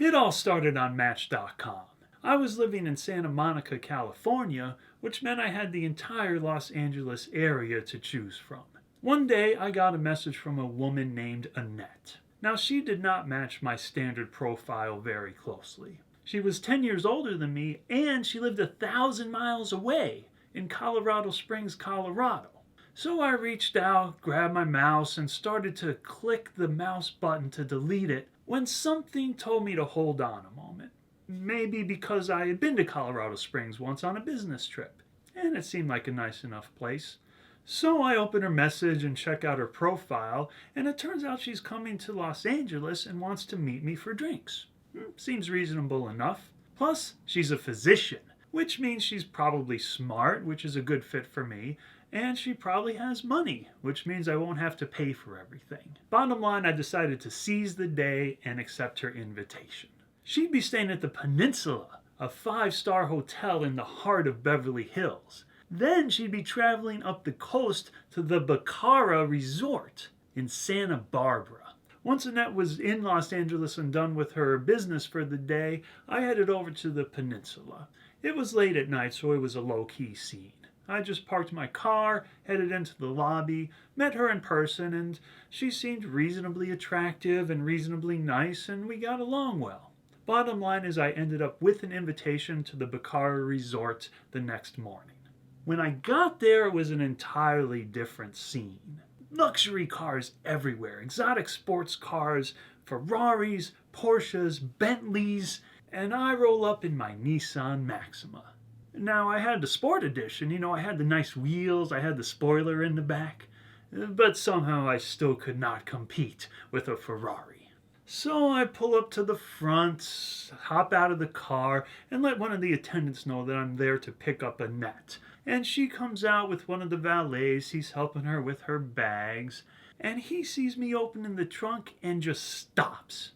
It all started on Match.com. I was living in Santa Monica, California, which meant I had the entire Los Angeles area to choose from. One day, I got a message from a woman named Annette. Now, she did not match my standard profile very closely. She was 10 years older than me, and she lived 1,000 miles away in Colorado Springs, Colorado. So I reached out, grabbed my mouse, and started to click the mouse button to delete it when something told me to hold on a moment. Maybe because I had been to Colorado Springs once on a business trip, and it seemed like a nice enough place. So I open her message and check out her profile, and it turns out she's coming to Los Angeles and wants to meet me for drinks. Seems reasonable enough. Plus, she's a physician, which means she's probably smart, which is a good fit for me, and she probably has money, which means I won't have to pay for everything. Bottom line, I decided to seize the day and accept her invitation. She'd be staying at the Peninsula, a 5-star hotel in the heart of Beverly Hills. Then she'd be traveling up the coast to the Bacara Resort in Santa Barbara. Once Annette was in Los Angeles and done with her business for the day, I headed over to the Peninsula. It was late at night, so it was a low-key scene. I just parked my car, headed into the lobby, met her in person, and she seemed reasonably attractive and reasonably nice, and we got along well. Bottom line is I ended up with an invitation to the Bacara Resort the next morning. When I got there, it was an entirely different scene. Luxury cars everywhere, exotic sports cars, Ferraris, Porsches, Bentleys, and I roll up in my Nissan Maxima. Now, I had the Sport Edition, I had the nice wheels, I had the spoiler in the back, but somehow I still could not compete with a Ferrari. So I pull up to the front, hop out of the car, and let one of the attendants know that I'm there to pick up Annette. And she comes out with one of the valets, he's helping her with her bags, and he sees me opening the trunk and just stops.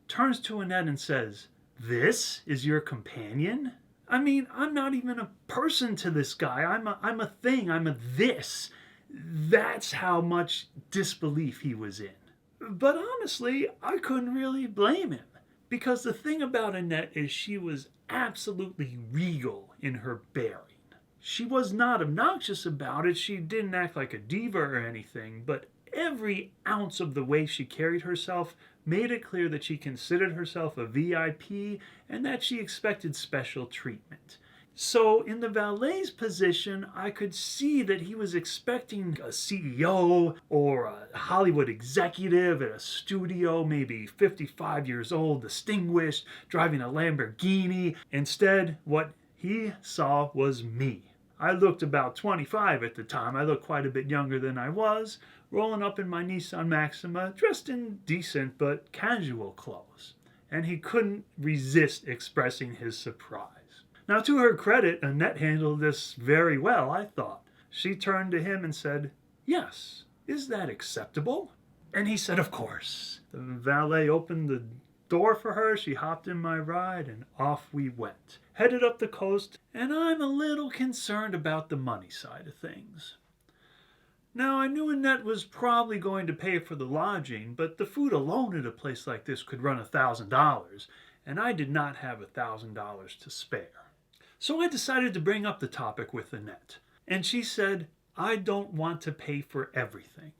Turns to Annette and says, "This is your companion?" I mean, I'm not even a person to this guy. I'm a thing. I'm a this. That's how much disbelief he was in. But honestly, I couldn't really blame him. Because the thing about Annette is she was absolutely regal in her bearing. She was not obnoxious about it. She didn't act like a diva or anything. But every ounce of the way she carried herself made it clear that she considered herself a VIP and that she expected special treatment. So in the valet's position, I could see that he was expecting a CEO or a Hollywood executive at a studio, maybe 55 years old, distinguished, driving a Lamborghini. Instead, what he saw was me. I looked about 25 at the time. I looked quite a bit younger than I was, rolling up in my Nissan Maxima, dressed in decent but casual clothes. And he couldn't resist expressing his surprise. Now, to her credit, Annette handled this very well, I thought. She turned to him and said, "Yes, is that acceptable?" And he said, "Of course." The valet opened the door for her, she hopped in my ride, and off we went. Headed up the coast, and I'm a little concerned about the money side of things. Now, I knew Annette was probably going to pay for the lodging, but the food alone at a place like this could run $1,000, and I did not have $1,000 to spare. So I decided to bring up the topic with Annette, and she said, "I don't want to pay for everything."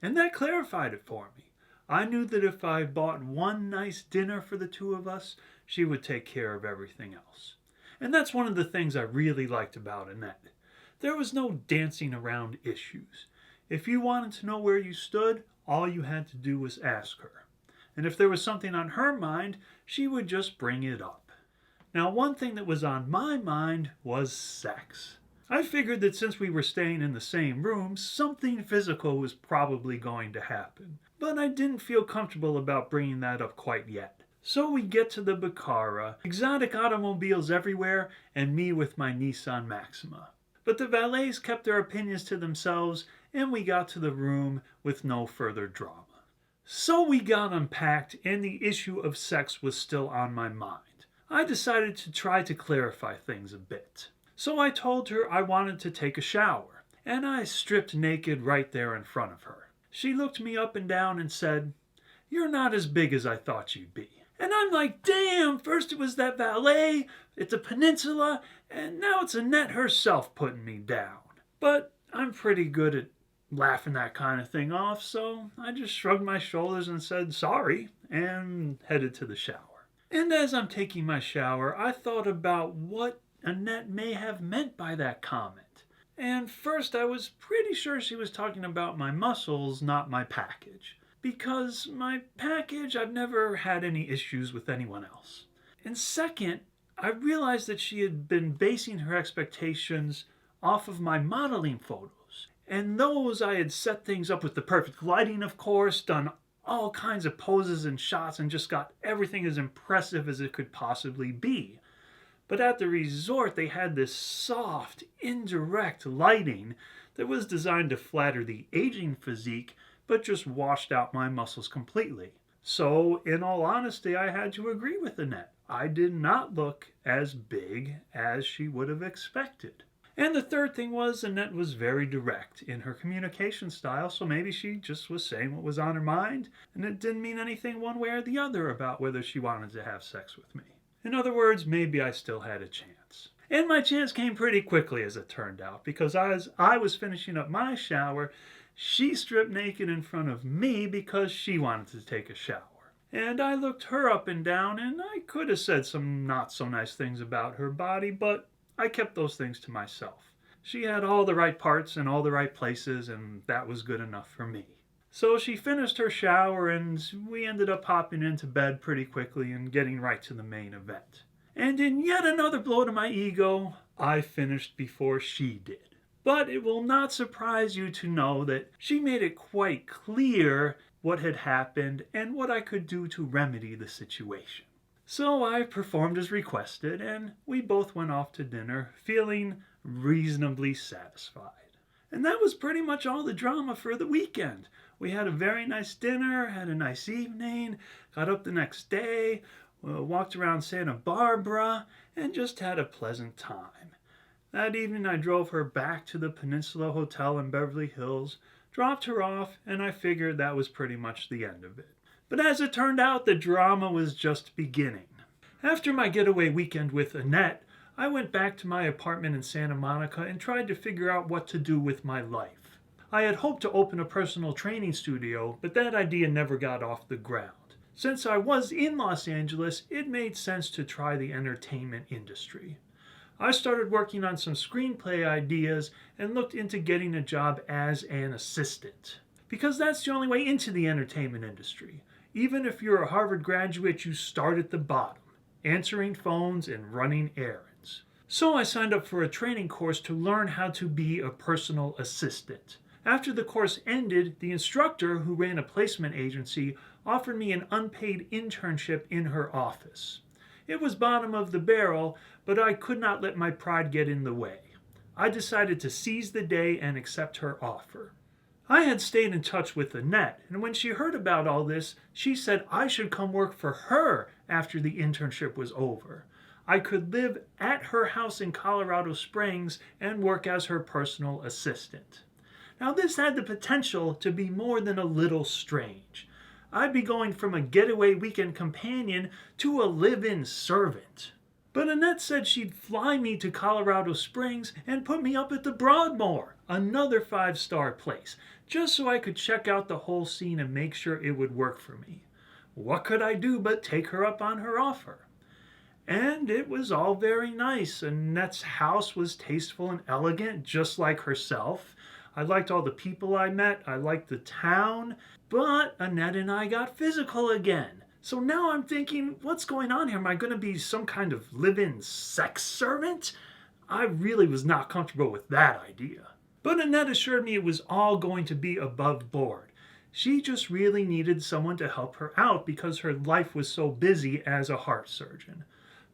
And that clarified it for me. I knew that if I bought one nice dinner for the two of us, she would take care of everything else. And that's one of the things I really liked about Annette. There was no dancing around issues. If you wanted to know where you stood, all you had to do was ask her. And if there was something on her mind, she would just bring it up. Now, one thing that was on my mind was sex. I figured that since we were staying in the same room, something physical was probably going to happen. But I didn't feel comfortable about bringing that up quite yet. So we get to the Bacara, exotic automobiles everywhere, and me with my Nissan Maxima. But the valets kept their opinions to themselves, and we got to the room with no further drama. So we got unpacked, and the issue of sex was still on my mind. I decided to try to clarify things a bit. So I told her I wanted to take a shower, and I stripped naked right there in front of her. She looked me up and down and said, "You're not as big as I thought you'd be." And I'm like, damn, first it was that valet, it's a peninsula, and now it's Annette herself putting me down. But I'm pretty good at laughing that kind of thing off, so I just shrugged my shoulders and said sorry and headed to the shower. And as I'm taking my shower, I thought about what Annette may have meant by that comment. And first, I was pretty sure she was talking about my muscles, not my package. Because my package, I've never had any issues with anyone else. And second, I realized that she had been basing her expectations off of my modeling photos. And those I had set things up with the perfect lighting, of course, done all kinds of poses and shots, and just got everything as impressive as it could possibly be. But at the resort, they had this soft, indirect lighting that was designed to flatter the aging physique, but just washed out my muscles completely. So, in all honesty, I had to agree with Annette. I did not look as big as she would have expected. And the third thing was, Annette was very direct in her communication style, so maybe she just was saying what was on her mind, and it didn't mean anything one way or the other about whether she wanted to have sex with me. In other words, maybe I still had a chance. And my chance came pretty quickly, as it turned out, because as I was finishing up my shower, she stripped naked in front of me because she wanted to take a shower. And I looked her up and down, and I could have said some not so nice things about her body, but I kept those things to myself. She had all the right parts in all the right places, and that was good enough for me. So she finished her shower, and we ended up hopping into bed pretty quickly and getting right to the main event. And in yet another blow to my ego, I finished before she did. But it will not surprise you to know that she made it quite clear what had happened and what I could do to remedy the situation. So I performed as requested, and we both went off to dinner feeling reasonably satisfied. And that was pretty much all the drama for the weekend. We had a very nice dinner, had a nice evening, got up the next day, walked around Santa Barbara, and just had a pleasant time. That evening I drove her back to the Peninsula Hotel in Beverly Hills, dropped her off, and I figured that was pretty much the end of it. But as it turned out, the drama was just beginning. After my getaway weekend with Annette, I went back to my apartment in Santa Monica and tried to figure out what to do with my life. I had hoped to open a personal training studio, but that idea never got off the ground. Since I was in Los Angeles, it made sense to try the entertainment industry. I started working on some screenplay ideas and looked into getting a job as an assistant. Because that's the only way into the entertainment industry. Even if you're a Harvard graduate, you start at the bottom, answering phones and running errands. So I signed up for a training course to learn how to be a personal assistant. After the course ended, the instructor, who ran a placement agency, offered me an unpaid internship in her office. It was bottom of the barrel, but I could not let my pride get in the way. I decided to seize the day and accept her offer. I had stayed in touch with Annette, and when she heard about all this, she said I should come work for her after the internship was over. I could live at her house in Colorado Springs and work as her personal assistant. Now this had the potential to be more than a little strange. I'd be going from a getaway weekend companion to a live-in servant. But Annette said she'd fly me to Colorado Springs and put me up at the Broadmoor, another 5-star place, just so I could check out the whole scene and make sure it would work for me. What could I do but take her up on her offer? And it was all very nice. Annette's house was tasteful and elegant, just like herself. I liked all the people I met. I liked the town. But Annette and I got physical again. So now I'm thinking, what's going on here? Am I going to be some kind of live-in sex servant? I really was not comfortable with that idea. But Annette assured me it was all going to be above board. She just really needed someone to help her out because her life was so busy as a heart surgeon.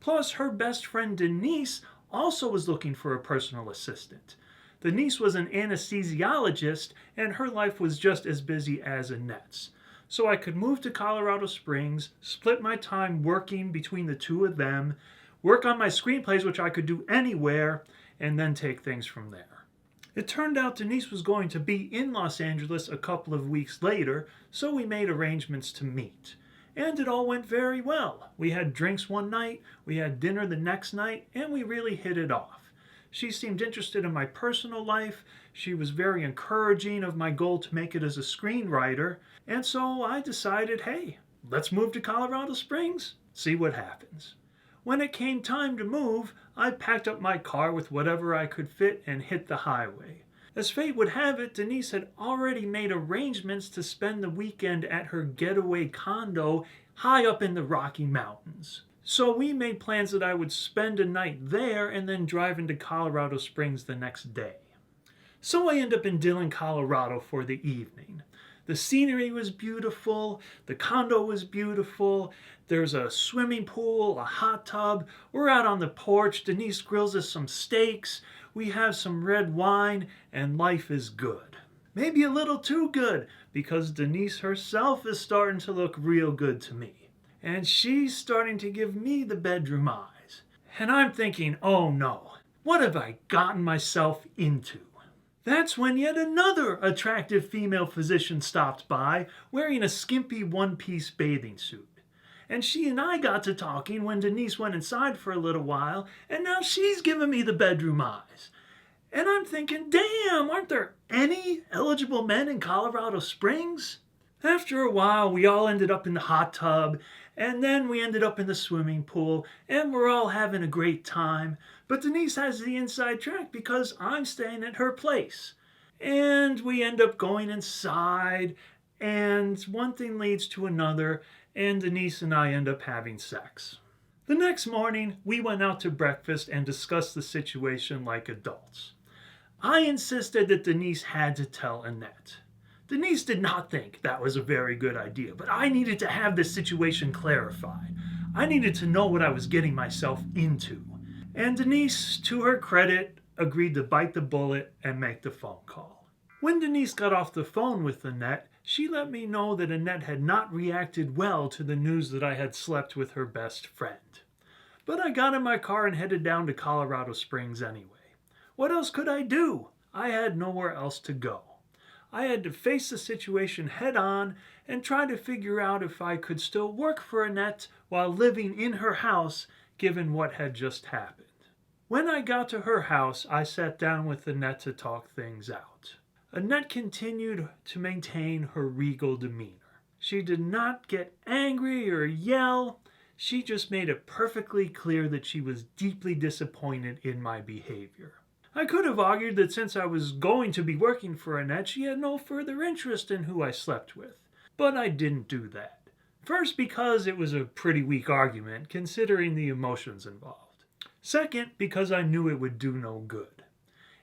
Plus, her best friend Denise also was looking for a personal assistant. Denise was an anesthesiologist, and her life was just as busy as Annette's. So I could move to Colorado Springs, split my time working between the two of them, work on my screenplays, which I could do anywhere, and then take things from there. It turned out Denise was going to be in Los Angeles a couple of weeks later, so we made arrangements to meet. and it all went very well. We had drinks one night, we had dinner the next night, and we really hit it off. She seemed interested in my personal life, she was very encouraging of my goal to make it as a screenwriter, and so I decided, hey, let's move to Colorado Springs, see what happens. When it came time to move, I packed up my car with whatever I could fit and hit the highway. As fate would have it, Denise had already made arrangements to spend the weekend at her getaway condo high up in the Rocky Mountains. So we made plans that I would spend a night there and then drive into Colorado Springs the next day. So I end up in Dillon, Colorado for the evening. The scenery was beautiful, the condo was beautiful, there's a swimming pool, a hot tub, we're out on the porch, Denise grills us some steaks, we have some red wine, and life is good. Maybe a little too good, because Denise herself is starting to look real good to me. And she's starting to give me the bedroom eyes. And I'm thinking, oh no, what have I gotten myself into? That's when yet another attractive female physician stopped by, wearing a skimpy one-piece bathing suit. And she and I got to talking when Denise went inside for a little while, and now she's giving me the bedroom eyes. And I'm thinking, damn, aren't there any eligible men in Colorado Springs? After a while, we all ended up in the hot tub, and then we ended up in the swimming pool, and we're all having a great time. But Denise has the inside track because I'm staying at her place. And we end up going inside, and one thing leads to another, and Denise and I end up having sex. The next morning, we went out to breakfast and discussed the situation like adults. I insisted that Denise had to tell Annette. Denise did not think that was a very good idea, but I needed to have this situation clarified. I needed to know what I was getting myself into. And Denise, to her credit, agreed to bite the bullet and make the phone call. When Denise got off the phone with Annette, she let me know that Annette had not reacted well to the news that I had slept with her best friend. But I got in my car and headed down to Colorado Springs anyway. What else could I do? I had nowhere else to go. I had to face the situation head on and try to figure out if I could still work for Annette while living in her house, given what had just happened. When I got to her house, I sat down with Annette to talk things out. Annette continued to maintain her regal demeanor. She did not get angry or yell. She just made it perfectly clear that she was deeply disappointed in my behavior. I could have argued that since I was going to be working for Annette, she had no further interest in who I slept with. But I didn't do that. First, because it was a pretty weak argument, considering the emotions involved. Second, because I knew it would do no good.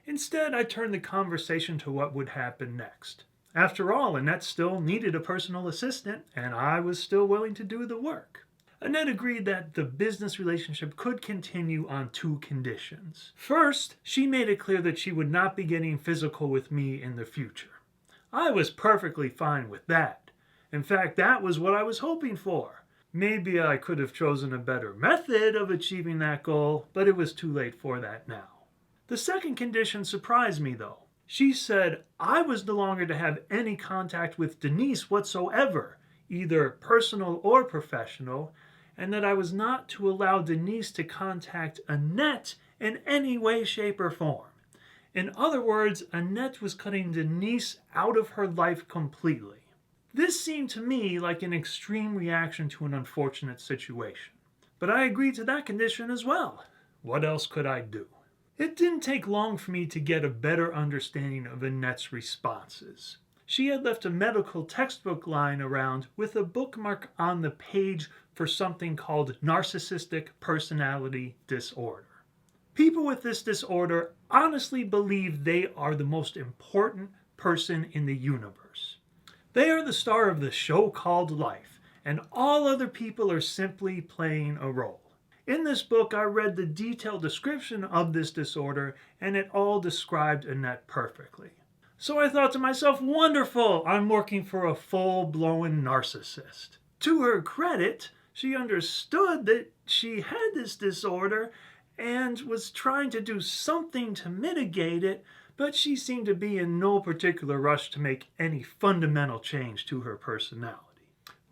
Instead, I turned the conversation to what would happen next. After all, Annette still needed a personal assistant, and I was still willing to do the work. Annette agreed that the business relationship could continue on two conditions. First, she made it clear that she would not be getting physical with me in the future. I was perfectly fine with that. In fact, that was what I was hoping for. Maybe I could have chosen a better method of achieving that goal, but it was too late for that now. The second condition surprised me, though. She said I was no longer to have any contact with Denise whatsoever, either personal or professional, and that I was not to allow Denise to contact Annette in any way, shape, or form. In other words, Annette was cutting Denise out of her life completely. This seemed to me like an extreme reaction to an unfortunate situation. But I agreed to that condition as well. What else could I do? It didn't take long for me to get a better understanding of Annette's responses. She had left a medical textbook lying around with a bookmark on the page for something called narcissistic personality disorder. People with this disorder honestly believe they are the most important person in the universe. They are the star of the show called life, and all other people are simply playing a role. In this book, I read the detailed description of this disorder, and it all described Annette perfectly. So I thought to myself, wonderful, I'm working for a full-blown narcissist. To her credit, she understood that she had this disorder and was trying to do something to mitigate it, but she seemed to be in no particular rush to make any fundamental change to her personality.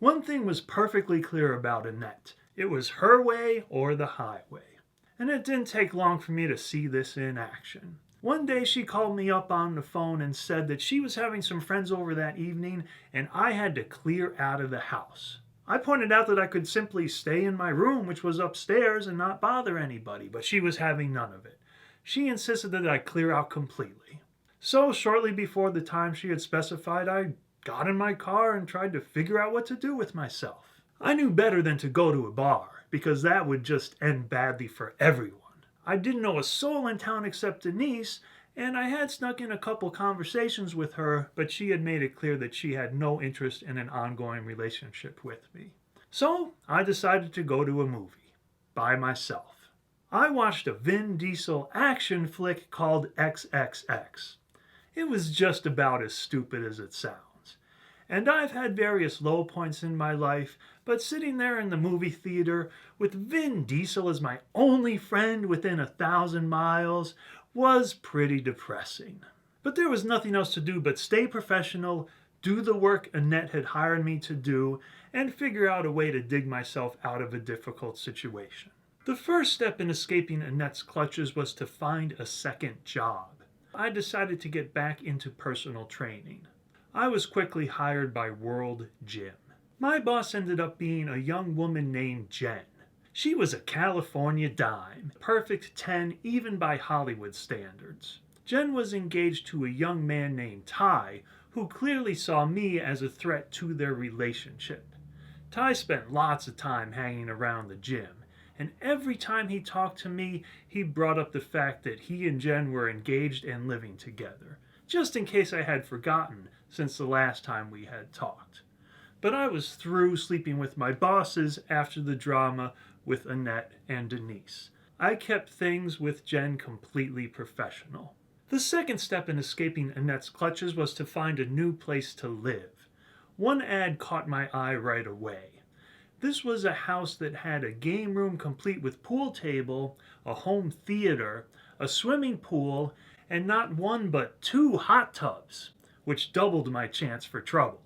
One thing was perfectly clear about Annette. It was her way or the highway. And it didn't take long for me to see this in action. One day she called me up on the phone and said that she was having some friends over that evening and I had to clear out of the house. I pointed out that I could simply stay in my room, which was upstairs, and not bother anybody, but she was having none of it. She insisted that I clear out completely. So shortly before the time she had specified, I got in my car and tried to figure out what to do with myself. I knew better than to go to a bar, because that would just end badly for everyone. I didn't know a soul in town except Denise, and I had snuck in a couple conversations with her, but she had made it clear that she had no interest in an ongoing relationship with me. So I decided to go to a movie, by myself. I watched a Vin Diesel action flick called XXX. It was just about as stupid as it sounds. And I've had various low points in my life, but sitting there in the movie theater with Vin Diesel as my only friend within 1,000 miles was pretty depressing. But there was nothing else to do but stay professional, do the work Annette had hired me to do, and figure out a way to dig myself out of a difficult situation. The first step in escaping Annette's clutches was to find a second job. I decided to get back into personal training. I was quickly hired by World Gym. My boss ended up being a young woman named Jen. She was a California dime, perfect 10 even by Hollywood standards. Jen was engaged to a young man named Ty, who clearly saw me as a threat to their relationship. Ty spent lots of time hanging around the gym, and every time he talked to me, he brought up the fact that he and Jen were engaged and living together, just in case I had forgotten since the last time we had talked. But I was through sleeping with my bosses after the drama with Annette and Denise. I kept things with Jen completely professional. The second step in escaping Annette's clutches was to find a new place to live. One ad caught my eye right away. This was a house that had a game room complete with pool table, a home theater, a swimming pool, and not one but 2 hot tubs, which doubled my chance for trouble.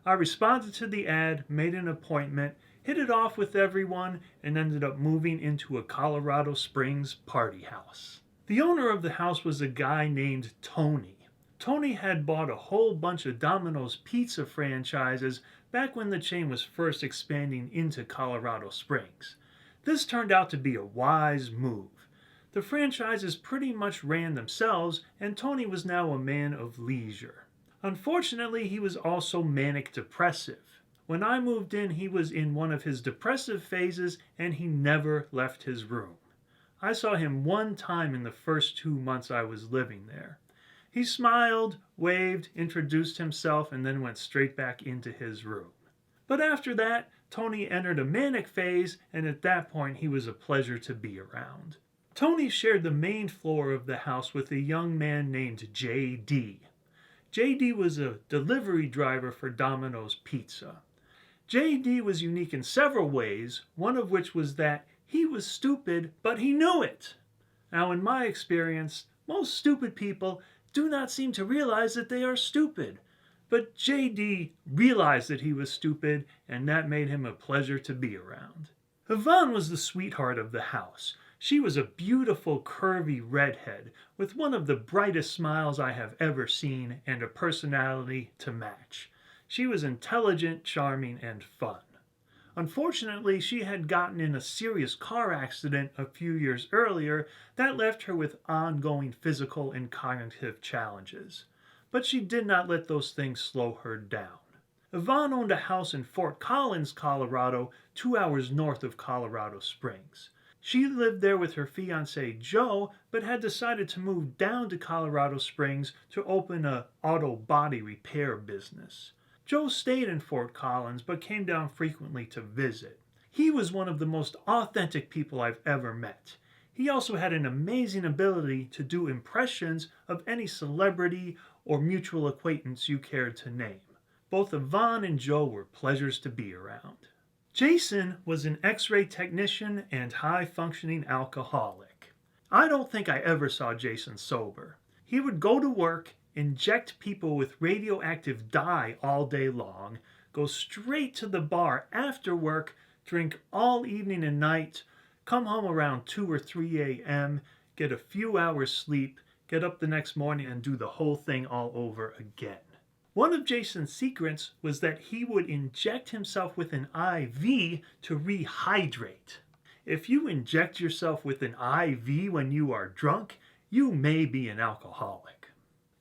I responded to the ad, made an appointment, hit it off with everyone, and ended up moving into a Colorado Springs party house. The owner of the house was a guy named Tony. Tony had bought a whole bunch of Domino's pizza franchises back when the chain was first expanding into Colorado Springs. This turned out to be a wise move. The franchises pretty much ran themselves, and Tony was now a man of leisure. Unfortunately, he was also manic depressive. When I moved in, he was in one of his depressive phases and he never left his room. I saw him one time in the first 2 months I was living there. He smiled, waved, introduced himself, and then went straight back into his room. But after that, Tony entered a manic phase, and at that point he was a pleasure to be around. Tony shared the main floor of the house with a young man named J.D. J.D. was a delivery driver for Domino's Pizza. J.D. was unique in several ways, one of which was that he was stupid, but he knew it. Now, in my experience, most stupid people do not seem to realize that they are stupid. But J.D. realized that he was stupid, and that made him a pleasure to be around. Yvonne was the sweetheart of the house. She was a beautiful, curvy redhead with one of the brightest smiles I have ever seen and a personality to match. She was intelligent, charming, and fun. Unfortunately, she had gotten in a serious car accident a few years earlier that left her with ongoing physical and cognitive challenges. But she did not let those things slow her down. Yvonne owned a house in Fort Collins, Colorado, 2 hours north of Colorado Springs. She lived there with her fiancé Joe, but had decided to move down to Colorado Springs to open an auto body repair business. Joe stayed in Fort Collins, but came down frequently to visit. He was one of the most authentic people I've ever met. He also had an amazing ability to do impressions of any celebrity or mutual acquaintance you cared to name. Both Yvonne and Joe were pleasures to be around. Jason was an X-ray technician and high-functioning alcoholic. I don't think I ever saw Jason sober. He would go to work, inject people with radioactive dye all day long, go straight to the bar after work, drink all evening and night, come home around 2 or 3 a.m., get a few hours sleep, get up the next morning and do the whole thing all over again. One of Jason's secrets was that he would inject himself with an IV to rehydrate. If you inject yourself with an IV when you are drunk, you may be an alcoholic.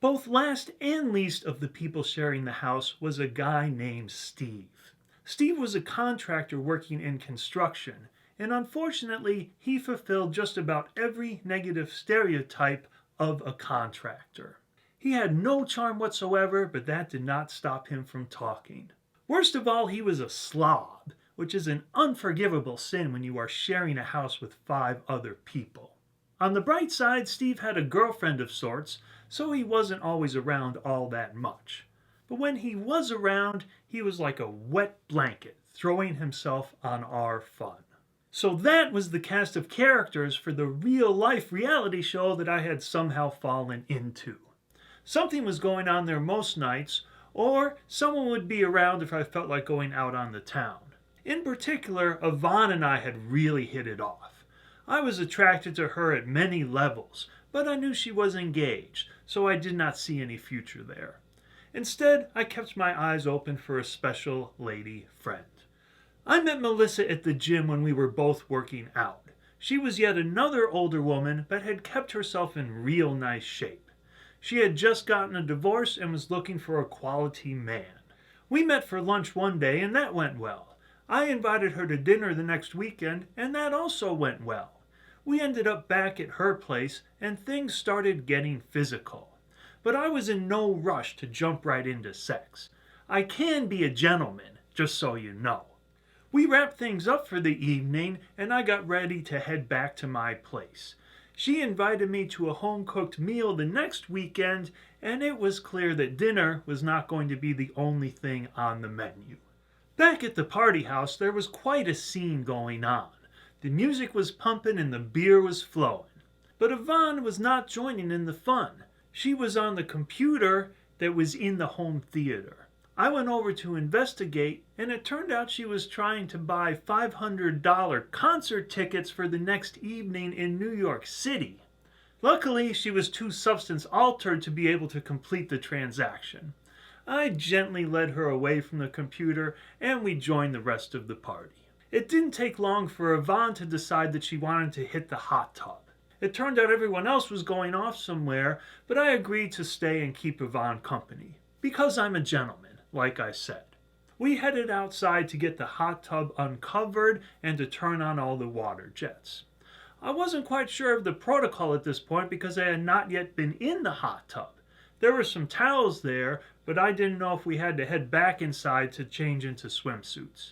Both last and least of the people sharing the house was a guy named Steve. Steve was a contractor working in construction, and unfortunately, he fulfilled just about every negative stereotype of a contractor. He had no charm whatsoever, but that did not stop him from talking. Worst of all, he was a slob, which is an unforgivable sin when you are sharing a house with 5 other people. On the bright side, Steve had a girlfriend of sorts, so he wasn't always around all that much. But when he was around, he was like a wet blanket, throwing himself on our fun. So that was the cast of characters for the real-life reality show that I had somehow fallen into. Something was going on there most nights, or someone would be around if I felt like going out on the town. In particular, Yvonne and I had really hit it off. I was attracted to her at many levels, but I knew she was engaged, so I did not see any future there. Instead, I kept my eyes open for a special lady friend. I met Melissa at the gym when we were both working out. She was yet another older woman, but had kept herself in real nice shape. She had just gotten a divorce and was looking for a quality man. We met for lunch one day, and that went well. I invited her to dinner the next weekend, and that also went well. We ended up back at her place, and things started getting physical. But I was in no rush to jump right into sex. I can be a gentleman, just so you know. We wrapped things up for the evening, and I got ready to head back to my place. She invited me to a home-cooked meal the next weekend, and it was clear that dinner was not going to be the only thing on the menu. Back at the party house, there was quite a scene going on. The music was pumping and the beer was flowing. But Yvonne was not joining in the fun. She was on the computer that was in the home theater. I went over to investigate, and it turned out she was trying to buy $500 concert tickets for the next evening in New York City. Luckily, she was too substance-altered to be able to complete the transaction. I gently led her away from the computer, and we joined the rest of the party. It didn't take long for Yvonne to decide that she wanted to hit the hot tub. It turned out everyone else was going off somewhere, but I agreed to stay and keep Yvonne company, because I'm a gentleman. Like I said. We headed outside to get the hot tub uncovered and to turn on all the water jets. I wasn't quite sure of the protocol at this point because I had not yet been in the hot tub. There were some towels there, but I didn't know if we had to head back inside to change into swimsuits.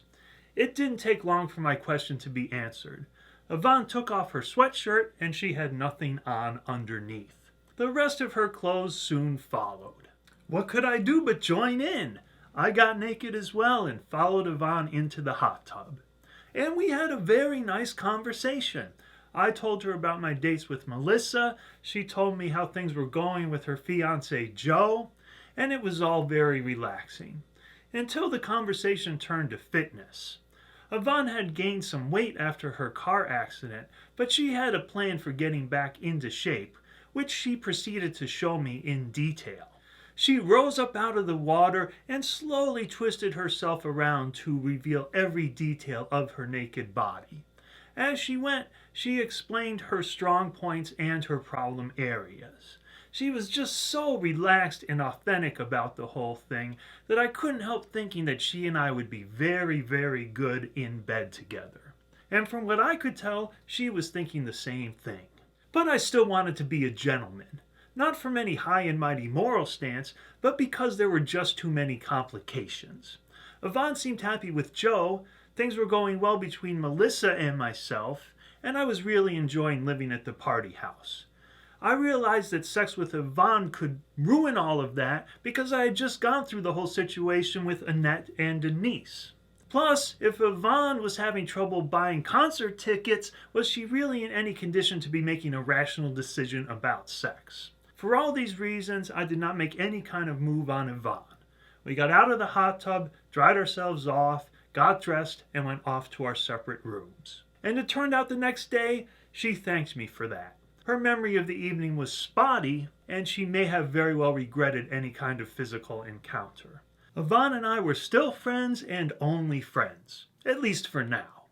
It didn't take long for my question to be answered. Yvonne took off her sweatshirt and she had nothing on underneath. The rest of her clothes soon followed. What could I do but join in? I got naked as well and followed Yvonne into the hot tub. And we had a very nice conversation. I told her about my dates with Melissa. She told me how things were going with her fiancé Joe. And it was all very relaxing. Until the conversation turned to fitness. Yvonne had gained some weight after her car accident, but she had a plan for getting back into shape, which she proceeded to show me in detail. She rose up out of the water and slowly twisted herself around to reveal every detail of her naked body. As she went, she explained her strong points and her problem areas. She was just so relaxed and authentic about the whole thing that I couldn't help thinking that she and I would be very, very good in bed together. And from what I could tell, she was thinking the same thing. But I still wanted to be a gentleman. Not from any high and mighty moral stance, but because there were just too many complications. Yvonne seemed happy with Joe, things were going well between Melissa and myself, and I was really enjoying living at the party house. I realized that sex with Yvonne could ruin all of that because I had just gone through the whole situation with Annette and Denise. Plus, if Yvonne was having trouble buying concert tickets, was she really in any condition to be making a rational decision about sex? For all these reasons, I did not make any kind of move on Yvonne. We got out of the hot tub, dried ourselves off, got dressed, and went off to our separate rooms. And it turned out the next day, she thanked me for that. Her memory of the evening was spotty, and she may have very well regretted any kind of physical encounter. Yvonne and I were still friends and only friends, at least for now.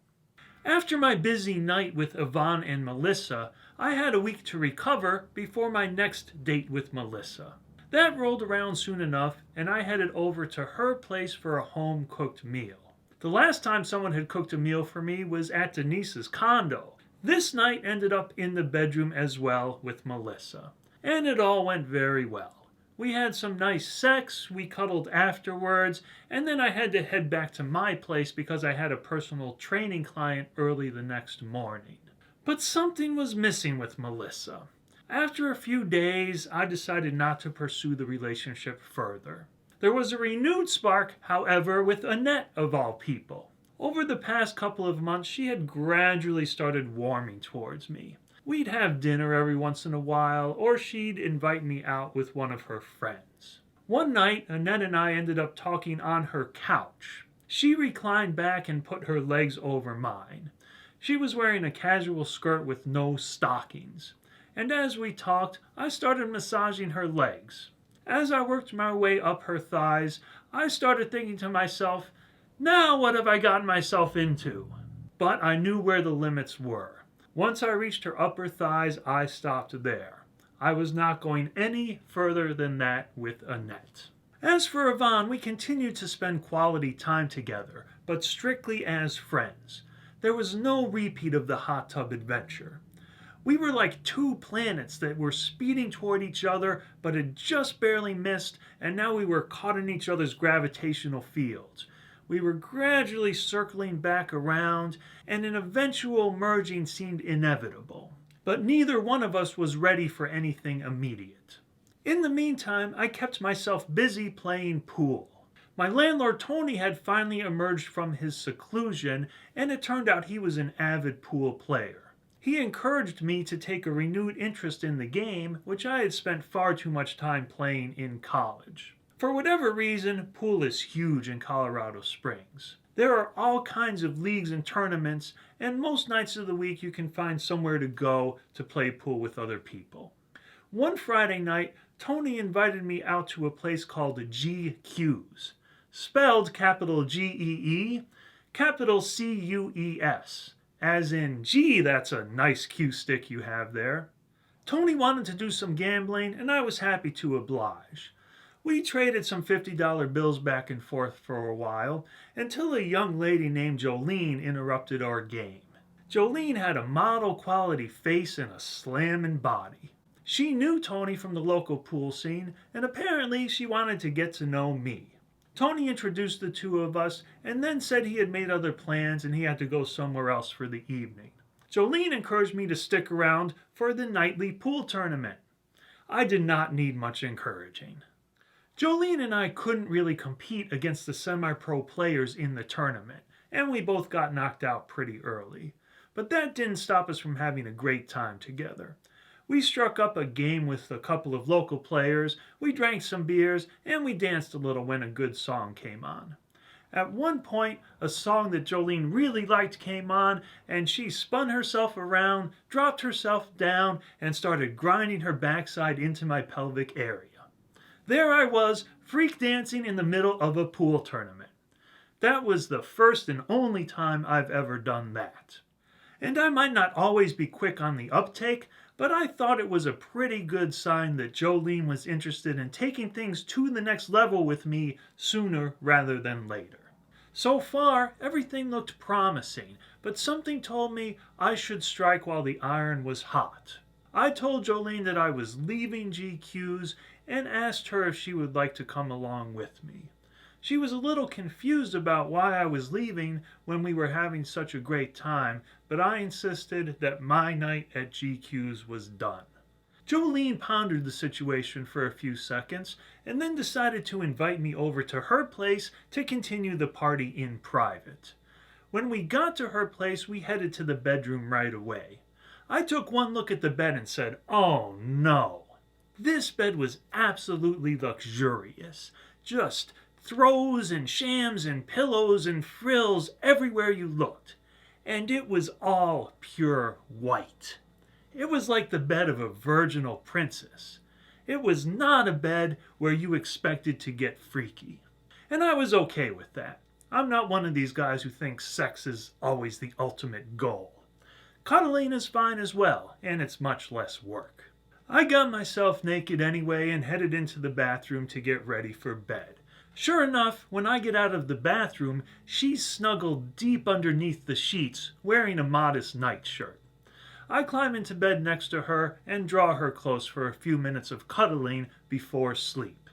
After my busy night with Yvonne and Melissa, I had a week to recover before my next date with Melissa. That rolled around soon enough, and I headed over to her place for a home-cooked meal. The last time someone had cooked a meal for me was at Denise's condo. This night ended up in the bedroom as well with Melissa, and it all went very well. We had some nice sex, we cuddled afterwards, and then I had to head back to my place because I had a personal training client early the next morning. But something was missing with Melissa. After a few days, I decided not to pursue the relationship further. There was a renewed spark, however, with Annette of all people. Over the past couple of months, she had gradually started warming towards me. We'd have dinner every once in a while, or she'd invite me out with one of her friends. One night, Annette and I ended up talking on her couch. She reclined back and put her legs over mine. She was wearing a casual skirt with no stockings. And as we talked, I started massaging her legs. As I worked my way up her thighs, I started thinking to myself, now what have I gotten myself into? But I knew where the limits were. Once I reached her upper thighs, I stopped there. I was not going any further than that with Annette. As for Yvonne, we continued to spend quality time together, but strictly as friends. There was no repeat of the hot tub adventure. We were like two planets that were speeding toward each other, but had just barely missed, and now we were caught in each other's gravitational fields. We were gradually circling back around, and an eventual merging seemed inevitable. But neither one of us was ready for anything immediate. In the meantime, I kept myself busy playing pool. My landlord Tony had finally emerged from his seclusion, and it turned out he was an avid pool player. He encouraged me to take a renewed interest in the game, which I had spent far too much time playing in college. For whatever reason, pool is huge in Colorado Springs. There are all kinds of leagues and tournaments, and most nights of the week you can find somewhere to go to play pool with other people. One Friday night, Tony invited me out to a place called GQ's, spelled capital G-E-E, capital C-U-E-S, as in, gee, that's a nice cue stick you have there. Tony wanted to do some gambling, and I was happy to oblige. We traded some $50 bills back and forth for a while, until a young lady named Jolene interrupted our game. Jolene had a model-quality face and a slammin' body. She knew Tony from the local pool scene, and apparently she wanted to get to know me. Tony introduced the two of us, and then said he had made other plans and he had to go somewhere else for the evening. Jolene encouraged me to stick around for the nightly pool tournament. I did not need much encouraging. Jolene and I couldn't really compete against the semi-pro players in the tournament, and we both got knocked out pretty early. But that didn't stop us from having a great time together. We struck up a game with a couple of local players, we drank some beers, and we danced a little when a good song came on. At one point, a song that Jolene really liked came on, and she spun herself around, dropped herself down, and started grinding her backside into my pelvic area. There I was, freak dancing in the middle of a pool tournament. That was the first and only time I've ever done that. And I might not always be quick on the uptake, but I thought it was a pretty good sign that Jolene was interested in taking things to the next level with me sooner rather than later. So far, everything looked promising, but something told me I should strike while the iron was hot. I told Jolene that I was leaving GQ's and asked her if she would like to come along with me. She was a little confused about why I was leaving when we were having such a great time, but I insisted that my night at GQ's was done. Jolene pondered the situation for a few seconds and then decided to invite me over to her place to continue the party in private. When we got to her place, we headed to the bedroom right away. I took one look at the bed and said, "Oh no." This bed was absolutely luxurious, just throws and shams and pillows and frills everywhere you looked. And it was all pure white. It was like the bed of a virginal princess. It was not a bed where you expected to get freaky. And I was okay with that. I'm not one of these guys who thinks sex is always the ultimate goal. Cuddling is fine as well, and it's much less work. I got myself naked anyway and headed into the bathroom to get ready for bed. Sure enough, when I get out of the bathroom, she's snuggled deep underneath the sheets, wearing a modest nightshirt. I climb into bed next to her and draw her close for a few minutes of cuddling before sleep.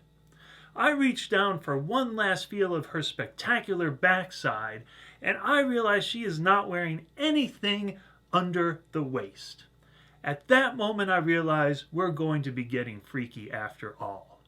I reach down for one last feel of her spectacular backside, and I realize she is not wearing anything under the waist. At that moment, I realize we're going to be getting freaky after all.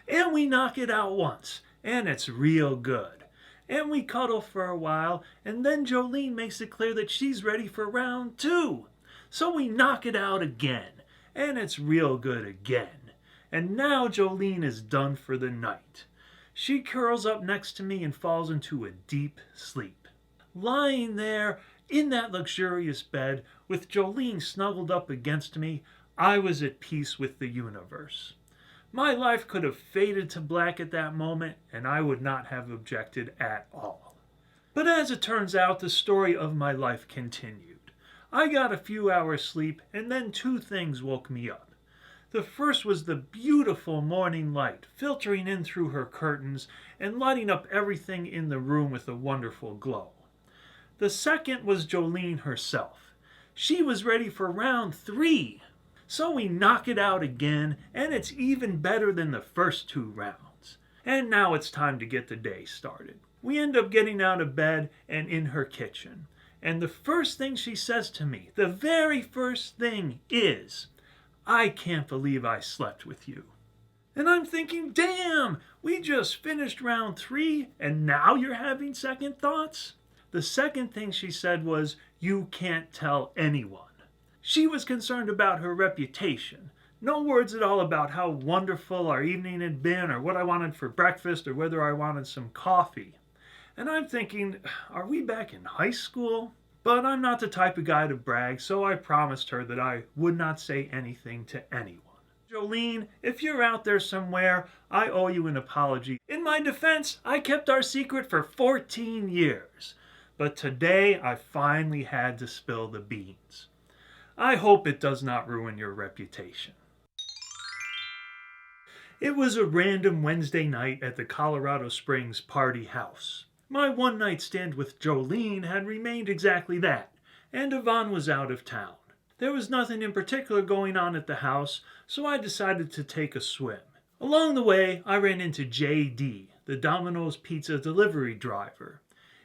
And we knock it out once, and it's real good. And we cuddle for a while, and then Jolene makes it clear that she's ready for round 2. So we knock it out again, and it's real good again. And now Jolene is done for the night. She curls up next to me and falls into a deep sleep. Lying there in that luxurious bed with Jolene snuggled up against me, I was at peace with the universe. My life could have faded to black at that moment, and I would not have objected at all. But as it turns out, the story of my life continued. I got a few hours sleep, and then 2 things woke me up. The first was the beautiful morning light filtering in through her curtains and lighting up everything in the room with a wonderful glow. The second was Jolene herself. She was ready for round 3. So we knock it out again, and it's even better than the first 2 rounds. And now it's time to get the day started. We end up getting out of bed and in her kitchen. And the first thing she says to me, the very first thing is, "I can't believe I slept with you." And I'm thinking, damn, we just finished round 3 and now you're having second thoughts? The second thing she said was, "You can't tell anyone." She was concerned about her reputation. No words at all about how wonderful our evening had been or what I wanted for breakfast or whether I wanted some coffee. And I'm thinking, are we back in high school? But I'm not the type of guy to brag, so I promised her that I would not say anything to anyone. Jolene, if you're out there somewhere, I owe you an apology. In my defense, I kept our secret for 14 years. But today, I finally had to spill the beans. I hope it does not ruin your reputation. It was a random Wednesday night at the Colorado Springs party house. My one-night stand with Jolene had remained exactly that, and Yvonne was out of town. There was nothing in particular going on at the house, so I decided to take a swim. Along the way, I ran into J.D., the Domino's pizza delivery driver.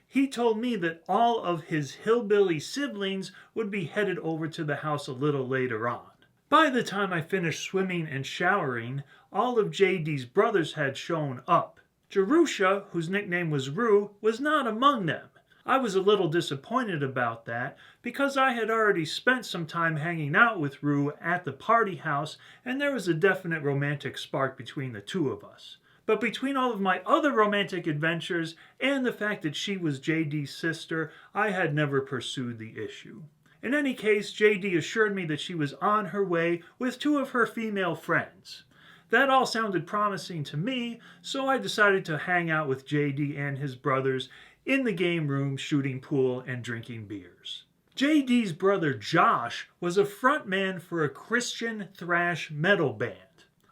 He told me that all of his hillbilly siblings would be headed over to the house a little later on. By the time I finished swimming and showering, all of J.D.'s brothers had shown up. Jerusha, whose nickname was Rue, was not among them. I was a little disappointed about that because I had already spent some time hanging out with Rue at the party house and there was a definite romantic spark between the two of us. But between all of my other romantic adventures and the fact that she was JD's sister, I had never pursued the issue. In any case, JD assured me that she was on her way with 2 of her female friends. That all sounded promising to me, so I decided to hang out with JD and his brothers in the game room shooting pool and drinking beers. JD's brother Josh was a frontman for a Christian thrash metal band.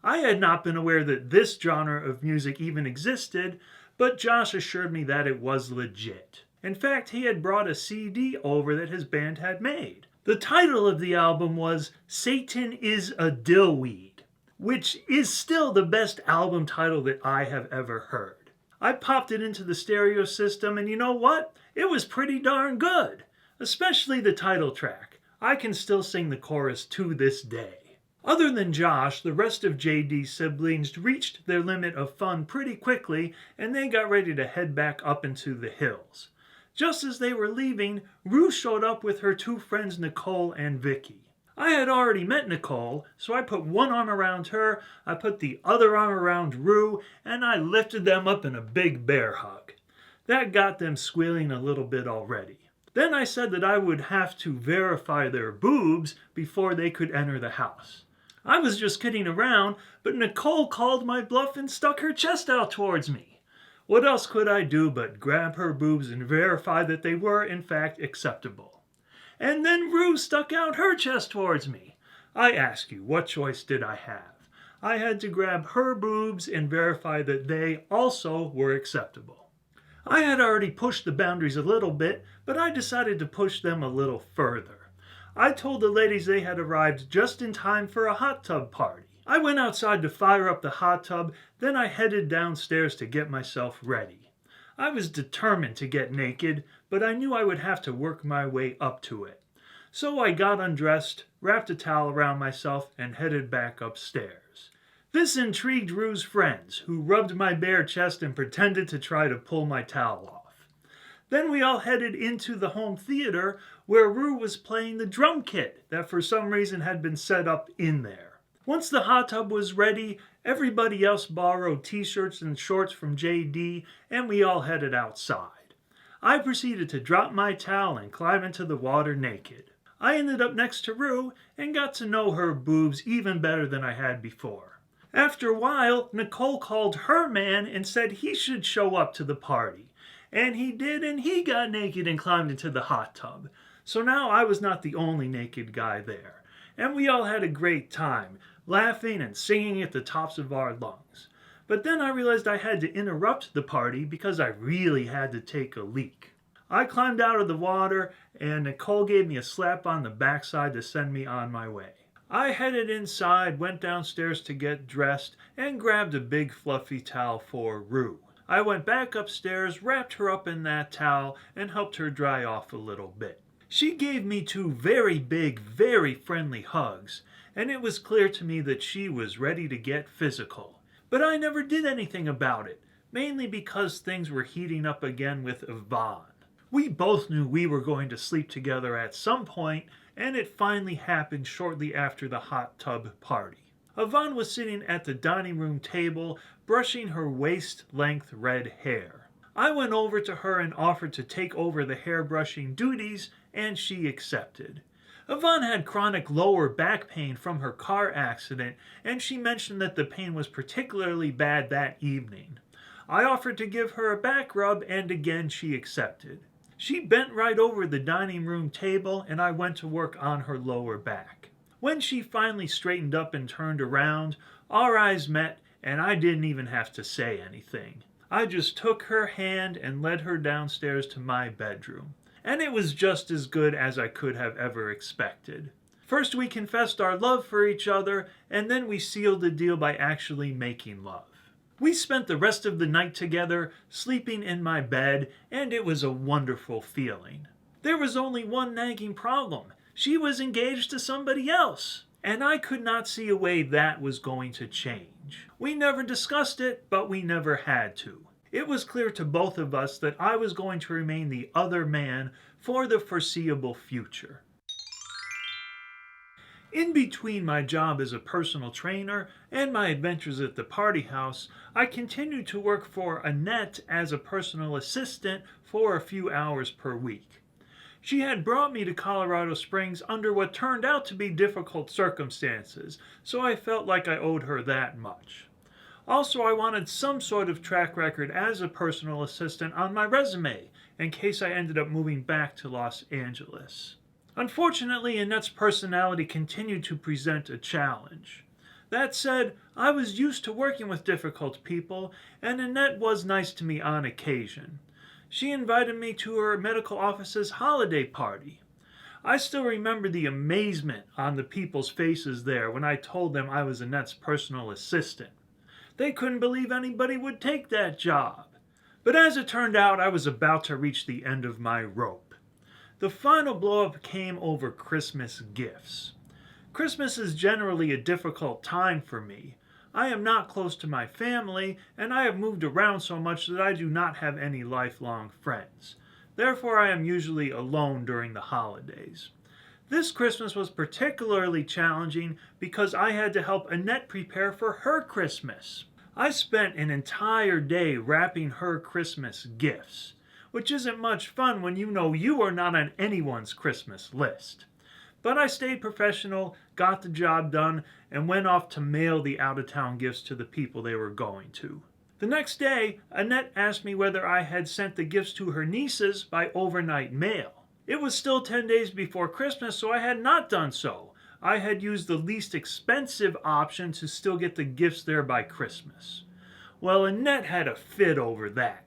I had not been aware that this genre of music even existed, but Josh assured me that it was legit. In fact, he had brought a CD over that his band had made. The title of the album was Satan is a Dillweed, which is still the best album title that I have ever heard. I popped it into the stereo system, and you know what? It was pretty darn good, especially the title track. I can still sing the chorus to this day. Other than Josh, the rest of JD's siblings reached their limit of fun pretty quickly, and they got ready to head back up into the hills. Just as they were leaving, Rue showed up with her 2 friends Nicole and Vicky. I had already met Nicole, so I put one arm around her, I put the other arm around Rue, and I lifted them up in a big bear hug. That got them squealing a little bit already. Then I said that I would have to verify their boobs before they could enter the house. I was just kidding around, but Nicole called my bluff and stuck her chest out towards me. What else could I do but grab her boobs and verify that they were, in fact, acceptable? And then Rue stuck out her chest towards me. I ask you, what choice did I have? I had to grab her boobs and verify that they also were acceptable. I had already pushed the boundaries a little bit, but I decided to push them a little further. I told the ladies they had arrived just in time for a hot tub party. I went outside to fire up the hot tub, then I headed downstairs to get myself ready. I was determined to get naked, but I knew I would have to work my way up to it. So I got undressed, wrapped a towel around myself, and headed back upstairs. This intrigued Rue's friends, who rubbed my bare chest and pretended to try to pull my towel off. Then we all headed into the home theater, where Rue was playing the drum kit that for some reason had been set up in there. Once the hot tub was ready, everybody else borrowed t-shirts and shorts from JD, and we all headed outside. I proceeded to drop my towel and climb into the water naked. I ended up next to Rue and got to know her boobs even better than I had before. After a while, Nicole called her man and said he should show up to the party. And he did, and he got naked and climbed into the hot tub. So now I was not the only naked guy there. And we all had a great time, laughing and singing at the tops of our lungs. But then I realized I had to interrupt the party because I really had to take a leak. I climbed out of the water, and Nicole gave me a slap on the backside to send me on my way. I headed inside, went downstairs to get dressed, and grabbed a big fluffy towel for Rue. I went back upstairs, wrapped her up in that towel, and helped her dry off a little bit. She gave me two very big, very friendly hugs, and it was clear to me that she was ready to get physical. But I never did anything about it, mainly because things were heating up again with Yvonne. We both knew we were going to sleep together at some point, and it finally happened shortly after the hot tub party. Yvonne was sitting at the dining room table, brushing her waist-length red hair. I went over to her and offered to take over the hair-brushing duties, and she accepted. Yvonne had chronic lower back pain from her car accident, and she mentioned that the pain was particularly bad that evening. I offered to give her a back rub, and again she accepted. She bent right over the dining room table, and I went to work on her lower back. When she finally straightened up and turned around, our eyes met, and I didn't even have to say anything. I just took her hand and led her downstairs to my bedroom. And it was just as good as I could have ever expected. First we confessed our love for each other, and then we sealed the deal by actually making love. We spent the rest of the night together, sleeping in my bed, and it was a wonderful feeling. There was only one nagging problem. She was engaged to somebody else, and I could not see a way that was going to change. We never discussed it, but we never had to. It was clear to both of us that I was going to remain the other man for the foreseeable future. In between my job as a personal trainer and my adventures at the party house, I continued to work for Annette as a personal assistant for a few hours per week. She had brought me to Colorado Springs under what turned out to be difficult circumstances, so I felt like I owed her that much. Also, I wanted some sort of track record as a personal assistant on my resume in case I ended up moving back to Los Angeles. Unfortunately, Annette's personality continued to present a challenge. That said, I was used to working with difficult people, and Annette was nice to me on occasion. She invited me to her medical office's holiday party. I still remember the amazement on the people's faces there when I told them I was Annette's personal assistant. They couldn't believe anybody would take that job. But as it turned out, I was about to reach the end of my rope. The final blow-up came over Christmas gifts. Christmas is generally a difficult time for me. I am not close to my family, and I have moved around so much that I do not have any lifelong friends. Therefore, I am usually alone during the holidays. This Christmas was particularly challenging because I had to help Annette prepare for her Christmas. I spent an entire day wrapping her Christmas gifts, which isn't much fun when you know you are not on anyone's Christmas list. But I stayed professional, got the job done, and went off to mail the out-of-town gifts to the people they were going to. The next day, Annette asked me whether I had sent the gifts to her nieces by overnight mail. It was still 10 days before Christmas, so I had not done so. I had used the least expensive option to still get the gifts there by Christmas. Well, Annette had a fit over that.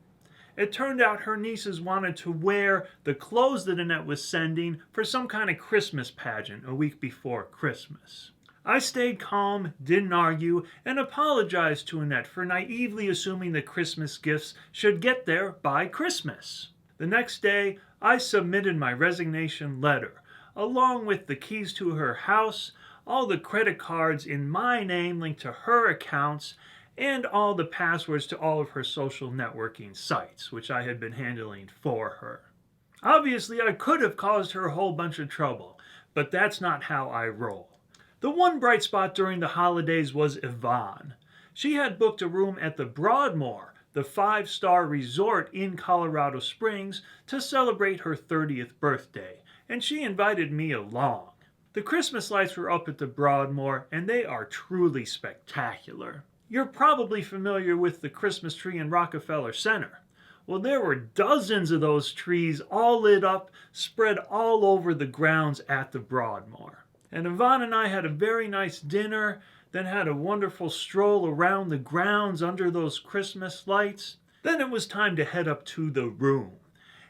It turned out her nieces wanted to wear the clothes that Annette was sending for some kind of Christmas pageant a week before Christmas. I stayed calm, didn't argue, and apologized to Annette for naively assuming the Christmas gifts should get there by Christmas. The next day, I submitted my resignation letter, along with the keys to her house, all the credit cards in my name linked to her accounts, and all the passwords to all of her social networking sites, which I had been handling for her. Obviously, I could have caused her a whole bunch of trouble, but that's not how I roll. The one bright spot during the holidays was Yvonne. She had booked a room at the Broadmoor, the 5-star resort in Colorado Springs, to celebrate her 30th birthday, and she invited me along. The Christmas lights were up at the Broadmoor, and they are truly spectacular. You're probably familiar with the Christmas tree in Rockefeller Center. Well, there were dozens of those trees all lit up, spread all over the grounds at the Broadmoor. And Yvonne and I had a very nice dinner, then had a wonderful stroll around the grounds under those Christmas lights. Then it was time to head up to the room.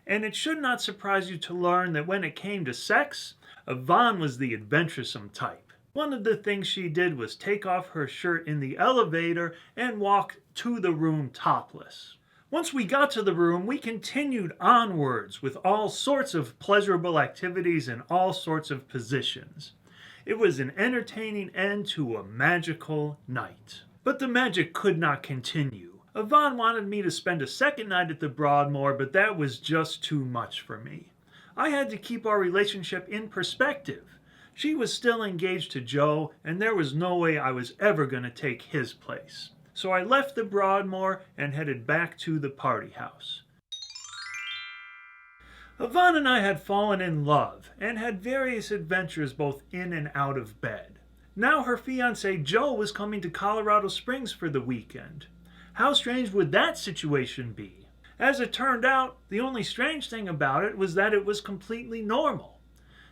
And it should not surprise you to learn that when it came to sex, Yvonne was the adventuresome type. One of the things she did was take off her shirt in the elevator and walk to the room topless. Once we got to the room, we continued onwards with all sorts of pleasurable activities in all sorts of positions. It was an entertaining end to a magical night. But the magic could not continue. Yvonne wanted me to spend a second night at the Broadmoor, but that was just too much for me. I had to keep our relationship in perspective. She was still engaged to Joe, and there was no way I was ever going to take his place. So I left the Broadmoor and headed back to the party house. Yvonne and I had fallen in love and had various adventures both in and out of bed. Now her fiancé Joe was coming to Colorado Springs for the weekend. How strange would that situation be? As it turned out, the only strange thing about it was that it was completely normal.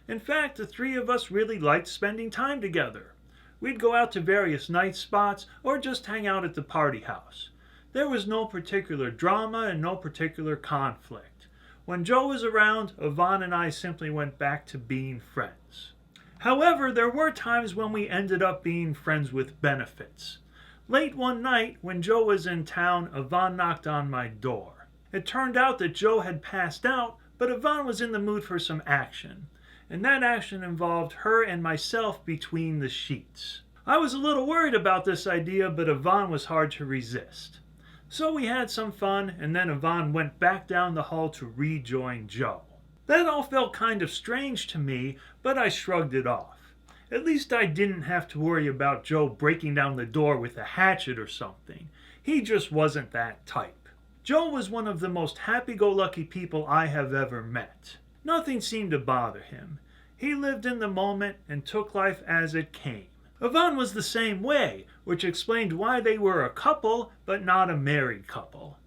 In fact, the three of us really liked spending time together. We'd go out to various night spots or just hang out at the party house. There was no particular drama and no particular conflict. When Joe was around, Yvonne and I simply went back to being friends. However, there were times when we ended up being friends with benefits. Late one night, when Joe was in town, Yvonne knocked on my door. It turned out that Joe had passed out, but Yvonne was in the mood for some action. And that action involved her and myself between the sheets. I was a little worried about this idea, but Yvonne was hard to resist. So we had some fun, and then Yvonne went back down the hall to rejoin Joe. That all felt kind of strange to me, but I shrugged it off. At least I didn't have to worry about Joe breaking down the door with a hatchet or something. He just wasn't that type. Joe was one of the most happy-go-lucky people I have ever met. Nothing seemed to bother him. He lived in the moment and took life as it came. Yvonne was the same way, which explained why they were a couple, but not a married couple.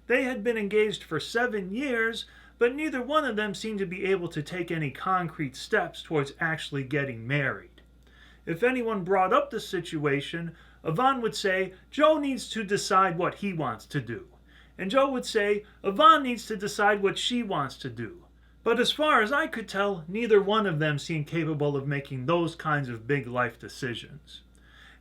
They had been engaged for 7 years, but neither one of them seemed to be able to take any concrete steps towards actually getting married. If anyone brought up the situation, Yvonne would say, Joe needs to decide what he wants to do. And Joe would say, Yvonne needs to decide what she wants to do. But as far as I could tell, neither one of them seemed capable of making those kinds of big life decisions.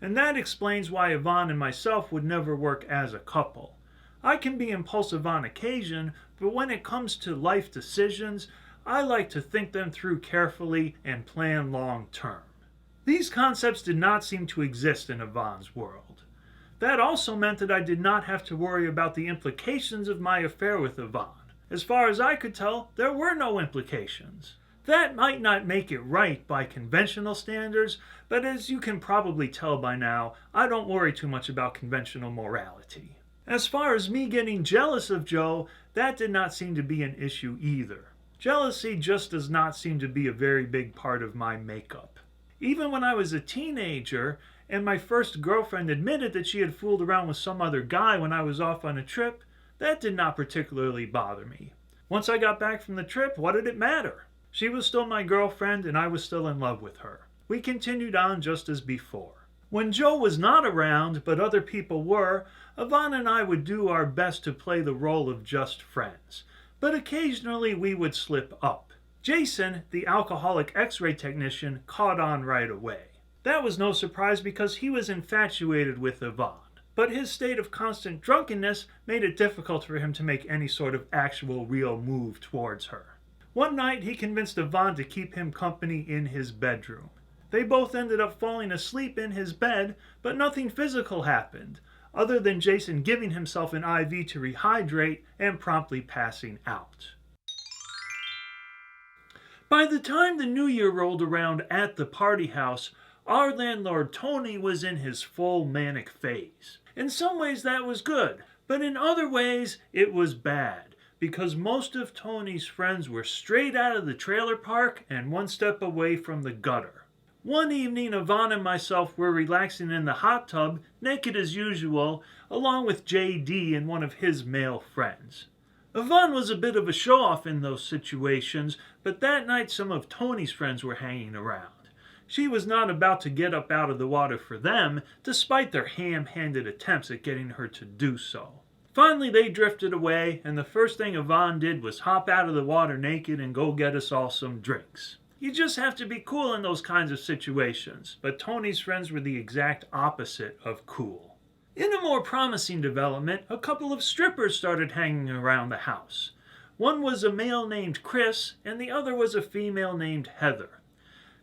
And that explains why Yvonne and myself would never work as a couple. I can be impulsive on occasion, but when it comes to life decisions, I like to think them through carefully and plan long term. These concepts did not seem to exist in Yvonne's world. That also meant that I did not have to worry about the implications of my affair with Yvonne. As far as I could tell, there were no implications. That might not make it right by conventional standards, but as you can probably tell by now, I don't worry too much about conventional morality. As far as me getting jealous of Joe, that did not seem to be an issue either. Jealousy just does not seem to be a very big part of my makeup. Even when I was a teenager, and my first girlfriend admitted that she had fooled around with some other guy when I was off on a trip, that did not particularly bother me. Once I got back from the trip, what did it matter? She was still my girlfriend and I was still in love with her. We continued on just as before. When Joe was not around, but other people were, Yvonne and I would do our best to play the role of just friends. But occasionally we would slip up. Jason, the alcoholic x-ray technician, caught on right away. That was no surprise because he was infatuated with Yvonne. But his state of constant drunkenness made it difficult for him to make any sort of actual real move towards her. One night he convinced Yvonne to keep him company in his bedroom. They both ended up falling asleep in his bed, but nothing physical happened, other than Jason giving himself an IV to rehydrate and promptly passing out. By the time the new year rolled around at the party house, our landlord Tony was in his full manic phase. In some ways that was good, but in other ways it was bad, because most of Tony's friends were straight out of the trailer park and one step away from the gutter. One evening, Yvonne and myself were relaxing in the hot tub, naked as usual, along with JD and one of his male friends. Yvonne was a bit of a show-off in those situations, but that night some of Tony's friends were hanging around. She was not about to get up out of the water for them, despite their ham-handed attempts at getting her to do so. Finally, they drifted away, and the first thing Yvonne did was hop out of the water naked and go get us all some drinks. You just have to be cool in those kinds of situations, but Tony's friends were the exact opposite of cool. In a more promising development, a couple of strippers started hanging around the house. One was a male named Chris, and the other was a female named Heather.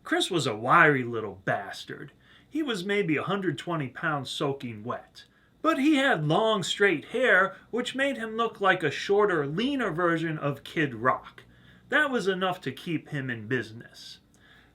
Chris was a wiry little bastard. He was maybe 120 pounds soaking wet. But he had long, straight hair, which made him look like a shorter, leaner version of Kid Rock. That was enough to keep him in business.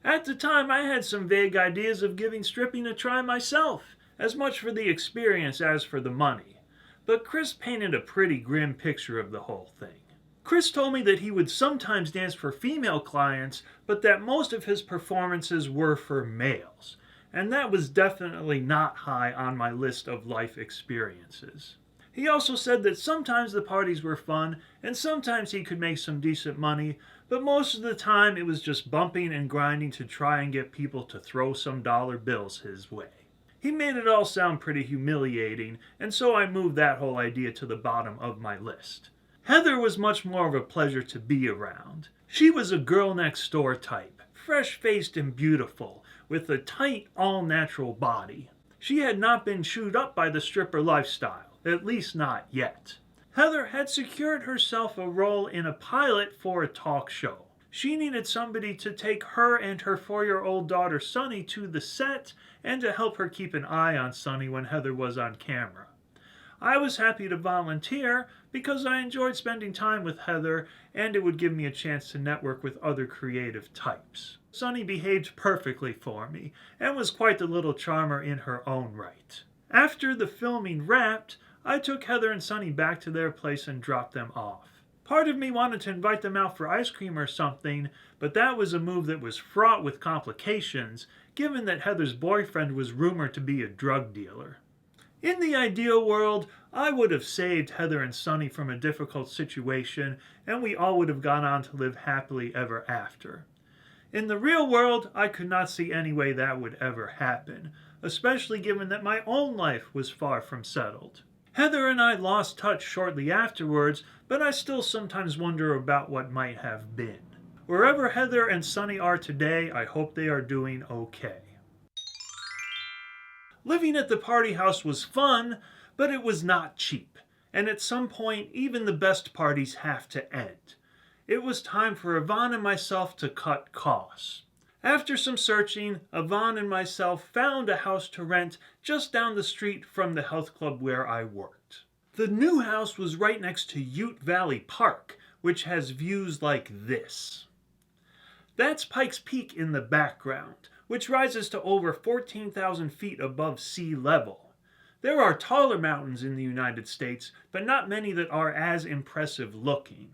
At the time, I had some vague ideas of giving stripping a try myself, as much for the experience as for the money. But Chris painted a pretty grim picture of the whole thing. Chris told me that he would sometimes dance for female clients, but that most of his performances were for males. And that was definitely not high on my list of life experiences. He also said that sometimes the parties were fun, and sometimes he could make some decent money, but most of the time it was just bumping and grinding to try and get people to throw some dollar bills his way. He made it all sound pretty humiliating, and so I moved that whole idea to the bottom of my list. Heather was much more of a pleasure to be around. She was a girl next door type, fresh-faced and beautiful, with a tight, all-natural body. She had not been chewed up by the stripper lifestyle. At least not yet. Heather had secured herself a role in a pilot for a talk show. She needed somebody to take her and her 4-year-old daughter Sunny to the set and to help her keep an eye on Sunny when Heather was on camera. I was happy to volunteer because I enjoyed spending time with Heather and it would give me a chance to network with other creative types. Sunny behaved perfectly for me and was quite the little charmer in her own right. After the filming wrapped, I took Heather and Sunny back to their place and dropped them off. Part of me wanted to invite them out for ice cream or something, but that was a move that was fraught with complications, given that Heather's boyfriend was rumored to be a drug dealer. In the ideal world, I would have saved Heather and Sunny from a difficult situation, and we all would have gone on to live happily ever after. In the real world, I could not see any way that would ever happen, especially given that my own life was far from settled. Heather and I lost touch shortly afterwards, but I still sometimes wonder about what might have been. Wherever Heather and Sunny are today, I hope they are doing okay. Living at the party house was fun, but it was not cheap, and at some point, even the best parties have to end. It was time for Yvonne and myself to cut costs. After some searching, Yvonne and myself found a house to rent just down the street from the health club where I worked. The new house was right next to Ute Valley Park, which has views like this. That's Pikes Peak in the background, which rises to over 14,000 feet above sea level. There are taller mountains in the United States, but not many that are as impressive looking.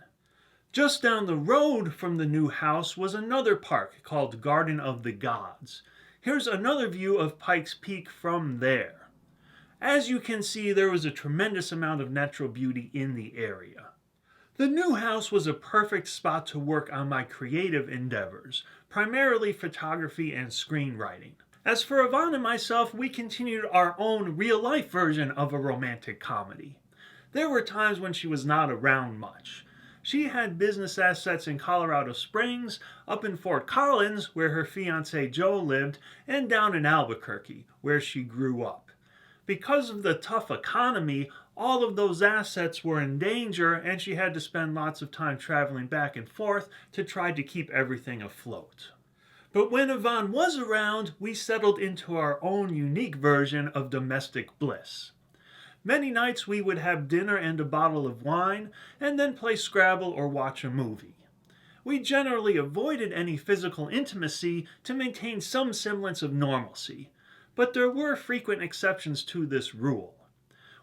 Just down the road from the new house was another park called Garden of the Gods. Here's another view of Pikes Peak from there. As you can see, there was a tremendous amount of natural beauty in the area. The new house was a perfect spot to work on my creative endeavors, primarily photography and screenwriting. As for Yvonne and myself, we continued our own real-life version of a romantic comedy. There were times when she was not around much. She had business assets in Colorado Springs, up in Fort Collins, where her fiancé Joe lived, and down in Albuquerque, where she grew up. Because of the tough economy, all of those assets were in danger, and she had to spend lots of time traveling back and forth to try to keep everything afloat. But when Yvonne was around, we settled into our own unique version of domestic bliss. Many nights we would have dinner and a bottle of wine, and then play Scrabble or watch a movie. We generally avoided any physical intimacy to maintain some semblance of normalcy, but there were frequent exceptions to this rule.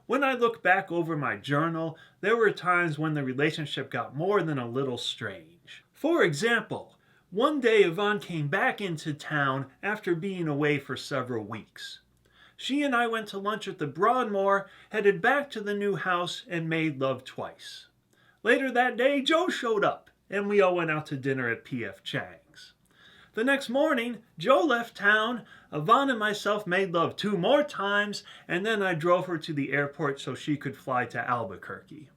When I look back over my journal, there were times when the relationship got more than a little strange. For example, one day Yvonne came back into town after being away for several weeks. She and I went to lunch at the Broadmoor, headed back to the new house, and made love twice. Later that day, Joe showed up, and we all went out to dinner at P.F. Chang's. The next morning, Joe left town, Yvonne and myself made love 2 more times, and then I drove her to the airport so she could fly to Albuquerque.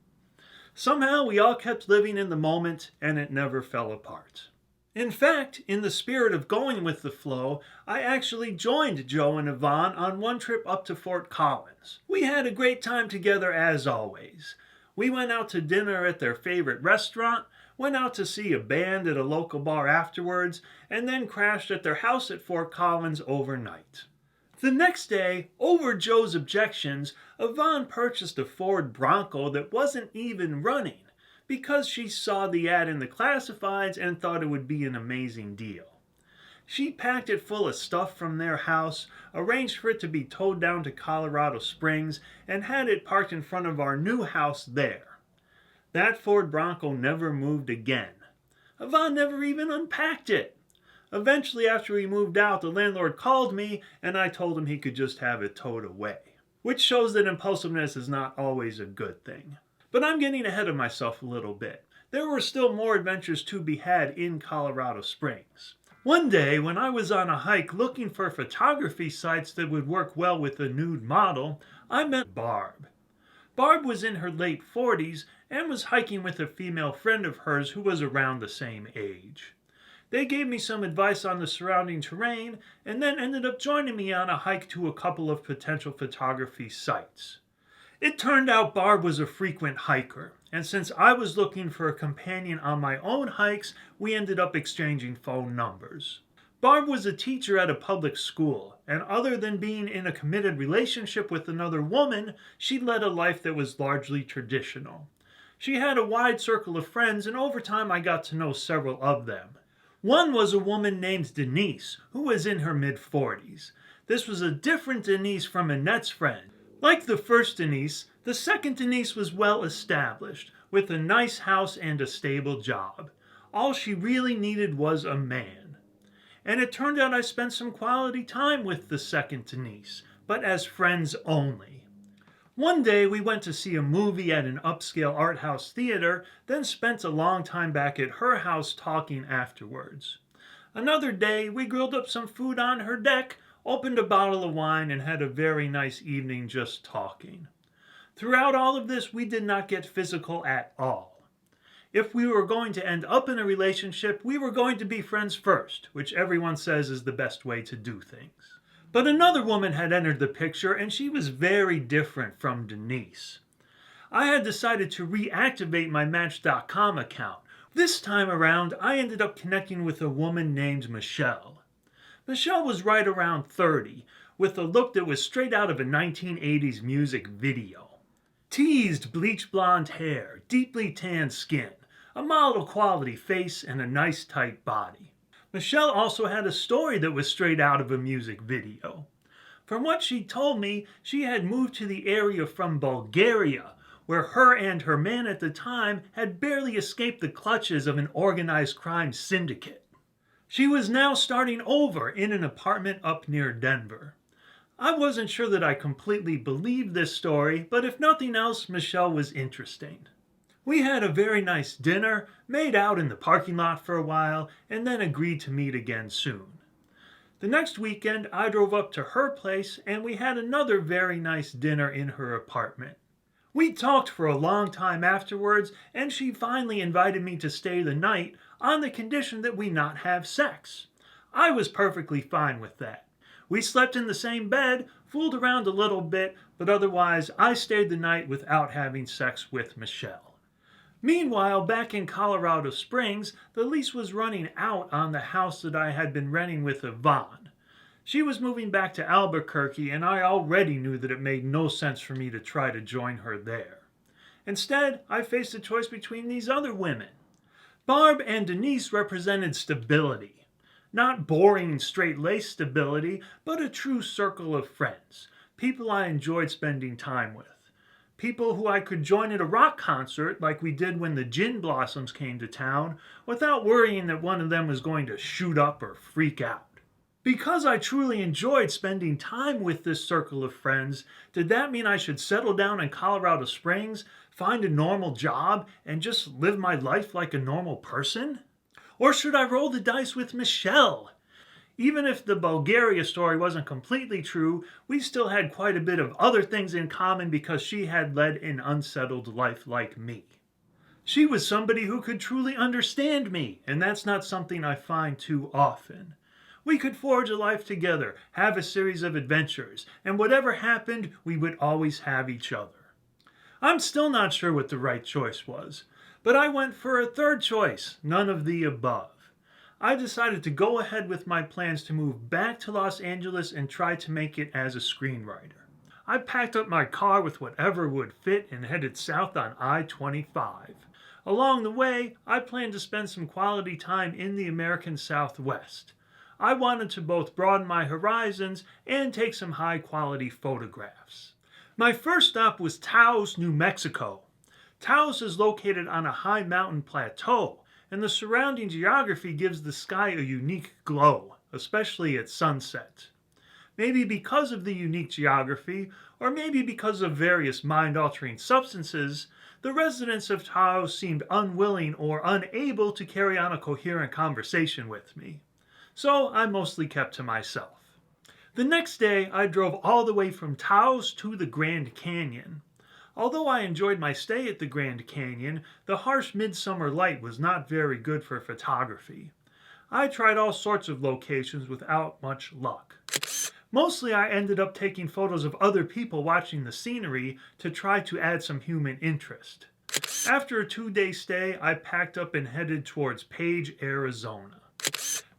Somehow we all kept living in the moment, and it never fell apart. In fact, in the spirit of going with the flow, I actually joined Joe and Yvonne on one trip up to Fort Collins. We had a great time together as always. We went out to dinner at their favorite restaurant, went out to see a band at a local bar afterwards, and then crashed at their house at Fort Collins overnight. The next day, over Joe's objections, Yvonne purchased a Ford Bronco that wasn't even running because she saw the ad in the classifieds and thought it would be an amazing deal. She packed it full of stuff from their house, arranged for it to be towed down to Colorado Springs, and had it parked in front of our new house there. That Ford Bronco never moved again. Yvonne never even unpacked it. Eventually, after we moved out, the landlord called me, and I told him he could just have it towed away. Which shows that impulsiveness is not always a good thing. But I'm getting ahead of myself a little bit. There were still more adventures to be had in Colorado Springs. One day, when I was on a hike looking for photography sites that would work well with a nude model, I met Barb. Barb was in her late 40s and was hiking with a female friend of hers who was around the same age. They gave me some advice on the surrounding terrain and then ended up joining me on a hike to a couple of potential photography sites. It turned out Barb was a frequent hiker, and since I was looking for a companion on my own hikes, we ended up exchanging phone numbers. Barb was a teacher at a public school, and other than being in a committed relationship with another woman, she led a life that was largely traditional. She had a wide circle of friends, and over time I got to know several of them. One was a woman named Denise, who was in her mid-40s. This was a different Denise from Annette's friend. Like the first Denise, the second Denise was well established, with a nice house and a stable job. All she really needed was a man. And it turned out I spent some quality time with the second Denise, but as friends only. One day we went to see a movie at an upscale art house theater, then spent a long time back at her house talking afterwards. Another day we grilled up some food on her deck, opened a bottle of wine, and had a very nice evening just talking. Throughout all of this, we did not get physical at all. If we were going to end up in a relationship, we were going to be friends first, which everyone says is the best way to do things. But another woman had entered the picture, and she was very different from Denise. I had decided to reactivate my Match.com account. This time around, I ended up connecting with a woman named Michelle. Michelle was right around 30, with a look that was straight out of a 1980s music video. Teased bleach blonde hair, deeply tanned skin, a model quality face, and a nice tight body. Michelle also had a story that was straight out of a music video. From what she told me, she had moved to the area from Bulgaria, where her and her man at the time had barely escaped the clutches of an organized crime syndicate. She was now starting over in an apartment up near Denver. I wasn't sure that I completely believed this story, but if nothing else, Michelle was interesting. We had a very nice dinner, made out in the parking lot for a while, and then agreed to meet again soon. The next weekend, I drove up to her place and we had another very nice dinner in her apartment. We talked for a long time afterwards, and she finally invited me to stay the night on the condition that we not have sex. I was perfectly fine with that. We slept in the same bed, fooled around a little bit, but otherwise I stayed the night without having sex with Michelle. Meanwhile, back in Colorado Springs, the lease was running out on the house that I had been renting with Yvonne. She was moving back to Albuquerque, and I already knew that it made no sense for me to try to join her there. Instead, I faced a choice between these other women. Barb and Denise represented stability. Not boring, straight-laced stability, but a true circle of friends. People I enjoyed spending time with. People who I could join at a rock concert like we did when the Gin Blossoms came to town, without worrying that one of them was going to shoot up or freak out. Because I truly enjoyed spending time with this circle of friends, did that mean I should settle down in Colorado Springs, find a normal job, and just live my life like a normal person? Or should I roll the dice with Michelle? Even if the Bulgaria story wasn't completely true, we still had quite a bit of other things in common because she had led an unsettled life like me. She was somebody who could truly understand me, and that's not something I find too often. We could forge a life together, have a series of adventures, and whatever happened, we would always have each other. I'm still not sure what the right choice was, but I went for a third choice, none of the above. I decided to go ahead with my plans to move back to Los Angeles and try to make it as a screenwriter. I packed up my car with whatever would fit and headed south on I-25. Along the way, I planned to spend some quality time in the American Southwest. I wanted to both broaden my horizons and take some high-quality photographs. My first stop was Taos, New Mexico. Taos is located on a high mountain plateau, and the surrounding geography gives the sky a unique glow, especially at sunset. Maybe because of the unique geography, or maybe because of various mind-altering substances, the residents of Taos seemed unwilling or unable to carry on a coherent conversation with me. So I mostly kept to myself. The next day, I drove all the way from Taos to the Grand Canyon. Although I enjoyed my stay at the Grand Canyon, the harsh midsummer light was not very good for photography. I tried all sorts of locations without much luck. Mostly I ended up taking photos of other people watching the scenery to try to add some human interest. After a 2-day stay, I packed up and headed towards Page, Arizona.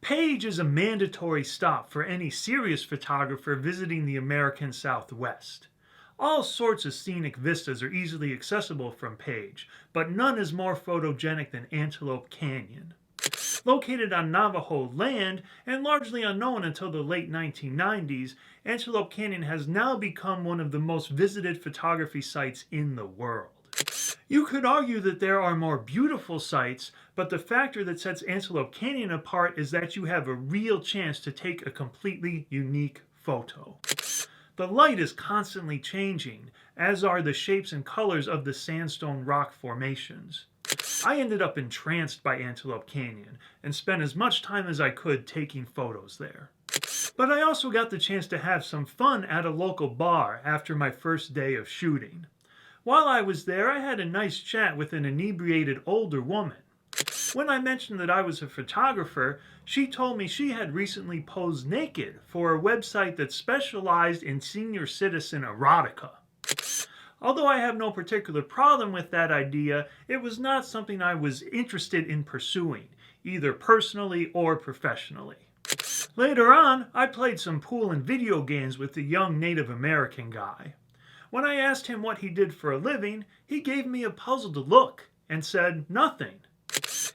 Page is a mandatory stop for any serious photographer visiting the American Southwest. All sorts of scenic vistas are easily accessible from Page, but none is more photogenic than Antelope Canyon. Located on Navajo land and largely unknown until the late 1990s, Antelope Canyon has now become one of the most visited photography sites in the world. You could argue that there are more beautiful sites, but the factor that sets Antelope Canyon apart is that you have a real chance to take a completely unique photo. The light is constantly changing, as are the shapes and colors of the sandstone rock formations. I ended up entranced by Antelope Canyon and spent as much time as I could taking photos there. But I also got the chance to have some fun at a local bar after my first day of shooting. While I was there, I had a nice chat with an inebriated older woman. When I mentioned that I was a photographer, she told me she had recently posed naked for a website that specialized in senior citizen erotica. Although I have no particular problem with that idea, it was not something I was interested in pursuing, either personally or professionally. Later on, I played some pool and video games with a young Native American guy. When I asked him what he did for a living, he gave me a puzzled look and said nothing.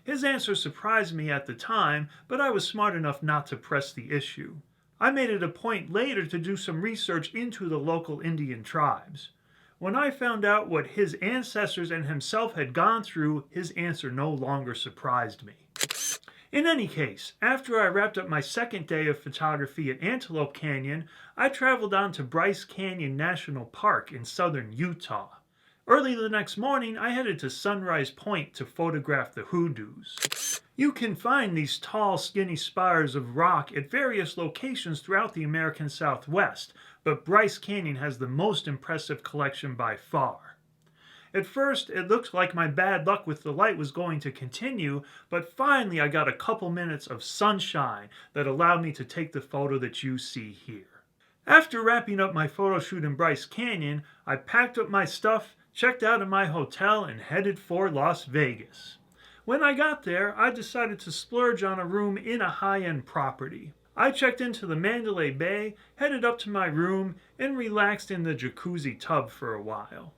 His answer surprised me at the time, but I was smart enough not to press the issue. I made it a point later to do some research into the local Indian tribes. When I found out what his ancestors and himself had gone through, his answer no longer surprised me. In any case, after I wrapped up my second day of photography at Antelope Canyon, I traveled on to Bryce Canyon National Park in southern Utah. Early the next morning, I headed to Sunrise Point to photograph the hoodoos. You can find these tall, skinny spires of rock at various locations throughout the American Southwest, but Bryce Canyon has the most impressive collection by far. At first, it looked like my bad luck with the light was going to continue, but finally I got a couple minutes of sunshine that allowed me to take the photo that you see here. After wrapping up my photo shoot in Bryce Canyon, I packed up my stuff, checked out of my hotel, and headed for Las Vegas. When I got there, I decided to splurge on a room in a high-end property. I checked into the Mandalay Bay, headed up to my room, and relaxed in the jacuzzi tub for a while.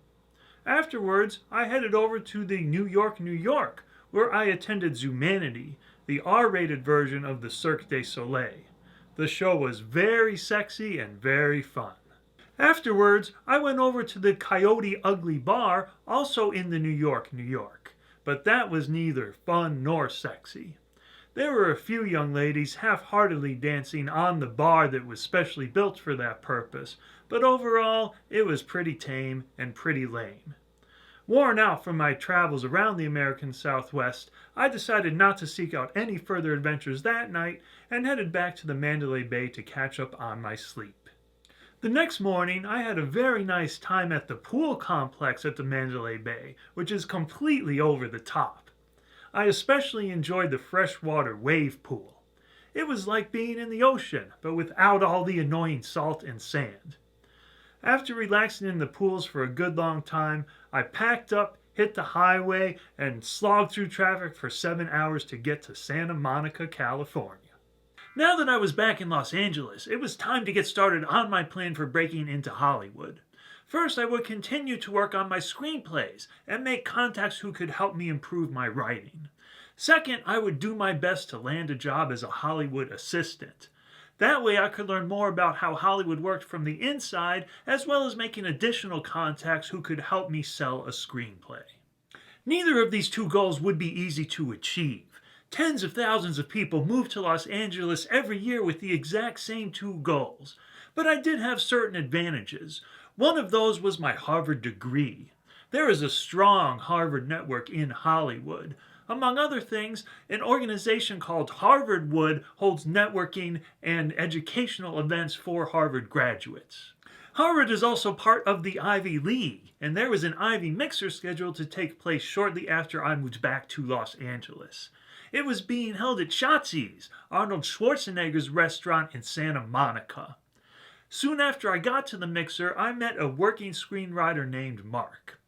Afterwards, I headed over to the New York, where I attended Zumanity, the R-rated version of the Cirque du Soleil. The show was very sexy and very fun. Afterwards, I went over to the Coyote Ugly Bar, also in the New York, but that was neither fun nor sexy. There were a few young ladies half-heartedly dancing on the bar that was specially built for that purpose, but overall, it was pretty tame and pretty lame. Worn out from my travels around the American Southwest, I decided not to seek out any further adventures that night and headed back to the Mandalay Bay to catch up on my sleep. The next morning, I had a very nice time at the pool complex at the Mandalay Bay, which is completely over the top. I especially enjoyed the freshwater wave pool. It was like being in the ocean, but without all the annoying salt and sand. After relaxing in the pools for a good long time, I packed up, hit the highway, and slogged through traffic for 7 hours to get to Santa Monica, California. Now that I was back in Los Angeles, it was time to get started on my plan for breaking into Hollywood. First, I would continue to work on my screenplays and make contacts who could help me improve my writing. Second, I would do my best to land a job as a Hollywood assistant. That way I could learn more about how Hollywood worked from the inside, as well as making additional contacts who could help me sell a screenplay. Neither of these two goals would be easy to achieve. Tens of thousands of people move to Los Angeles every year with the exact same two goals. But I did have certain advantages. One of those was my Harvard degree. There is a strong Harvard network in Hollywood. Among other things, an organization called Harvardwood holds networking and educational events for Harvard graduates. Harvard is also part of the Ivy League, and there was an Ivy Mixer scheduled to take place shortly after I moved back to Los Angeles. It was being held at Schatzi's, Arnold Schwarzenegger's restaurant in Santa Monica. Soon after I got to the Mixer, I met a working screenwriter named Mark.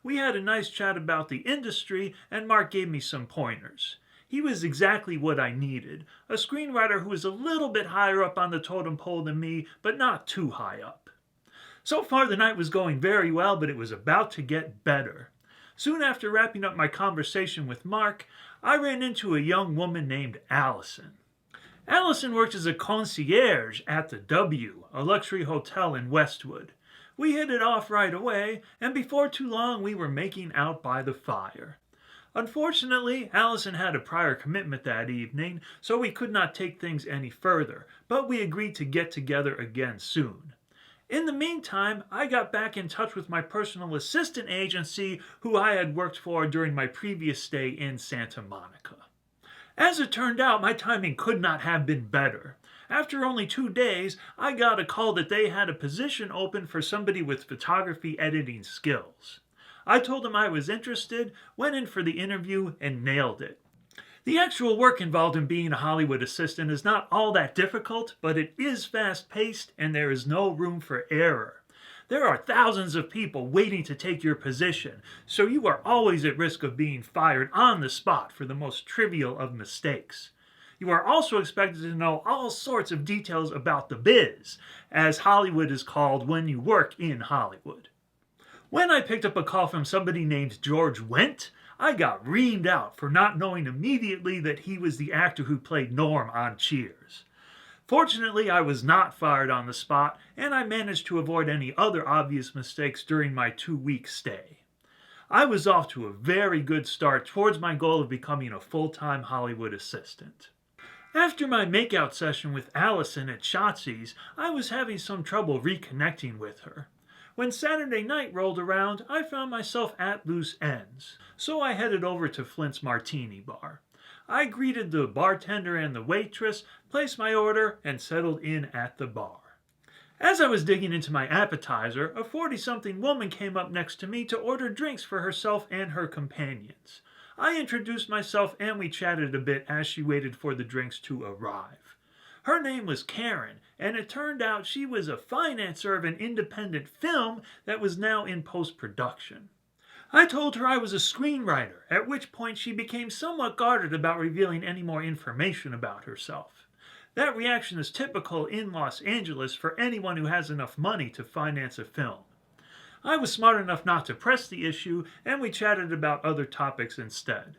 We had a nice chat about the industry, and Mark gave me some pointers. He was exactly what I needed, a screenwriter who was a little bit higher up on the totem pole than me, but not too high up. So far the night was going very well, but it was about to get better. Soon after wrapping up my conversation with Mark, I ran into a young woman named Allison. Allison worked as a concierge at the W, a luxury hotel in Westwood. We hit it off right away, and before too long we were making out by the fire. Unfortunately, Allison had a prior commitment that evening, so we could not take things any further, but we agreed to get together again soon. In the meantime, I got back in touch with my personal assistant agency who I had worked for during my previous stay in Santa Monica. As it turned out, my timing could not have been better. After only 2 days, I got a call that they had a position open for somebody with photography editing skills. I told them I was interested, went in for the interview, and nailed it. The actual work involved in being a Hollywood assistant is not all that difficult, but it is fast-paced and there is no room for error. There are thousands of people waiting to take your position, so you are always at risk of being fired on the spot for the most trivial of mistakes. You are also expected to know all sorts of details about the biz, as Hollywood is called when you work in Hollywood. When I picked up a call from somebody named George Wendt, I got reamed out for not knowing immediately that he was the actor who played Norm on Cheers. Fortunately, I was not fired on the spot, and I managed to avoid any other obvious mistakes during my 2-week stay. I was off to a very good start towards my goal of becoming a full-time Hollywood assistant. After my makeout session with Allison at Shotzi's, I was having some trouble reconnecting with her. When Saturday night rolled around, I found myself at loose ends, so I headed over to Flint's Martini Bar. I greeted the bartender and the waitress, placed my order, and settled in at the bar. As I was digging into my appetizer, a 40-something woman came up next to me to order drinks for herself and her companions. I introduced myself and we chatted a bit as she waited for the drinks to arrive. Her name was Karen, and it turned out she was a financer of an independent film that was now in post-production. I told her I was a screenwriter, at which point she became somewhat guarded about revealing any more information about herself. That reaction is typical in Los Angeles for anyone who has enough money to finance a film. I was smart enough not to press the issue, and we chatted about other topics instead.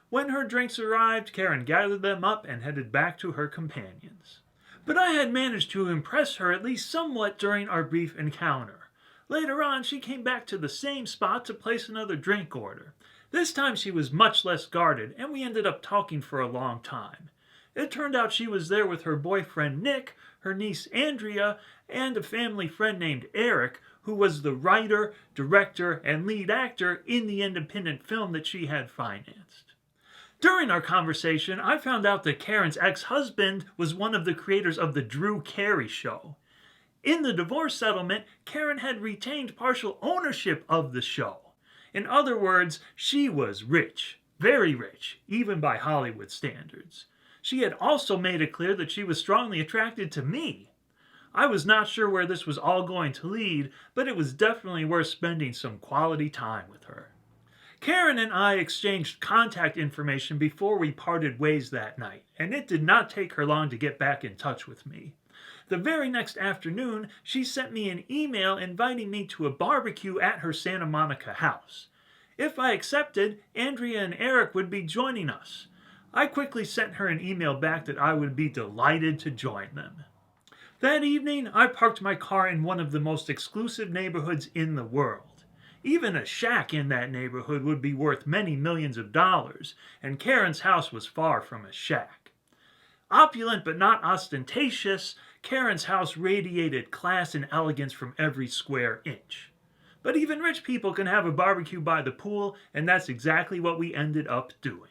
When her drinks arrived, Karen gathered them up and headed back to her companions. But I had managed to impress her at least somewhat during our brief encounter. Later on, she came back to the same spot to place another drink order. This time she was much less guarded, and we ended up talking for a long time. It turned out she was there with her boyfriend Nick, her niece Andrea, and a family friend named Eric, who was the writer, director, and lead actor in the independent film that she had financed. During our conversation, I found out that Karen's ex-husband was one of the creators of The Drew Carey Show. In the divorce settlement, Karen had retained partial ownership of the show. In other words, she was rich, very rich, even by Hollywood standards. She had also made it clear that she was strongly attracted to me. I was not sure where this was all going to lead, but it was definitely worth spending some quality time with her. Karen and I exchanged contact information before we parted ways that night, and it did not take her long to get back in touch with me. The very next afternoon, she sent me an email inviting me to a barbecue at her Santa Monica house. If I accepted, Andrea and Eric would be joining us. I quickly sent her an email back that I would be delighted to join them. That evening, I parked my car in one of the most exclusive neighborhoods in the world. Even a shack in that neighborhood would be worth many millions of dollars, and Karen's house was far from a shack. Opulent but not ostentatious, Karen's house radiated class and elegance from every square inch. But even rich people can have a barbecue by the pool, and that's exactly what we ended up doing.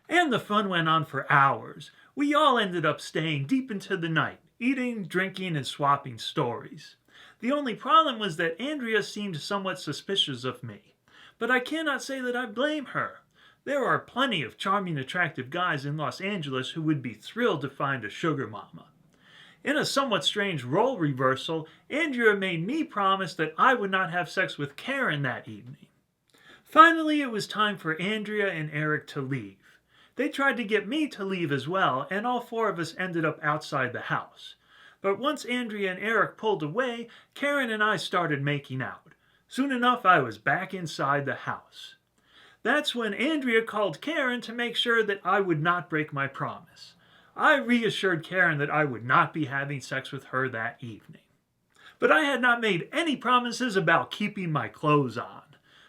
And the fun went on for hours. We all ended up staying deep into the night, eating, drinking, and swapping stories. The only problem was that Andrea seemed somewhat suspicious of me. But I cannot say that I blame her. There are plenty of charming, attractive guys in Los Angeles who would be thrilled to find a sugar mama. In a somewhat strange role reversal, Andrea made me promise that I would not have sex with Karen that evening. Finally, it was time for Andrea and Eric to leave. They tried to get me to leave as well, and all four of us ended up outside the house. But once Andrea and Eric pulled away, Karen and I started making out. Soon enough, I was back inside the house. That's when Andrea called Karen to make sure that I would not break my promise. I reassured Karen that I would not be having sex with her that evening. But I had not made any promises about keeping my clothes on.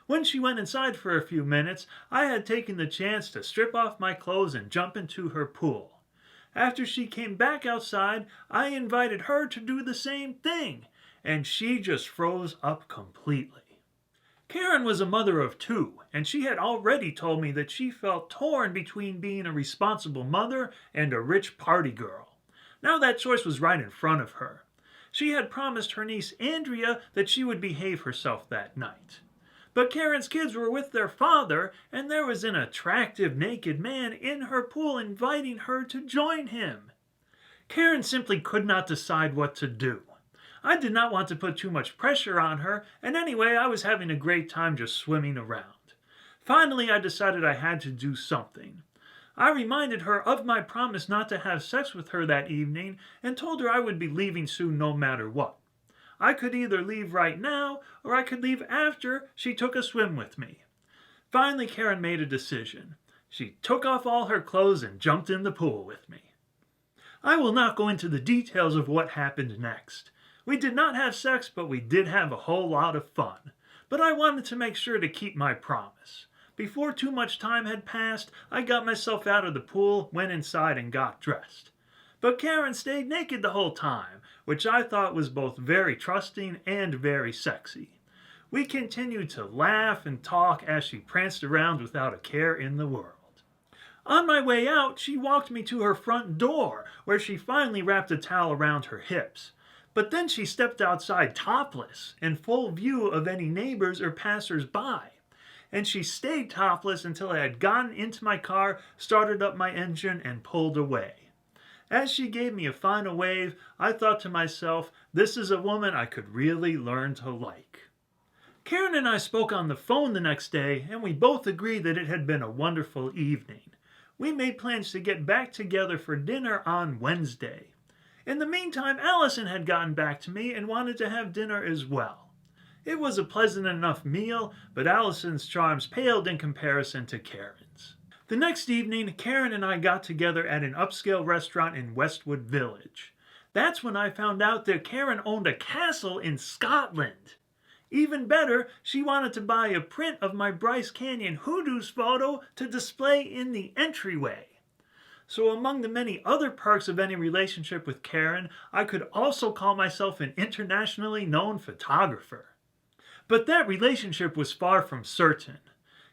When she went inside for a few minutes, I had taken the chance to strip off my clothes and jump into her pool. After she came back outside, I invited her to do the same thing, and she just froze up completely. Karen was a mother of two, and she had already told me that she felt torn between being a responsible mother and a rich party girl. Now that choice was right in front of her. She had promised her niece Andrea that she would behave herself that night. But Karen's kids were with their father, and there was an attractive naked man in her pool inviting her to join him. Karen simply could not decide what to do. I did not want to put too much pressure on her, and anyway, I was having a great time just swimming around. Finally, I decided I had to do something. I reminded her of my promise not to have sex with her that evening, and told her I would be leaving soon no matter what. I could either leave right now, or I could leave after she took a swim with me. Finally, Karen made a decision. She took off all her clothes and jumped in the pool with me. I will not go into the details of what happened next. We did not have sex, but we did have a whole lot of fun. But I wanted to make sure to keep my promise. Before too much time had passed, I got myself out of the pool, went inside, and got dressed. But Karen stayed naked the whole time, which I thought was both very trusting and very sexy. We continued to laugh and talk as she pranced around without a care in the world. On my way out, she walked me to her front door, where she finally wrapped a towel around her hips. But then she stepped outside topless, in full view of any neighbors or passers-by. And she stayed topless until I had gotten into my car, started up my engine, and pulled away. As she gave me a final wave, I thought to myself, this is a woman I could really learn to like. Karen and I spoke on the phone the next day, and we both agreed that it had been a wonderful evening. We made plans to get back together for dinner on Wednesday. In the meantime, Allison had gotten back to me and wanted to have dinner as well. It was a pleasant enough meal, but Allison's charms paled in comparison to Karen's. The next evening, Karen and I got together at an upscale restaurant in Westwood Village. That's when I found out that Karen owned a castle in Scotland. Even better, she wanted to buy a print of my Bryce Canyon hoodoos photo to display in the entryway. So among the many other perks of any relationship with Karen, I could also call myself an internationally known photographer. But that relationship was far from certain.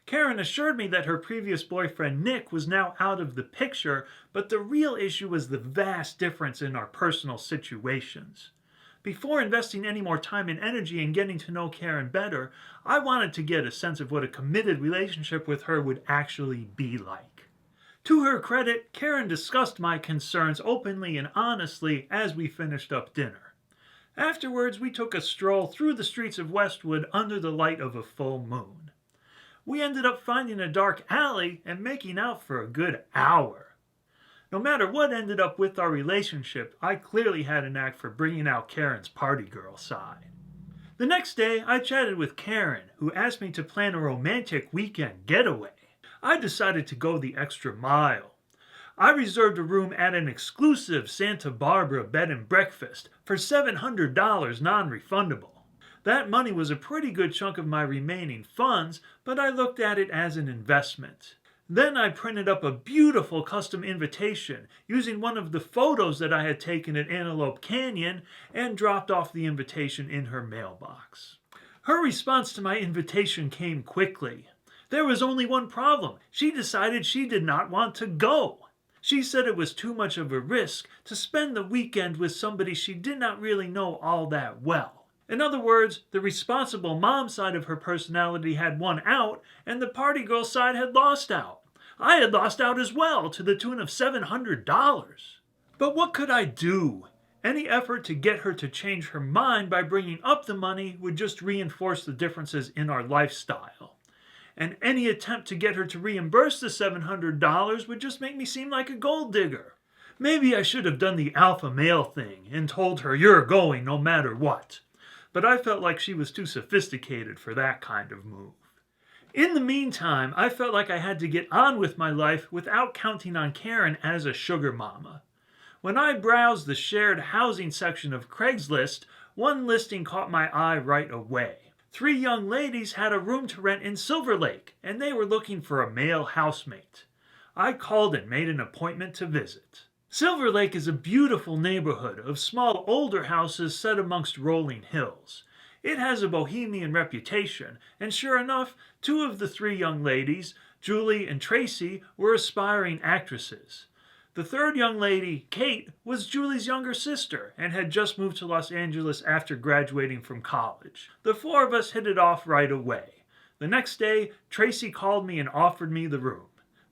Karen assured me that her previous boyfriend Nick was now out of the picture, but the real issue was the vast difference in our personal situations. Before investing any more time and energy in getting to know Karen better, I wanted to get a sense of what a committed relationship with her would actually be like. To her credit, Karen discussed my concerns openly and honestly as we finished up dinner. Afterwards, we took a stroll through the streets of Westwood under the light of a full moon. We ended up finding a dark alley and making out for a good hour. No matter what ended up with our relationship, I clearly had a knack for bringing out Karen's party girl side. The next day, I chatted with Karen, who asked me to plan a romantic weekend getaway. I decided to go the extra mile. I reserved a room at an exclusive Santa Barbara bed and breakfast for $700 non-refundable. That money was a pretty good chunk of my remaining funds, but I looked at it as an investment. Then I printed up a beautiful custom invitation using one of the photos that I had taken at Antelope Canyon and dropped off the invitation in her mailbox. Her response to my invitation came quickly. There was only one problem. She decided she did not want to go. She said it was too much of a risk to spend the weekend with somebody she did not really know all that well. In other words, the responsible mom side of her personality had won out, and the party girl side had lost out. I had lost out as well, to the tune of $700. But what could I do? Any effort to get her to change her mind by bringing up the money would just reinforce the differences in our lifestyle. And any attempt to get her to reimburse the $700 would just make me seem like a gold digger. Maybe I should have done the alpha male thing and told her, "You're going no matter what." But I felt like she was too sophisticated for that kind of move. In the meantime, I felt like I had to get on with my life without counting on Karen as a sugar mama. When I browsed the shared housing section of Craigslist, one listing caught my eye right away. 3 young ladies had a room to rent in Silver Lake, and they were looking for a male housemate. I called and made an appointment to visit. Silver Lake is a beautiful neighborhood of small older houses set amongst rolling hills. It has a bohemian reputation, and sure enough, 2 of the 3 young ladies, Julie and Tracy, were aspiring actresses. The 3rd young lady, Kate, was Julie's younger sister and had just moved to Los Angeles after graduating from college. The 4 of us hit it off right away. The next day, Tracy called me and offered me the room.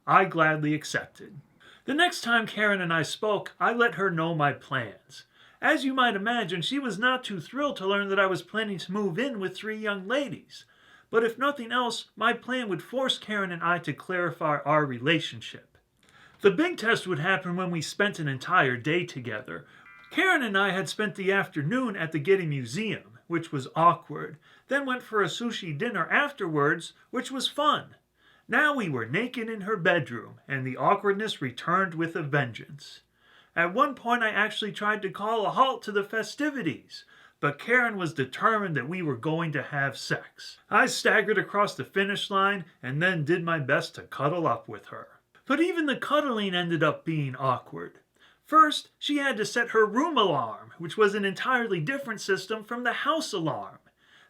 I gladly accepted. The next time Karen and I spoke, I let her know my plans. As you might imagine, she was not too thrilled to learn that I was planning to move in with 3 young ladies. But if nothing else, my plan would force Karen and I to clarify our relationship. The big test would happen when we spent an entire day together. Karen and I had spent the afternoon at the Getty Museum, which was awkward, then went for a sushi dinner afterwards, which was fun. Now we were naked in her bedroom, and the awkwardness returned with a vengeance. At one point I actually tried to call a halt to the festivities, but Karen was determined that we were going to have sex. I staggered across the finish line and then did my best to cuddle up with her. But even the cuddling ended up being awkward. First, she had to set her room alarm, which was an entirely different system from the house alarm.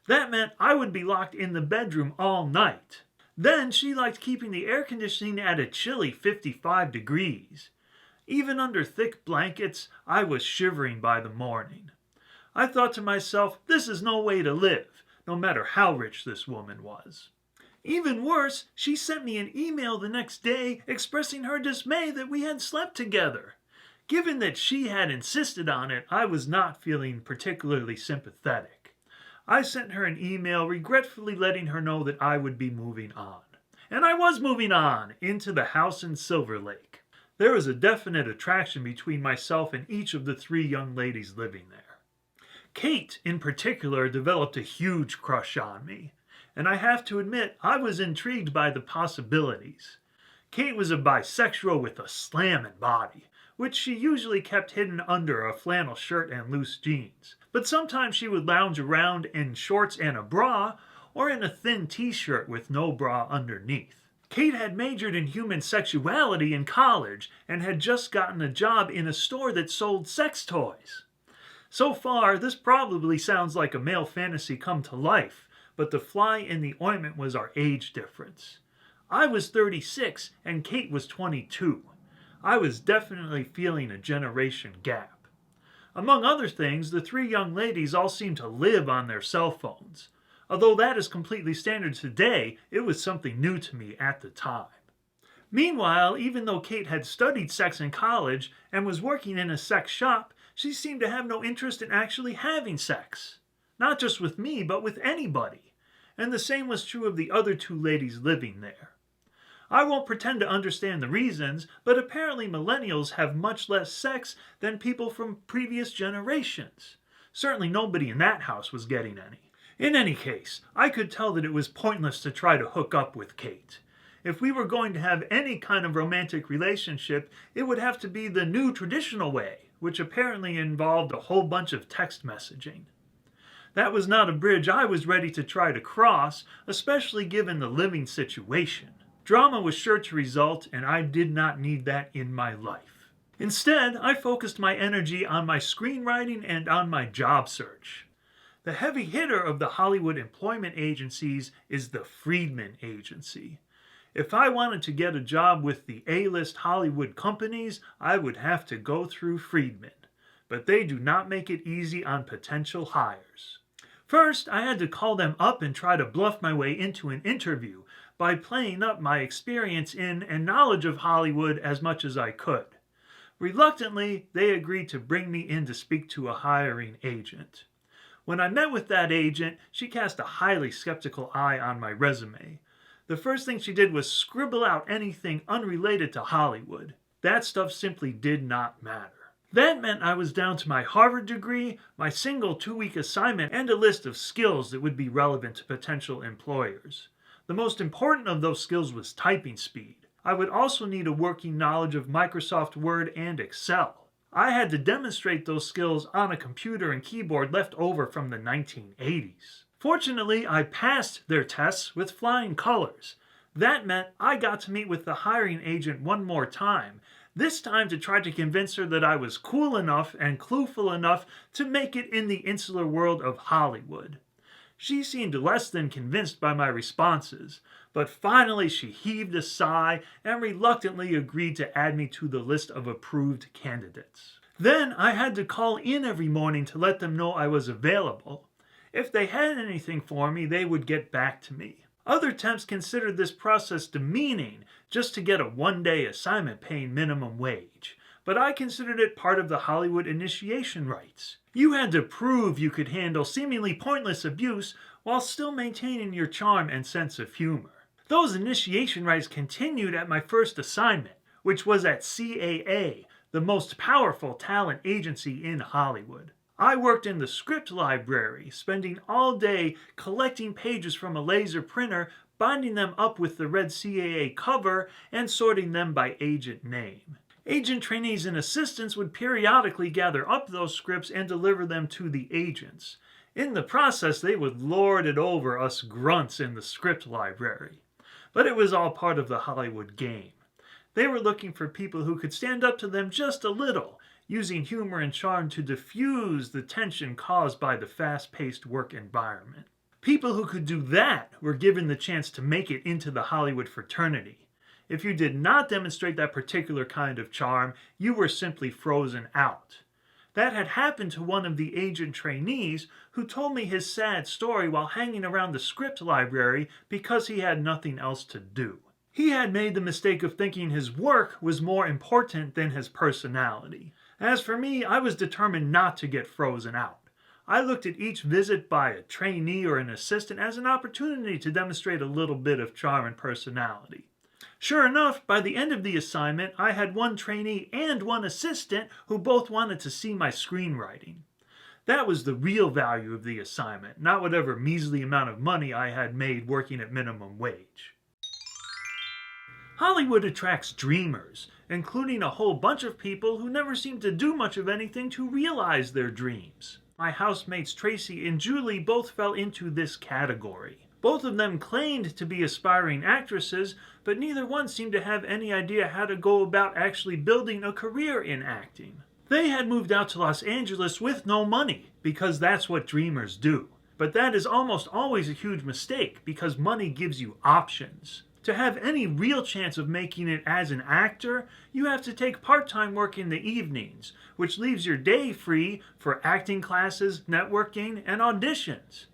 That meant I would be locked in the bedroom all night. Then she liked keeping the air conditioning at a chilly 55 degrees. Even under thick blankets, I was shivering by the morning. I thought to myself, this is no way to live, no matter how rich this woman was. Even worse, she sent me an email the next day expressing her dismay that we had slept together. Given that she had insisted on it, I was not feeling particularly sympathetic. I sent her an email regretfully letting her know that I would be moving on. And I was moving on, into the house in Silver Lake. There was a definite attraction between myself and each of the 3 young ladies living there. Kate, in particular, developed a huge crush on me, and I have to admit I was intrigued by the possibilities. Kate was a bisexual with a slamming body, which she usually kept hidden under a flannel shirt and loose jeans, but sometimes she would lounge around in shorts and a bra, or in a thin t-shirt with no bra underneath. Kate had majored in human sexuality in college and had just gotten a job in a store that sold sex toys. So far, this probably sounds like a male fantasy come to life, but the fly in the ointment was our age difference. I was 36 and Kate was 22. I was definitely feeling a generation gap. Among other things, the 3 young ladies all seemed to live on their cell phones. Although that is completely standard today, it was something new to me at the time. Meanwhile, even though Kate had studied sex in college and was working in a sex shop, she seemed to have no interest in actually having sex. Not just with me, but with anybody. And the same was true of the other 2 ladies living there. I won't pretend to understand the reasons, but apparently millennials have much less sex than people from previous generations. Certainly nobody in that house was getting any. In any case, I could tell that it was pointless to try to hook up with Kate. If we were going to have any kind of romantic relationship, it would have to be the new traditional way, which apparently involved a whole bunch of text messaging. That was not a bridge I was ready to try to cross, especially given the living situation. Drama was sure to result, and I did not need that in my life. Instead, I focused my energy on my screenwriting and on my job search. The heavy hitter of the Hollywood employment agencies is the Friedman Agency. If I wanted to get a job with the A-list Hollywood companies, I would have to go through Friedman. But they do not make it easy on potential hires. First, I had to call them up and try to bluff my way into an interview by playing up my experience in and knowledge of Hollywood as much as I could. Reluctantly, they agreed to bring me in to speak to a hiring agent. When I met with that agent, she cast a highly skeptical eye on my resume. The first thing she did was scribble out anything unrelated to Hollywood. That stuff simply did not matter. That meant I was down to my Harvard degree, my single 2-week assignment, and a list of skills that would be relevant to potential employers. The most important of those skills was typing speed. I would also need a working knowledge of Microsoft Word and Excel. I had to demonstrate those skills on a computer and keyboard left over from the 1980s. Fortunately, I passed their tests with flying colors. That meant I got to meet with the hiring agent one more time, this time to try to convince her that I was cool enough and clueful enough to make it in the insular world of Hollywood. She seemed less than convinced by my responses, but finally she heaved a sigh and reluctantly agreed to add me to the list of approved candidates. Then I had to call in every morning to let them know I was available. If they had anything for me, they would get back to me. Other temps considered this process demeaning just to get a one-day assignment paying minimum wage, but I considered it part of the Hollywood initiation rites. You had to prove you could handle seemingly pointless abuse while still maintaining your charm and sense of humor. Those initiation rites continued at my first assignment, which was at CAA, the most powerful talent agency in Hollywood. I worked in the script library, spending all day collecting pages from a laser printer, binding them up with the red CAA cover and sorting them by agent name. Agent trainees and assistants would periodically gather up those scripts and deliver them to the agents. In the process, they would lord it over us grunts in the script library. But it was all part of the Hollywood game. They were looking for people who could stand up to them just a little, using humor and charm to diffuse the tension caused by the fast-paced work environment. People who could do that were given the chance to make it into the Hollywood fraternity. If you did not demonstrate that particular kind of charm, you were simply frozen out. That had happened to one of the agent trainees who told me his sad story while hanging around the script library because he had nothing else to do. He had made the mistake of thinking his work was more important than his personality. As for me, I was determined not to get frozen out. I looked at each visit by a trainee or an assistant as an opportunity to demonstrate a little bit of charm and personality. Sure enough, by the end of the assignment, I had one trainee and one assistant who both wanted to see my screenwriting. That was the real value of the assignment, not whatever measly amount of money I had made working at minimum wage. Hollywood attracts dreamers, including a whole bunch of people who never seem to do much of anything to realize their dreams. My housemates Tracy and Julie both fell into this category. Both of them claimed to be aspiring actresses, but neither one seemed to have any idea how to go about actually building a career in acting. They had moved out to Los Angeles with no money, because that's what dreamers do. But that is almost always a huge mistake, because money gives you options. To have any real chance of making it as an actor, you have to take part-time work in the evenings, which leaves your day free for acting classes, networking, and auditions.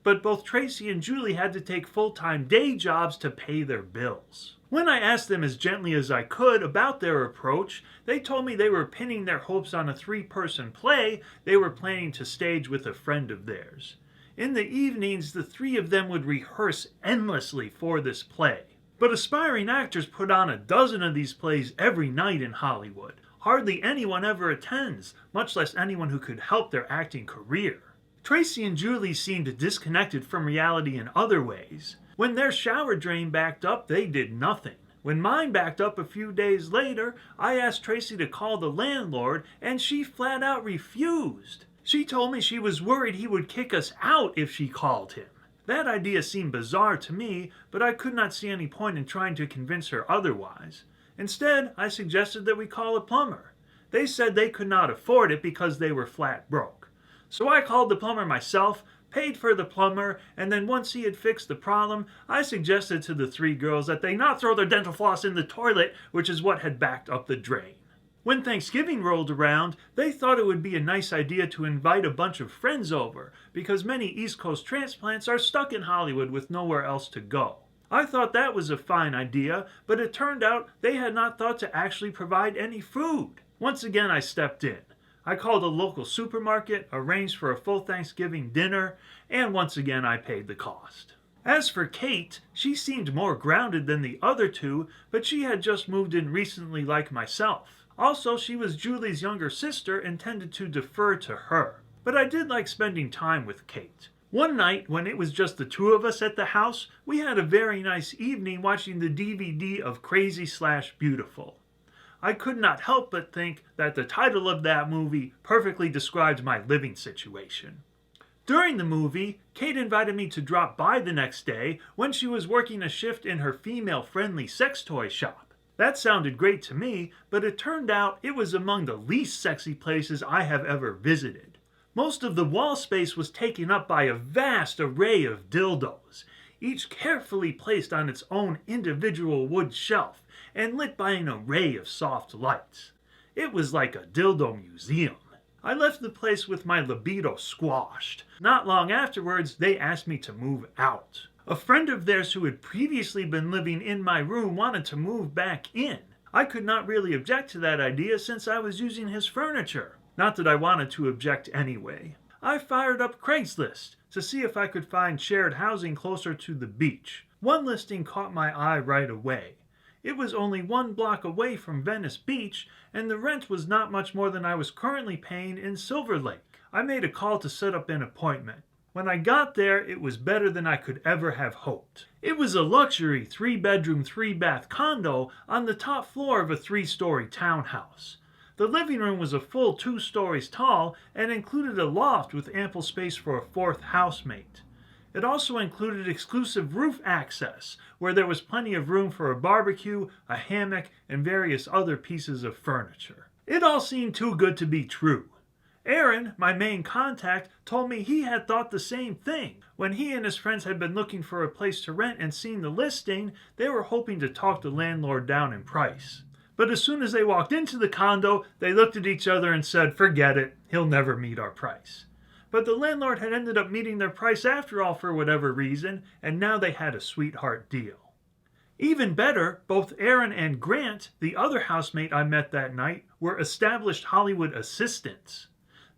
But both Tracy and Julie had to take full-time day jobs to pay their bills. When I asked them as gently as I could about their approach, they told me they were pinning their hopes on a 3-person play they were planning to stage with a friend of theirs. In the evenings, the 3 of them would rehearse endlessly for this play. But aspiring actors put on a dozen of these plays every night in Hollywood. Hardly anyone ever attends, much less anyone who could help their acting career. Tracy and Julie seemed disconnected from reality in other ways. When their shower drain backed up, they did nothing. When mine backed up a few days later, I asked Tracy to call the landlord, and she flat out refused. She told me she was worried he would kick us out if she called him. That idea seemed bizarre to me, but I could not see any point in trying to convince her otherwise. Instead, I suggested that we call a plumber. They said they could not afford it because they were flat broke. So I called the plumber myself, paid for the plumber, and then once he had fixed the problem, I suggested to the 3 girls that they not throw their dental floss in the toilet, which is what had backed up the drain. When Thanksgiving rolled around, they thought it would be a nice idea to invite a bunch of friends over, because many East Coast transplants are stuck in Hollywood with nowhere else to go. I thought that was a fine idea, but it turned out they had not thought to actually provide any food. Once again, I stepped in. I called a local supermarket, arranged for a full Thanksgiving dinner, and once again I paid the cost. As for Kate, she seemed more grounded than the other 2, but she had just moved in recently like myself. Also, she was Julie's younger sister and tended to defer to her. But I did like spending time with Kate. One night, when it was just the 2 of us at the house, we had a very nice evening watching the DVD of Crazy/Beautiful. I could not help but think that the title of that movie perfectly described my living situation. During the movie, Kate invited me to drop by the next day when she was working a shift in her female-friendly sex toy shop. That sounded great to me, but it turned out it was among the least sexy places I have ever visited. Most of the wall space was taken up by a vast array of dildos, each carefully placed on its own individual wood shelf and lit by an array of soft lights. It was like a dildo museum. I left the place with my libido squashed. Not long afterwards, they asked me to move out. A friend of theirs who had previously been living in my room wanted to move back in. I could not really object to that idea since I was using his furniture. Not that I wanted to object anyway. I fired up Craigslist to see if I could find shared housing closer to the beach. One listing caught my eye right away. It was only 1 block away from Venice Beach, and the rent was not much more than I was currently paying in Silver Lake. I made a call to set up an appointment. When I got there, it was better than I could ever have hoped. It was a luxury 3-bedroom, 3-bath condo on the top floor of a 3-story townhouse. The living room was a full 2 stories tall and included a loft with ample space for a 4th housemate. It also included exclusive roof access, where there was plenty of room for a barbecue, a hammock, and various other pieces of furniture. It all seemed too good to be true. Aaron, my main contact, told me he had thought the same thing. When he and his friends had been looking for a place to rent and seen the listing, they were hoping to talk the landlord down in price. But as soon as they walked into the condo, they looked at each other and said, "Forget it, he'll never meet our price." But the landlord had ended up meeting their price after all for whatever reason, and now they had a sweetheart deal. Even better, both Aaron and Grant, the other housemate I met that night, were established Hollywood assistants.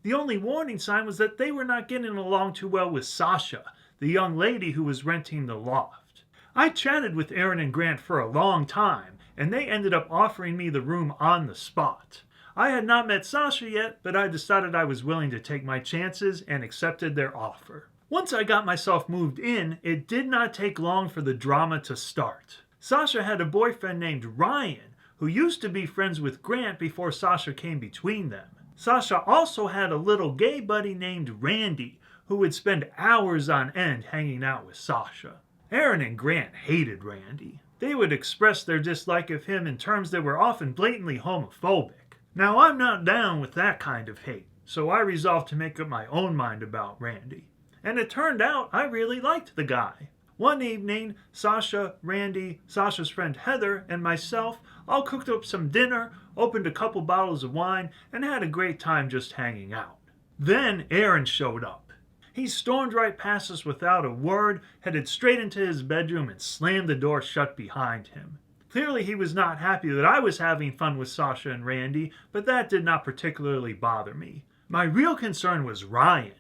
The only warning sign was that they were not getting along too well with Sasha, the young lady who was renting the loft. I chatted with Aaron and Grant for a long time, and they ended up offering me the room on the spot. I had not met Sasha yet, but I decided I was willing to take my chances and accepted their offer. Once I got myself moved in, it did not take long for the drama to start. Sasha had a boyfriend named Ryan, who used to be friends with Grant before Sasha came between them. Sasha also had a little gay buddy named Randy, who would spend hours on end hanging out with Sasha. Aaron and Grant hated Randy. They would express their dislike of him in terms that were often blatantly homophobic. Now, I'm not down with that kind of hate, so I resolved to make up my own mind about Randy. And it turned out I really liked the guy. One evening, Sasha, Randy, Sasha's friend Heather, and myself all cooked up some dinner, opened a couple bottles of wine, and had a great time just hanging out. Then Aaron showed up. He stormed right past us without a word, headed straight into his bedroom, and slammed the door shut behind him. Clearly he was not happy that I was having fun with Sasha and Randy, but that did not particularly bother me. My real concern was Ryan.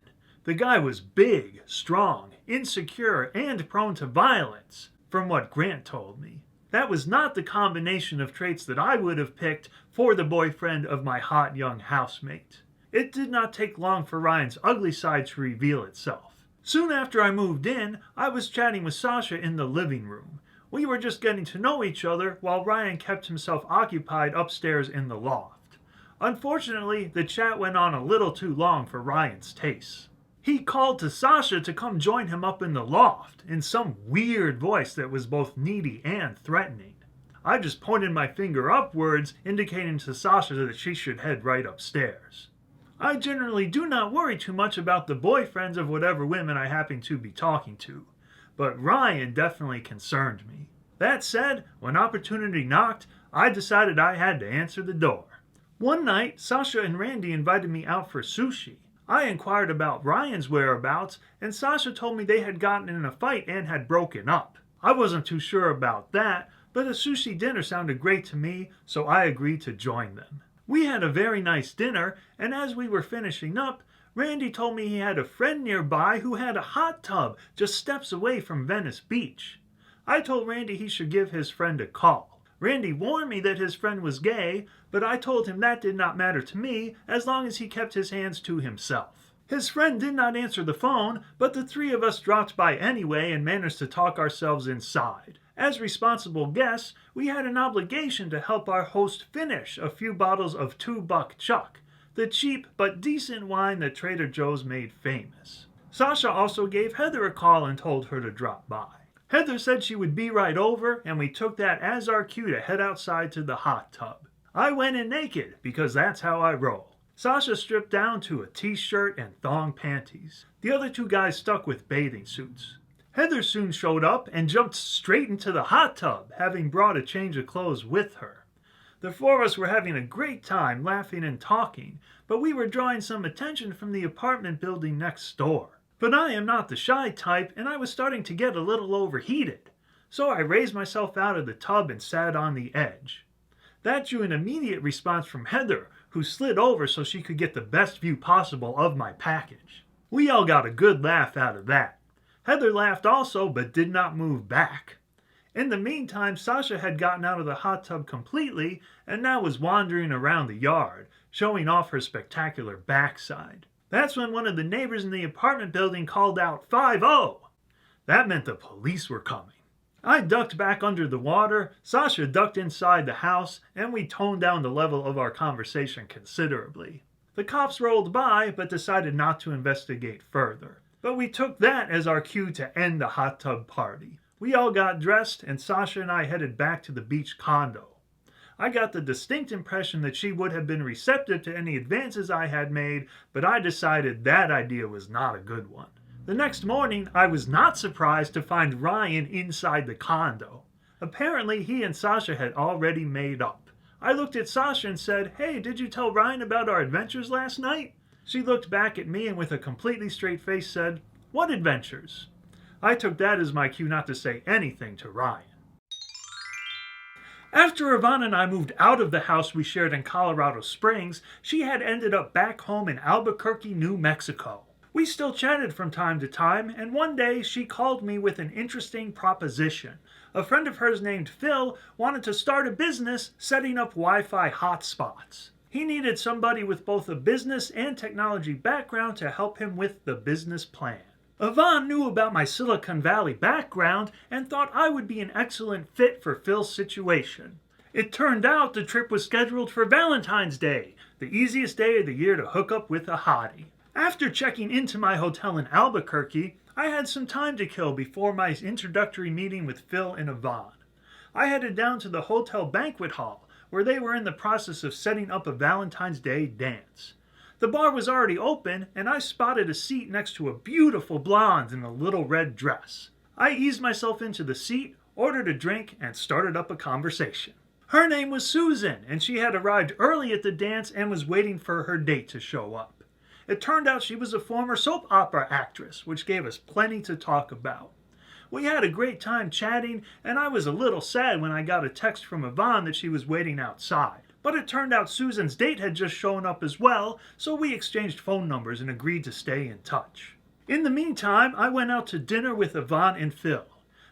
The guy was big, strong, insecure, and prone to violence, from what Grant told me. That was not the combination of traits that I would have picked for the boyfriend of my hot young housemate. It did not take long for Ryan's ugly side to reveal itself. Soon after I moved in, I was chatting with Sasha in the living room. We were just getting to know each other while Ryan kept himself occupied upstairs in the loft. Unfortunately, the chat went on a little too long for Ryan's tastes. He called to Sasha to come join him up in the loft, in some weird voice that was both needy and threatening. I just pointed my finger upwards, indicating to Sasha that she should head right upstairs. I generally do not worry too much about the boyfriends of whatever women I happen to be talking to, but Ryan definitely concerned me. That said, when opportunity knocked, I decided I had to answer the door. One night, Sasha and Randy invited me out for sushi. I inquired about Ryan's whereabouts, and Sasha told me they had gotten in a fight and had broken up. I wasn't too sure about that, but a sushi dinner sounded great to me, so I agreed to join them. We had a very nice dinner, and as we were finishing up, Randy told me he had a friend nearby who had a hot tub just steps away from Venice Beach. I told Randy he should give his friend a call. Randy warned me that his friend was gay, but I told him that did not matter to me as long as he kept his hands to himself. His friend did not answer the phone, but the three of us dropped by anyway and managed to talk ourselves inside. As responsible guests, we had an obligation to help our host finish a few bottles of $2 Chuck, the cheap but decent wine that Trader Joe's made famous. Sasha also gave Heather a call and told her to drop by. Heather said she would be right over, and we took that as our cue to head outside to the hot tub. I went in naked, because that's how I roll. Sasha stripped down to a t-shirt and thong panties. The other two guys stuck with bathing suits. Heather soon showed up and jumped straight into the hot tub, having brought a change of clothes with her. The four of us were having a great time laughing and talking, but we were drawing some attention from the apartment building next door. But I am not the shy type, and I was starting to get a little overheated. So I raised myself out of the tub and sat on the edge. That drew an immediate response from Heather, who slid over so she could get the best view possible of my package. We all got a good laugh out of that. Heather laughed also, but did not move back. In the meantime, Sasha had gotten out of the hot tub completely and now was wandering around the yard, showing off her spectacular backside. That's when one of the neighbors in the apartment building called out 5-0. That meant the police were coming. I ducked back under the water, Sasha ducked inside the house, and we toned down the level of our conversation considerably. The cops rolled by, but decided not to investigate further. But we took that as our cue to end the hot tub party. We all got dressed, and Sasha and I headed back to the beach condo. I got the distinct impression that she would have been receptive to any advances I had made, but I decided that idea was not a good one. The next morning, I was not surprised to find Ryan inside the condo. Apparently, he and Sasha had already made up. I looked at Sasha and said, "Hey, did you tell Ryan about our adventures last night?" She looked back at me and with a completely straight face said, "What adventures?" I took that as my cue not to say anything to Ryan. After Yvonne and I moved out of the house we shared in Colorado Springs, she had ended up back home in Albuquerque, New Mexico. We still chatted from time to time, and one day she called me with an interesting proposition. A friend of hers named Phil wanted to start a business setting up Wi-Fi hotspots. He needed somebody with both a business and technology background to help him with the business plan. Yvonne knew about my Silicon Valley background and thought I would be an excellent fit for Phil's situation. It turned out the trip was scheduled for Valentine's Day, the easiest day of the year to hook up with a hottie. After checking into my hotel in Albuquerque, I had some time to kill before my introductory meeting with Phil and Yvonne. I headed down to the hotel banquet hall, where they were in the process of setting up a Valentine's Day dance. The bar was already open, and I spotted a seat next to a beautiful blonde in a little red dress. I eased myself into the seat, ordered a drink, and started up a conversation. Her name was Susan, and she had arrived early at the dance and was waiting for her date to show up. It turned out she was a former soap opera actress, which gave us plenty to talk about. We had a great time chatting, and I was a little sad when I got a text from Yvonne that she was waiting outside. But it turned out Susan's date had just shown up as well, so we exchanged phone numbers and agreed to stay in touch. In the meantime, I went out to dinner with Yvonne and Phil.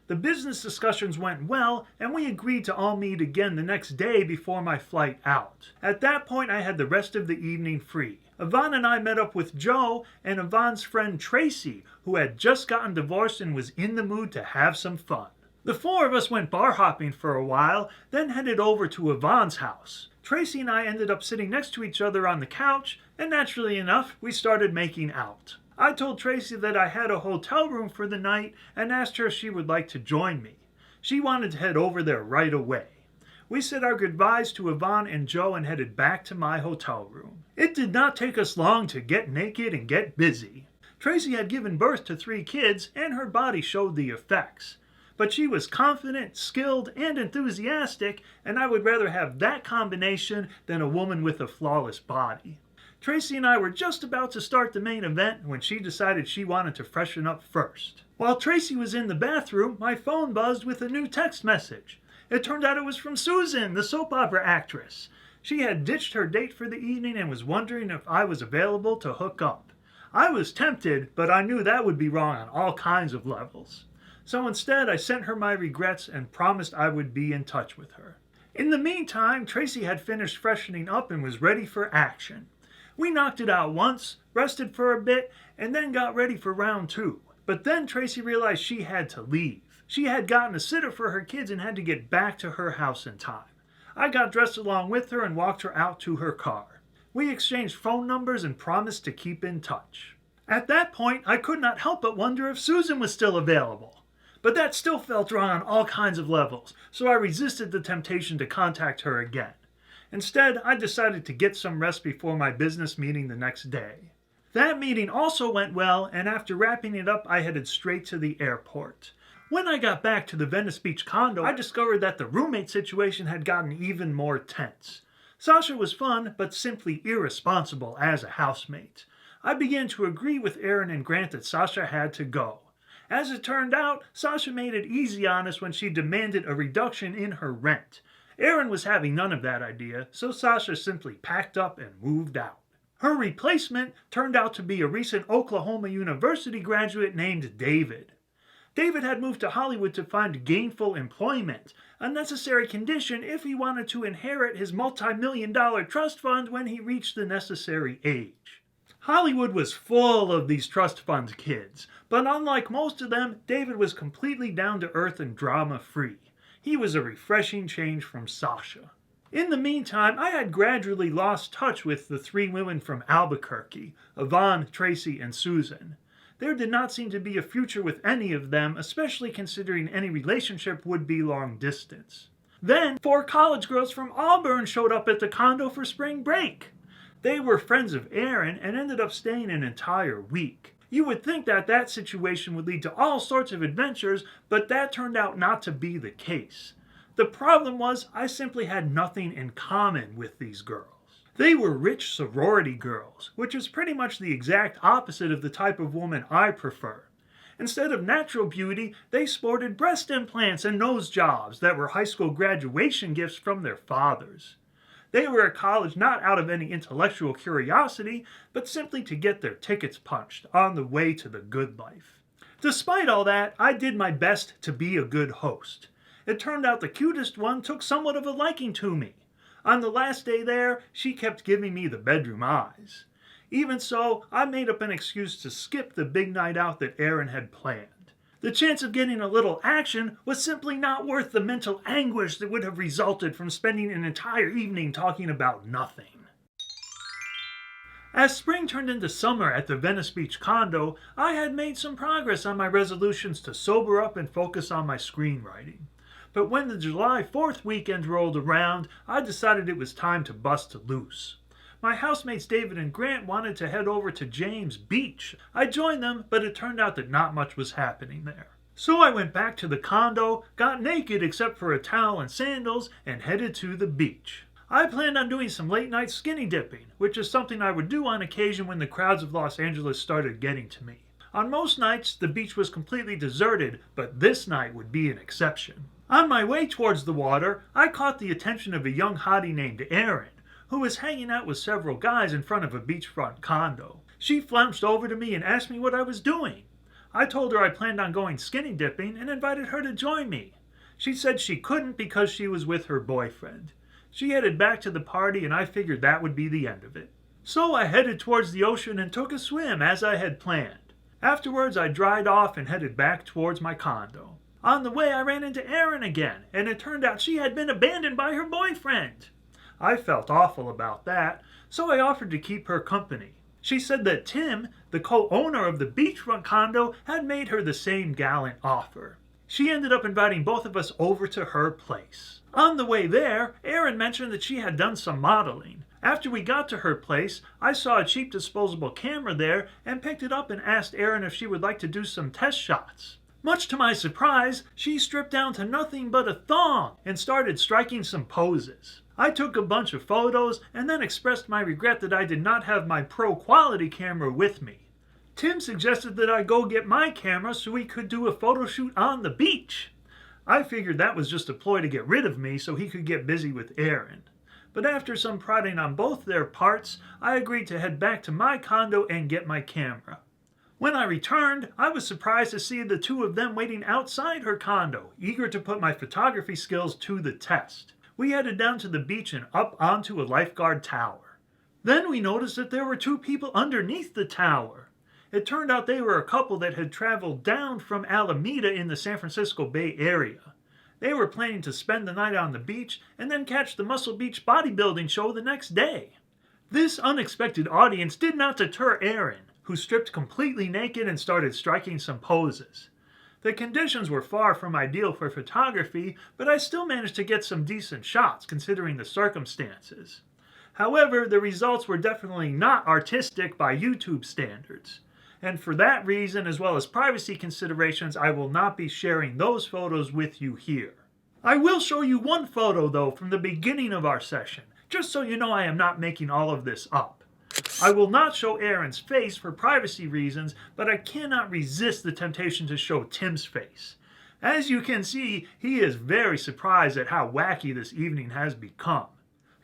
The business discussions went well, and we agreed to all meet again the next day before my flight out. At that point, I had the rest of the evening free. Yvonne and I met up with Joe and Yvonne's friend Tracy, who had just gotten divorced and was in the mood to have some fun. The four of us went bar hopping for a while, then headed over to Yvonne's house. Tracy and I ended up sitting next to each other on the couch, and naturally enough, we started making out. I told Tracy that I had a hotel room for the night and asked her if she would like to join me. She wanted to head over there right away. We said our goodbyes to Yvonne and Joe and headed back to my hotel room. It did not take us long to get naked and get busy. Tracy had given birth to 3 kids, and her body showed the effects. But she was confident, skilled, and enthusiastic, and I would rather have that combination than a woman with a flawless body. Tracy and I were just about to start the main event when she decided she wanted to freshen up first. While Tracy was in the bathroom, my phone buzzed with a new text message. It turned out it was from Susan, the soap opera actress. She had ditched her date for the evening and was wondering if I was available to hook up. I was tempted, but I knew that would be wrong on all kinds of levels. So instead, I sent her my regrets and promised I would be in touch with her. In the meantime, Tracy had finished freshening up and was ready for action. We knocked it out once, rested for a bit, and then got ready for round 2. But then Tracy realized she had to leave. She had gotten a sitter for her kids and had to get back to her house in time. I got dressed along with her and walked her out to her car. We exchanged phone numbers and promised to keep in touch. At that point, I could not help but wonder if Susan was still available. But that still felt wrong on all kinds of levels, so I resisted the temptation to contact her again. Instead, I decided to get some rest before my business meeting the next day. That meeting also went well, and after wrapping it up, I headed straight to the airport. When I got back to the Venice Beach condo, I discovered that the roommate situation had gotten even more tense. Sasha was fun, but simply irresponsible as a housemate. I began to agree with Aaron and Grant that Sasha had to go. As it turned out, Sasha made it easy on us when she demanded a reduction in her rent. Aaron was having none of that idea, so Sasha simply packed up and moved out. Her replacement turned out to be a recent Oklahoma University graduate named David. David had moved to Hollywood to find gainful employment, a necessary condition if he wanted to inherit his multi-million-dollar trust fund when he reached the necessary age. Hollywood was full of these trust fund kids, but unlike most of them, David was completely down to earth and drama free. He was a refreshing change from Sasha. In the meantime, I had gradually lost touch with the three women from Albuquerque, Yvonne, Tracy, and Susan. There did not seem to be a future with any of them, especially considering any relationship would be long distance. Then, 4 college girls from Auburn showed up at the condo for spring break. They were friends of Aaron and ended up staying an entire week. You would think that that situation would lead to all sorts of adventures, but that turned out not to be the case. The problem was I simply had nothing in common with these girls. They were rich sorority girls, which is pretty much the exact opposite of the type of woman I prefer. Instead of natural beauty, they sported breast implants and nose jobs that were high school graduation gifts from their fathers. They were at college not out of any intellectual curiosity, but simply to get their tickets punched on the way to the good life. Despite all that, I did my best to be a good host. It turned out the cutest one took somewhat of a liking to me. On the last day there, she kept giving me the bedroom eyes. Even so, I made up an excuse to skip the big night out that Aaron had planned. The chance of getting a little action was simply not worth the mental anguish that would have resulted from spending an entire evening talking about nothing. As spring turned into summer at the Venice Beach condo, I had made some progress on my resolutions to sober up and focus on my screenwriting. But when the July 4th weekend rolled around, I decided it was time to bust loose. My housemates David and Grant wanted to head over to James Beach. I joined them, but it turned out that not much was happening there. So I went back to the condo, got naked except for a towel and sandals, and headed to the beach. I planned on doing some late night skinny dipping, which is something I would do on occasion when the crowds of Los Angeles started getting to me. On most nights, the beach was completely deserted, but this night would be an exception. On my way towards the water, I caught the attention of a young hottie named Erin, who was hanging out with several guys in front of a beachfront condo. She flounced over to me and asked me what I was doing. I told her I planned on going skinny dipping and invited her to join me. She said she couldn't because she was with her boyfriend. She headed back to the party and I figured that would be the end of it. So I headed towards the ocean and took a swim as I had planned. Afterwards I dried off and headed back towards my condo. On the way I ran into Erin again, and it turned out she had been abandoned by her boyfriend. I felt awful about that, so I offered to keep her company. She said that Tim, the co-owner of the beachfront condo, had made her the same gallant offer. She ended up inviting both of us over to her place. On the way there, Erin mentioned that she had done some modeling. After we got to her place, I saw a cheap disposable camera there and picked it up and asked Erin if she would like to do some test shots. Much to my surprise, she stripped down to nothing but a thong and started striking some poses. I took a bunch of photos and then expressed my regret that I did not have my pro quality camera with me. Tim suggested that I go get my camera so we could do a photo shoot on the beach. I figured that was just a ploy to get rid of me so he could get busy with Erin. But after some prodding on both their parts, I agreed to head back to my condo and get my camera. When I returned, I was surprised to see the two of them waiting outside her condo, eager to put my photography skills to the test. We headed down to the beach and up onto a lifeguard tower. Then we noticed that there were 2 people underneath the tower. It turned out they were a couple that had traveled down from Alameda in the San Francisco Bay Area. They were planning to spend the night on the beach and then catch the Muscle Beach bodybuilding show the next day. This unexpected audience did not deter Erin, who stripped completely naked and started striking some poses. The conditions were far from ideal for photography, but I still managed to get some decent shots considering the circumstances. However, the results were definitely not artistic by YouTube standards. And for that reason, as well as privacy considerations, I will not be sharing those photos with you here. I will show you one photo, though, from the beginning of our session, just so you know I am not making all of this up. I will not show Erin's face for privacy reasons, but I cannot resist the temptation to show Tim's face. As you can see, he is very surprised at how wacky this evening has become.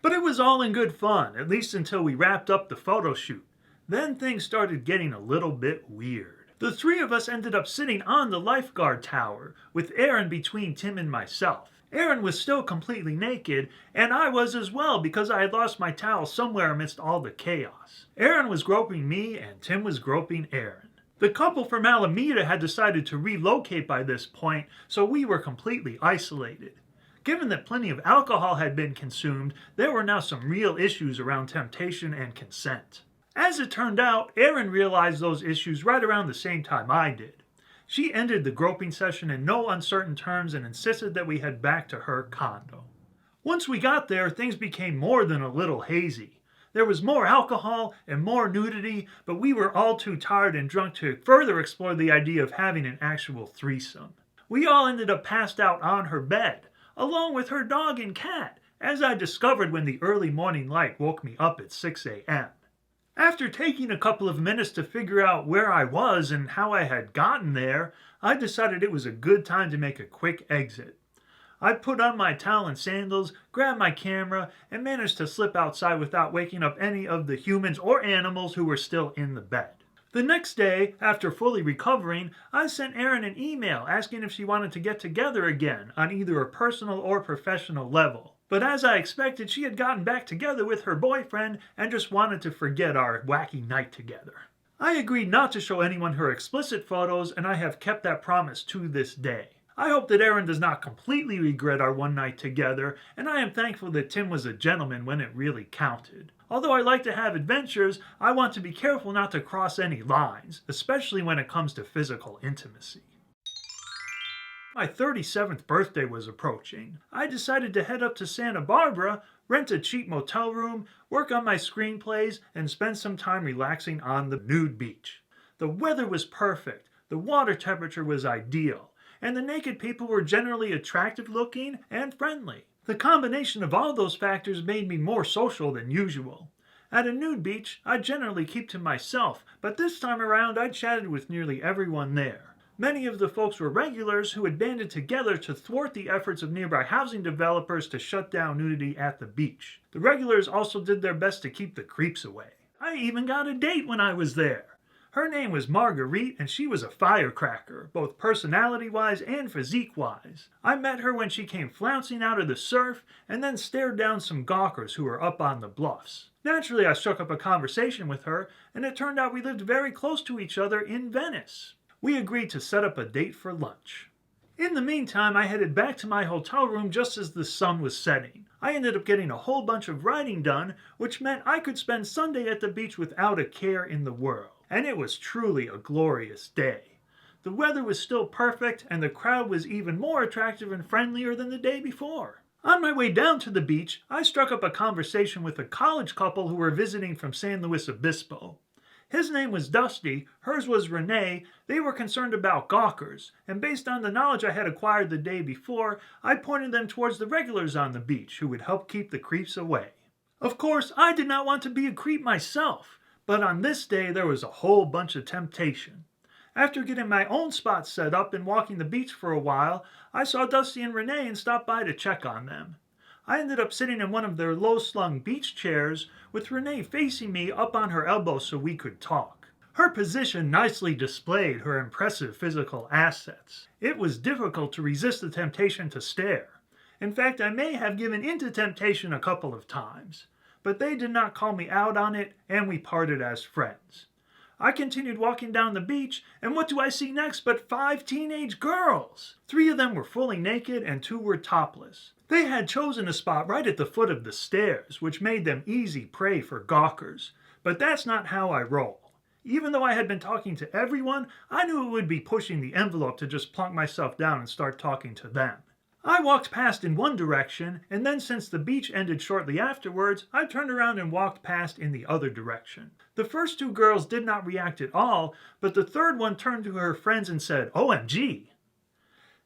But it was all in good fun, at least until we wrapped up the photo shoot. Then things started getting a little bit weird. The 3 of us ended up sitting on the lifeguard tower, with Erin between Tim and myself. Aaron was still completely naked, and I was as well because I had lost my towel somewhere amidst all the chaos. Aaron was groping me, and Tim was groping Aaron. The couple from Alameda had decided to relocate by this point, so we were completely isolated. Given that plenty of alcohol had been consumed, there were now some real issues around temptation and consent. As it turned out, Erin realized those issues right around the same time I did. She ended the groping session in no uncertain terms and insisted that we head back to her condo. Once we got there, things became more than a little hazy. There was more alcohol and more nudity, but we were all too tired and drunk to further explore the idea of having an actual threesome. We all ended up passed out on her bed, along with her dog and cat, as I discovered when the early morning light woke me up at 6 a.m. After taking a couple of minutes to figure out where I was and how I had gotten there, I decided it was a good time to make a quick exit. I put on my towel and sandals, grabbed my camera, and managed to slip outside without waking up any of the humans or animals who were still in the bed. The next day, after fully recovering, I sent Erin an email asking if she wanted to get together again on either a personal or professional level. But as I expected, she had gotten back together with her boyfriend and just wanted to forget our wacky night together. I agreed not to show anyone her explicit photos, and I have kept that promise to this day. I hope that Erin does not completely regret our one night together, and I am thankful that Tim was a gentleman when it really counted. Although I like to have adventures, I want to be careful not to cross any lines, especially when it comes to physical intimacy. My 37th birthday was approaching. I decided to head up to Santa Barbara, rent a cheap motel room, work on my screenplays, and spend some time relaxing on the nude beach. The weather was perfect, the water temperature was ideal, and the naked people were generally attractive looking and friendly. The combination of all those factors made me more social than usual. At a nude beach, I generally keep to myself, but this time around I chatted with nearly everyone there. Many of the folks were regulars who had banded together to thwart the efforts of nearby housing developers to shut down nudity at the beach. The regulars also did their best to keep the creeps away. I even got a date when I was there. Her name was Marguerite, and she was a firecracker, both personality-wise and physique-wise. I met her when she came flouncing out of the surf, and then stared down some gawkers who were up on the bluffs. Naturally, I struck up a conversation with her, and it turned out we lived very close to each other in Venice. We agreed to set up a date for lunch. In the meantime, I headed back to my hotel room just as the sun was setting. I ended up getting a whole bunch of writing done, which meant I could spend Sunday at the beach without a care in the world. And it was truly a glorious day. The weather was still perfect, and the crowd was even more attractive and friendlier than the day before. On my way down to the beach, I struck up a conversation with a college couple who were visiting from San Luis Obispo. His name was Dusty, hers was Renee. They were concerned about gawkers, and based on the knowledge I had acquired the day before, I pointed them towards the regulars on the beach who would help keep the creeps away. Of course, I did not want to be a creep myself, but on this day there was a whole bunch of temptation. After getting my own spot set up and walking the beach for a while, I saw Dusty and Renee and stopped by to check on them. I ended up sitting in one of their low-slung beach chairs, with Renee facing me up on her elbow so we could talk. Her position nicely displayed her impressive physical assets. It was difficult to resist the temptation to stare. In fact, I may have given into temptation a couple of times. But they did not call me out on it, and we parted as friends. I continued walking down the beach, and what do I see next but 5 teenage girls? 3 of them were fully naked, and 2 were topless. They had chosen a spot right at the foot of the stairs, which made them easy prey for gawkers. But that's not how I roll. Even though I had been talking to everyone, I knew it would be pushing the envelope to just plunk myself down and start talking to them. I walked past in one direction, and then since the beach ended shortly afterwards, I turned around and walked past in the other direction. The first 2 girls did not react at all, but the third one turned to her friends and said, "OMG."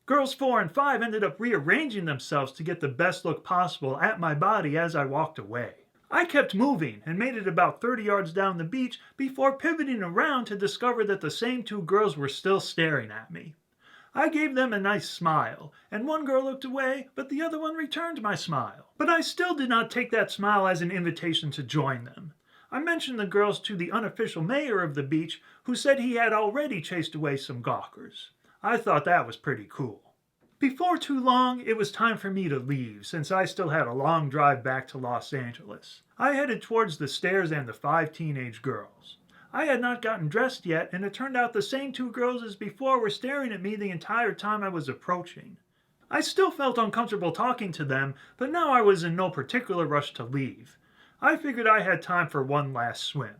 Girls 4 and 5 ended up rearranging themselves to get the best look possible at my body as I walked away. I kept moving and made it about 30 yards down the beach before pivoting around to discover that the same 2 girls were still staring at me. I gave them a nice smile, and one girl looked away, but the other one returned my smile. But I still did not take that smile as an invitation to join them. I mentioned the girls to the unofficial mayor of the beach, who said he had already chased away some gawkers. I thought that was pretty cool. Before too long, it was time for me to leave, since I still had a long drive back to Los Angeles. I headed towards the stairs and the 5 teenage girls. I had not gotten dressed yet, and it turned out the same 2 girls as before were staring at me the entire time I was approaching. I still felt uncomfortable talking to them, but now I was in no particular rush to leave. I figured I had time for one last swim.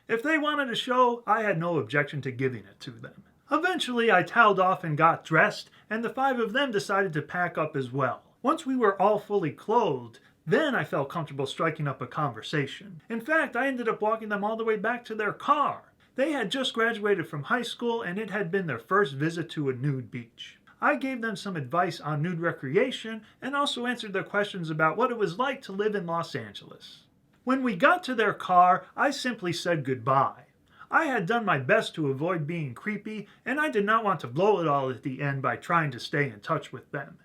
If they wanted a show, I had no objection to giving it to them. Eventually, I toweled off and got dressed, and the 5 of them decided to pack up as well. Once we were all fully clothed, then I felt comfortable striking up a conversation. In fact, I ended up walking them all the way back to their car. They had just graduated from high school, and it had been their first visit to a nude beach. I gave them some advice on nude recreation and also answered their questions about what it was like to live in Los Angeles. When we got to their car, I simply said goodbye. I had done my best to avoid being creepy, and I did not want to blow it all at the end by trying to stay in touch with them.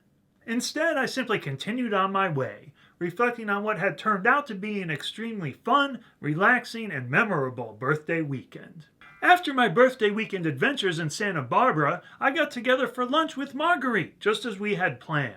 Instead, I simply continued on my way, reflecting on what had turned out to be an extremely fun, relaxing, and memorable birthday weekend. After my birthday weekend adventures in Santa Barbara, I got together for lunch with Marguerite, just as we had planned.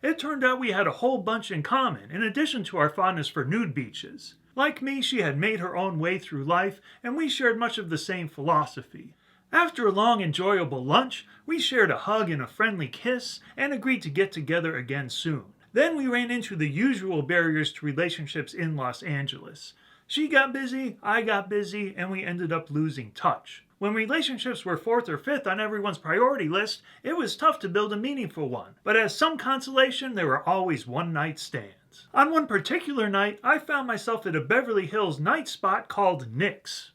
It turned out we had a whole bunch in common, in addition to our fondness for nude beaches. Like me, she had made her own way through life, and we shared much of the same philosophy. After a long, enjoyable lunch, we shared a hug and a friendly kiss, and agreed to get together again soon. Then we ran into the usual barriers to relationships in Los Angeles. She got busy, I got busy, and we ended up losing touch. When relationships were 4th or 5th on everyone's priority list, it was tough to build a meaningful one. But as some consolation, there were always one-night stands. On one particular night, I found myself at a Beverly Hills night spot called Nick's.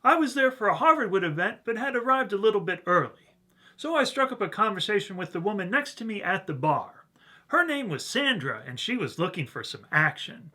I was there for a Harvardwood event, but had arrived a little bit early. So I struck up a conversation with the woman next to me at the bar. Her name was Sandra, and she was looking for some action.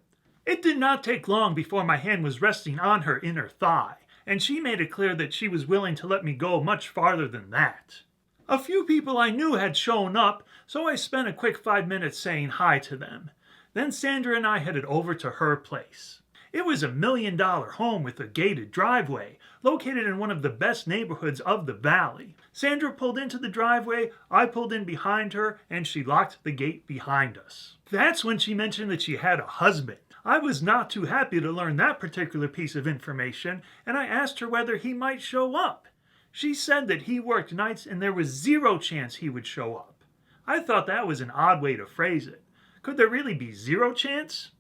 It did not take long before my hand was resting on her inner thigh, and she made it clear that she was willing to let me go much farther than that. A few people I knew had shown up, so I spent a quick 5 minutes saying hi to them. Then Sandra and I headed over to her place. It was $1 million home with a gated driveway, located in one of the best neighborhoods of the valley. Sandra pulled into the driveway, I pulled in behind her, and she locked the gate behind us. That's when she mentioned that she had a husband. I was not too happy to learn that particular piece of information, and I asked her whether he might show up. She said that he worked nights and there was 0 chance he would show up. I thought that was an odd way to phrase it. Could there really be 0 chance?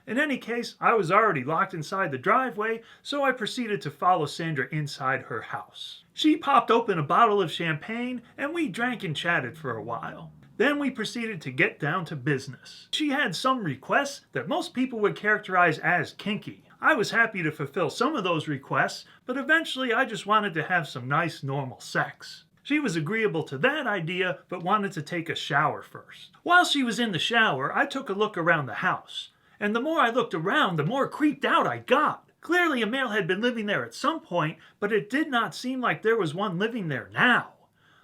In any case, I was already locked inside the driveway, so I proceeded to follow Sandra inside her house. She popped open a bottle of champagne, and we drank and chatted for a while. Then we proceeded to get down to business. She had some requests that most people would characterize as kinky. I was happy to fulfill some of those requests, but eventually I just wanted to have some nice normal sex. She was agreeable to that idea, but wanted to take a shower first. While she was in the shower, I took a look around the house. And the more I looked around, the more creeped out I got. Clearly a male had been living there at some point, but it did not seem like there was one living there now.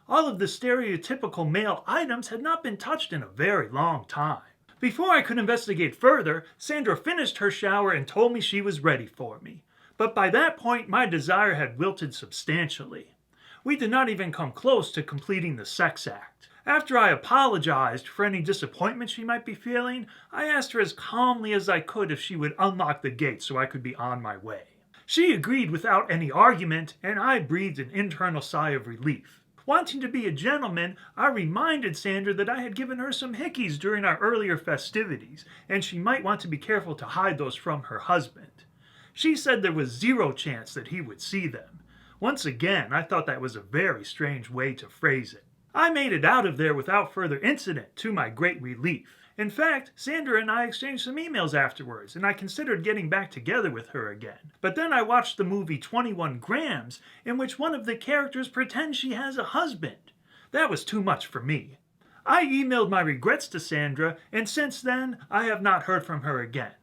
All of the stereotypical male items had not been touched in a very long time. Before I could investigate further, Sandra finished her shower and told me she was ready for me. But by that point, my desire had wilted substantially. We did not even come close to completing the sex act. After I apologized for any disappointment she might be feeling, I asked her as calmly as I could if she would unlock the gate so I could be on my way. She agreed without any argument, and I breathed an internal sigh of relief. Wanting to be a gentleman, I reminded Sandra that I had given her some hickeys during our earlier festivities, and she might want to be careful to hide those from her husband. She said there was 0 chance that he would see them. Once again, I thought that was a very strange way to phrase it. I made it out of there without further incident, to my great relief. In fact, Sandra and I exchanged some emails afterwards, and I considered getting back together with her again. But then I watched the movie 21 Grams, in which one of the characters pretends she has a husband. That was too much for me. I emailed my regrets to Sandra, and since then, I have not heard from her again.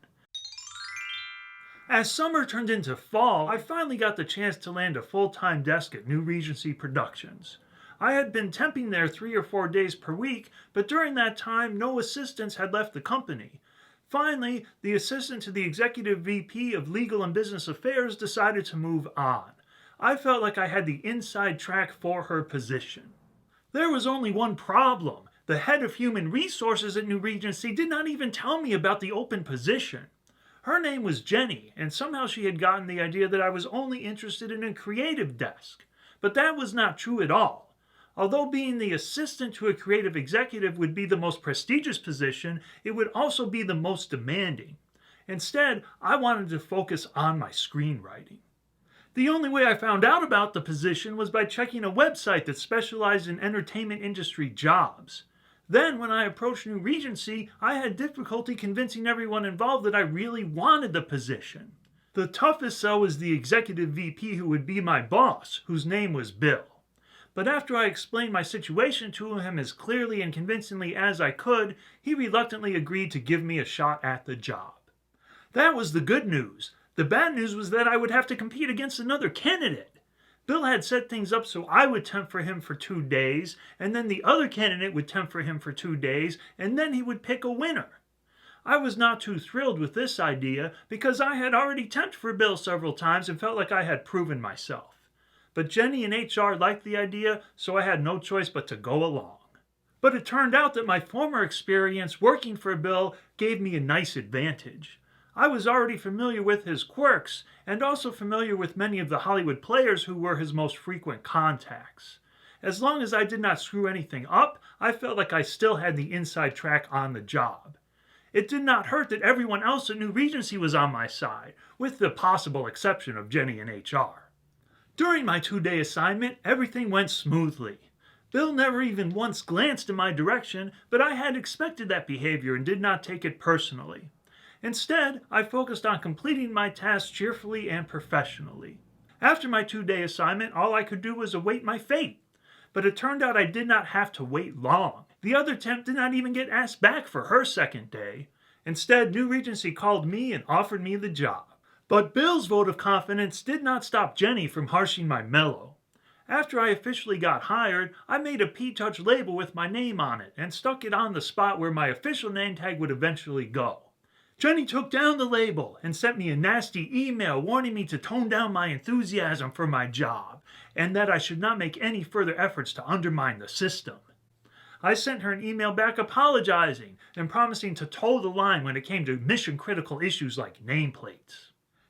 As summer turned into fall, I finally got the chance to land a full-time desk at New Regency Productions. I had been temping there 3 or 4 days per week, but during that time, no assistants had left the company. Finally, the assistant to the executive VP of Legal and Business Affairs decided to move on. I felt like I had the inside track for her position. There was only one problem. The head of human resources at New Regency did not even tell me about the open position. Her name was Jenny, and somehow she had gotten the idea that I was only interested in a creative desk. But that was not true at all. Although being the assistant to a creative executive would be the most prestigious position, it would also be the most demanding. Instead, I wanted to focus on my screenwriting. The only way I found out about the position was by checking a website that specialized in entertainment industry jobs. Then, when I approached New Regency, I had difficulty convincing everyone involved that I really wanted the position. The toughest sell was the executive VP who would be my boss, whose name was Bill. But after I explained my situation to him as clearly and convincingly as I could, he reluctantly agreed to give me a shot at the job. That was the good news. The bad news was that I would have to compete against another candidate. Bill had set things up so I would temp for him for 2 days, and then the other candidate would temp for him for 2 days, and then he would pick a winner. I was not too thrilled with this idea because I had already temped for Bill several times and felt like I had proven myself. But Jenny and HR liked the idea, so I had no choice but to go along. But it turned out that my former experience working for Bill gave me a nice advantage. I was already familiar with his quirks, and also familiar with many of the Hollywood players who were his most frequent contacts. As long as I did not screw anything up, I felt like I still had the inside track on the job. It did not hurt that everyone else at New Regency was on my side, with the possible exception of Jenny and HR. During my 2-day assignment, everything went smoothly. Bill never even once glanced in my direction, but I had expected that behavior and did not take it personally. Instead, I focused on completing my tasks cheerfully and professionally. After my 2-day assignment, all I could do was await my fate. But it turned out I did not have to wait long. The other temp did not even get asked back for her second day. Instead, New Regency called me and offered me the job. But Bill's vote of confidence did not stop Jenny from harshing my mellow. After I officially got hired, I made a P-Touch label with my name on it and stuck it on the spot where my official name tag would eventually go. Jenny took down the label and sent me a nasty email warning me to tone down my enthusiasm for my job and that I should not make any further efforts to undermine the system. I sent her an email back apologizing and promising to toe the line when it came to mission-critical issues like nameplates.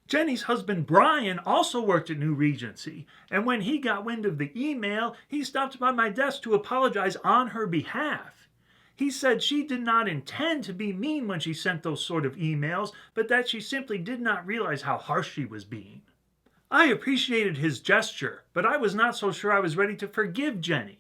Jenny's husband Brian also worked at New Regency, and when he got wind of the email, he stopped by my desk to apologize on her behalf. He said she did not intend to be mean when she sent those sort of emails, but that she simply did not realize how harsh she was being. I appreciated his gesture, but I was not so sure I was ready to forgive Jenny.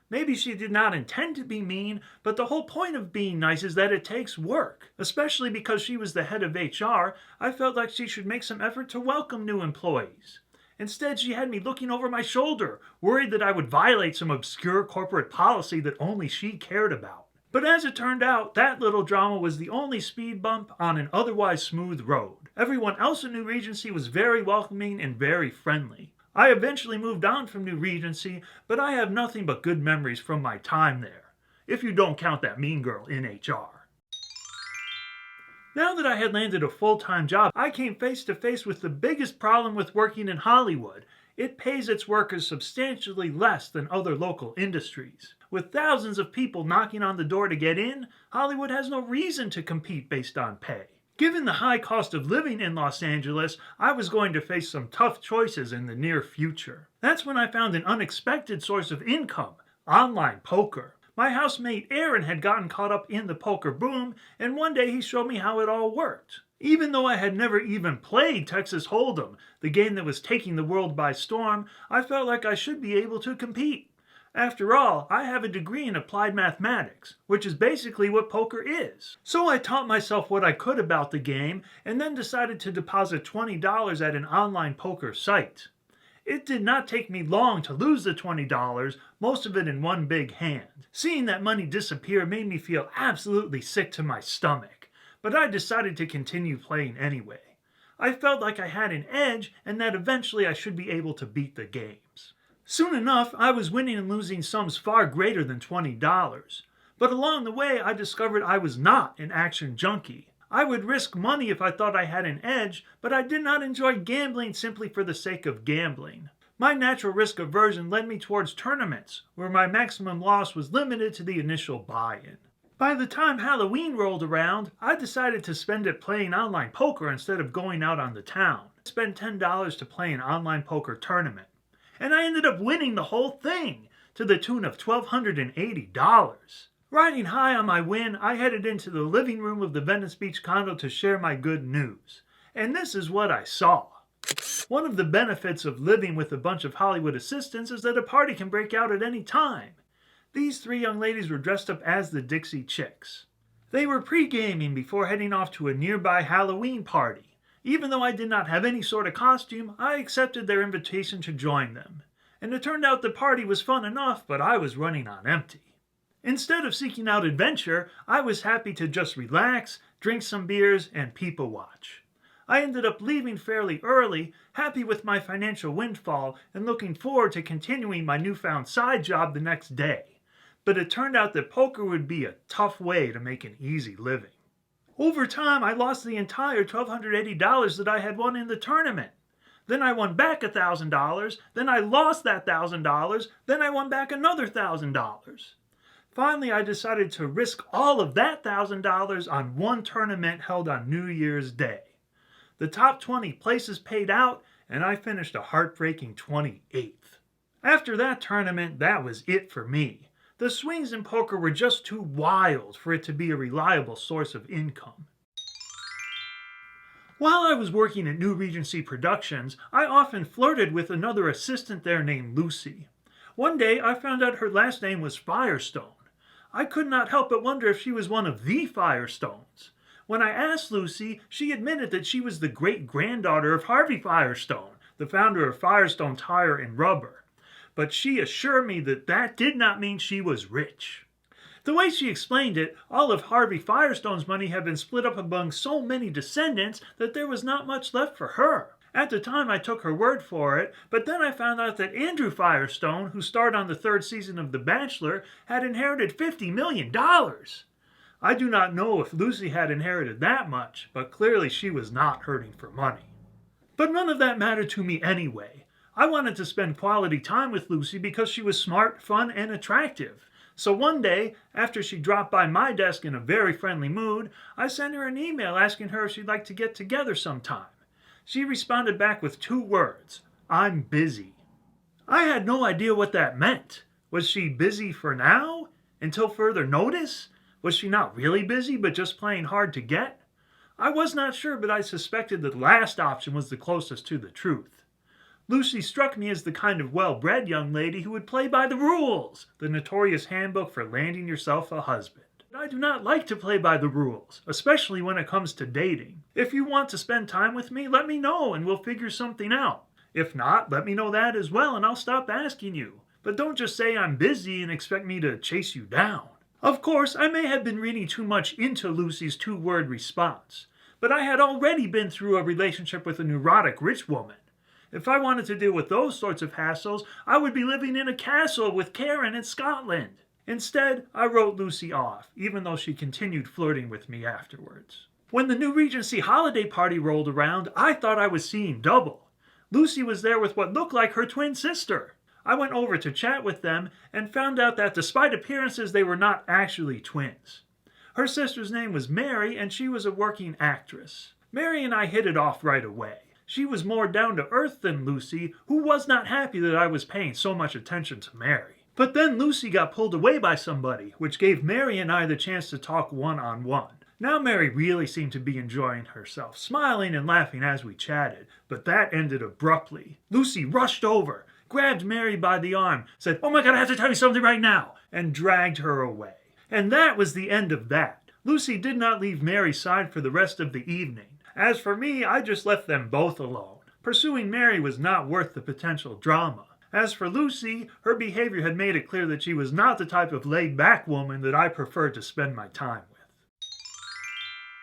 Maybe she did not intend to be mean, but the whole point of being nice is that it takes work. Especially because she was the head of HR, I felt like she should make some effort to welcome new employees. Instead, she had me looking over my shoulder, worried that I would violate some obscure corporate policy that only she cared about. But as it turned out, that little drama was the only speed bump on an otherwise smooth road. Everyone else in New Regency was very welcoming and very friendly. I eventually moved on from New Regency, but I have nothing but good memories from my time there, if you don't count that mean girl in HR. Now that I had landed a full-time job, I came face to face with the biggest problem with working in Hollywood. It pays its workers substantially less than other local industries. With thousands of people knocking on the door to get in, Hollywood has no reason to compete based on pay. Given the high cost of living in Los Angeles, I was going to face some tough choices in the near future. That's when I found an unexpected source of income: online poker. My housemate Aaron had gotten caught up in the poker boom, and one day he showed me how it all worked. Even though I had never even played Texas Hold'em, the game that was taking the world by storm, I felt like I should be able to compete. After all, I have a degree in applied mathematics, which is basically what poker is. So I taught myself what I could about the game, and then decided to deposit $20 at an online poker site. It did not take me long to lose the $20, most of it in one big hand. Seeing that money disappear made me feel absolutely sick to my stomach, but I decided to continue playing anyway. I felt like I had an edge and that eventually I should be able to beat the games. Soon enough, I was winning and losing sums far greater than $20. But along the way, I discovered I was not an action junkie. I would risk money if I thought I had an edge, but I did not enjoy gambling simply for the sake of gambling. My natural risk aversion led me towards tournaments, where my maximum loss was limited to the initial buy-in. By the time Halloween rolled around, I decided to spend it playing online poker instead of going out on the town. I spent $10 to play an online poker tournament, and I ended up winning the whole thing to the tune of $1,280. Riding high on my win, I headed into the living room of the Venice Beach condo to share my good news. And this is what I saw. One of the benefits of living with a bunch of Hollywood assistants is that a party can break out at any time. These three young ladies were dressed up as the Dixie Chicks. They were pre-gaming before heading off to a nearby Halloween party. Even though I did not have any sort of costume, I accepted their invitation to join them. And it turned out the party was fun enough, but I was running on empty. Instead of seeking out adventure, I was happy to just relax, drink some beers, and people watch. I ended up leaving fairly early, happy with my financial windfall, and looking forward to continuing my newfound side job the next day. But it turned out that poker would be a tough way to make an easy living. Over time, I lost the entire $1,280 that I had won in the tournament. Then I won back $1,000, then I lost that $1,000, then I won back another $1,000. Finally, I decided to risk all of that $1,000 on one tournament held on New Year's Day. The top 20 places paid out, and I finished a heartbreaking 28th. After that tournament, that was it for me. The swings in poker were just too wild for it to be a reliable source of income. While I was working at New Regency Productions, I often flirted with another assistant there named Lucy. One day, I found out her last name was Firestone. I could not help but wonder if she was one of the Firestones. When I asked Lucy, she admitted that she was the great-granddaughter of Harvey Firestone, the founder of Firestone Tire and Rubber. But she assured me that that did not mean she was rich. The way she explained it, all of Harvey Firestone's money had been split up among so many descendants that there was not much left for her. At the time, I took her word for it, but then I found out that Andrew Firestone, who starred on the third season of The Bachelor, had inherited $50 million. I do not know if Lucy had inherited that much, but clearly she was not hurting for money. But none of that mattered to me anyway. I wanted to spend quality time with Lucy because she was smart, fun, and attractive. So one day, after she dropped by my desk in a very friendly mood, I sent her an email asking her if she'd like to get together sometime. She responded back with 2 words, "I'm busy." I had no idea what that meant. Was she busy for now? Until further notice? Was she not really busy, but just playing hard to get? I was not sure, but I suspected the last option was the closest to the truth. Lucy struck me as the kind of well-bred young lady who would play by the rules, the notorious handbook for landing yourself a husband. I do not like to play by the rules, especially when it comes to dating. If you want to spend time with me, let me know and we'll figure something out. If not, let me know that as well and I'll stop asking you. But don't just say I'm busy and expect me to chase you down. Of course, I may have been reading too much into Lucy's 2-word response, but I had already been through a relationship with a neurotic rich woman. If I wanted to deal with those sorts of hassles, I would be living in a castle with Karen in Scotland. Instead, I wrote Lucy off, even though she continued flirting with me afterwards. When the New Regency holiday party rolled around, I thought I was seeing double. Lucy was there with what looked like her twin sister. I went over to chat with them and found out that despite appearances, they were not actually twins. Her sister's name was Mary, and she was a working actress. Mary and I hit it off right away. She was more down to earth than Lucy, who was not happy that I was paying so much attention to Mary. But then Lucy got pulled away by somebody, which gave Mary and I the chance to talk one-on-one. Now Mary really seemed to be enjoying herself, smiling and laughing as we chatted, but that ended abruptly. Lucy rushed over, grabbed Mary by the arm, said, "Oh my God, I have to tell you something right now," and dragged her away. And that was the end of that. Lucy did not leave Mary's side for the rest of the evening. As for me, I just left them both alone. Pursuing Mary was not worth the potential drama. As for Lucy, her behavior had made it clear that she was not the type of laid-back woman that I preferred to spend my time with.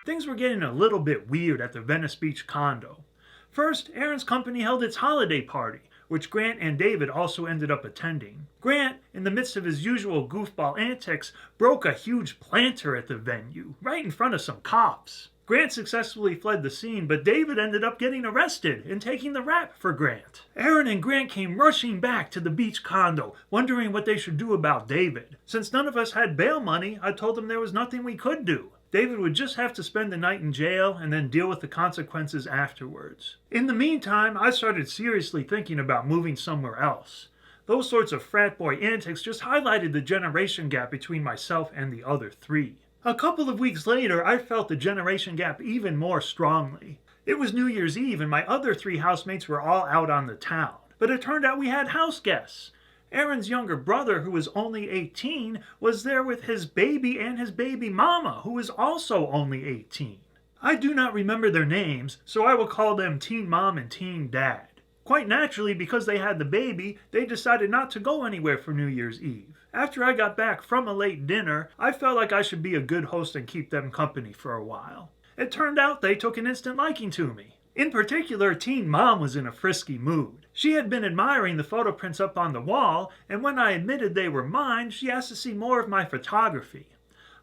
Things were getting a little bit weird at the Venice Beach condo. First, Aaron's company held its holiday party, which Grant and David also ended up attending. Grant, in the midst of his usual goofball antics, broke a huge planter at the venue, right in front of some cops. Grant successfully fled the scene, but David ended up getting arrested and taking the rap for Grant. Aaron and Grant came rushing back to the beach condo, wondering what they should do about David. Since none of us had bail money, I told them there was nothing we could do. David would just have to spend the night in jail and then deal with the consequences afterwards. In the meantime, I started seriously thinking about moving somewhere else. Those sorts of frat boy antics just highlighted the generation gap between myself and the other three. A couple of weeks later, I felt the generation gap even more strongly. It was New Year's Eve and my other three housemates were all out on the town. But it turned out we had house guests. Aaron's younger brother, who was only 18, was there with his baby and his baby mama, who was also only 18. I do not remember their names, so I will call them Teen Mom and Teen Dad. Quite naturally, because they had the baby, they decided not to go anywhere for New Year's Eve. After I got back from a late dinner, I felt like I should be a good host and keep them company for a while. It turned out they took an instant liking to me. In particular, Teen Mom was in a frisky mood. She had been admiring the photo prints up on the wall, and when I admitted they were mine, she asked to see more of my photography.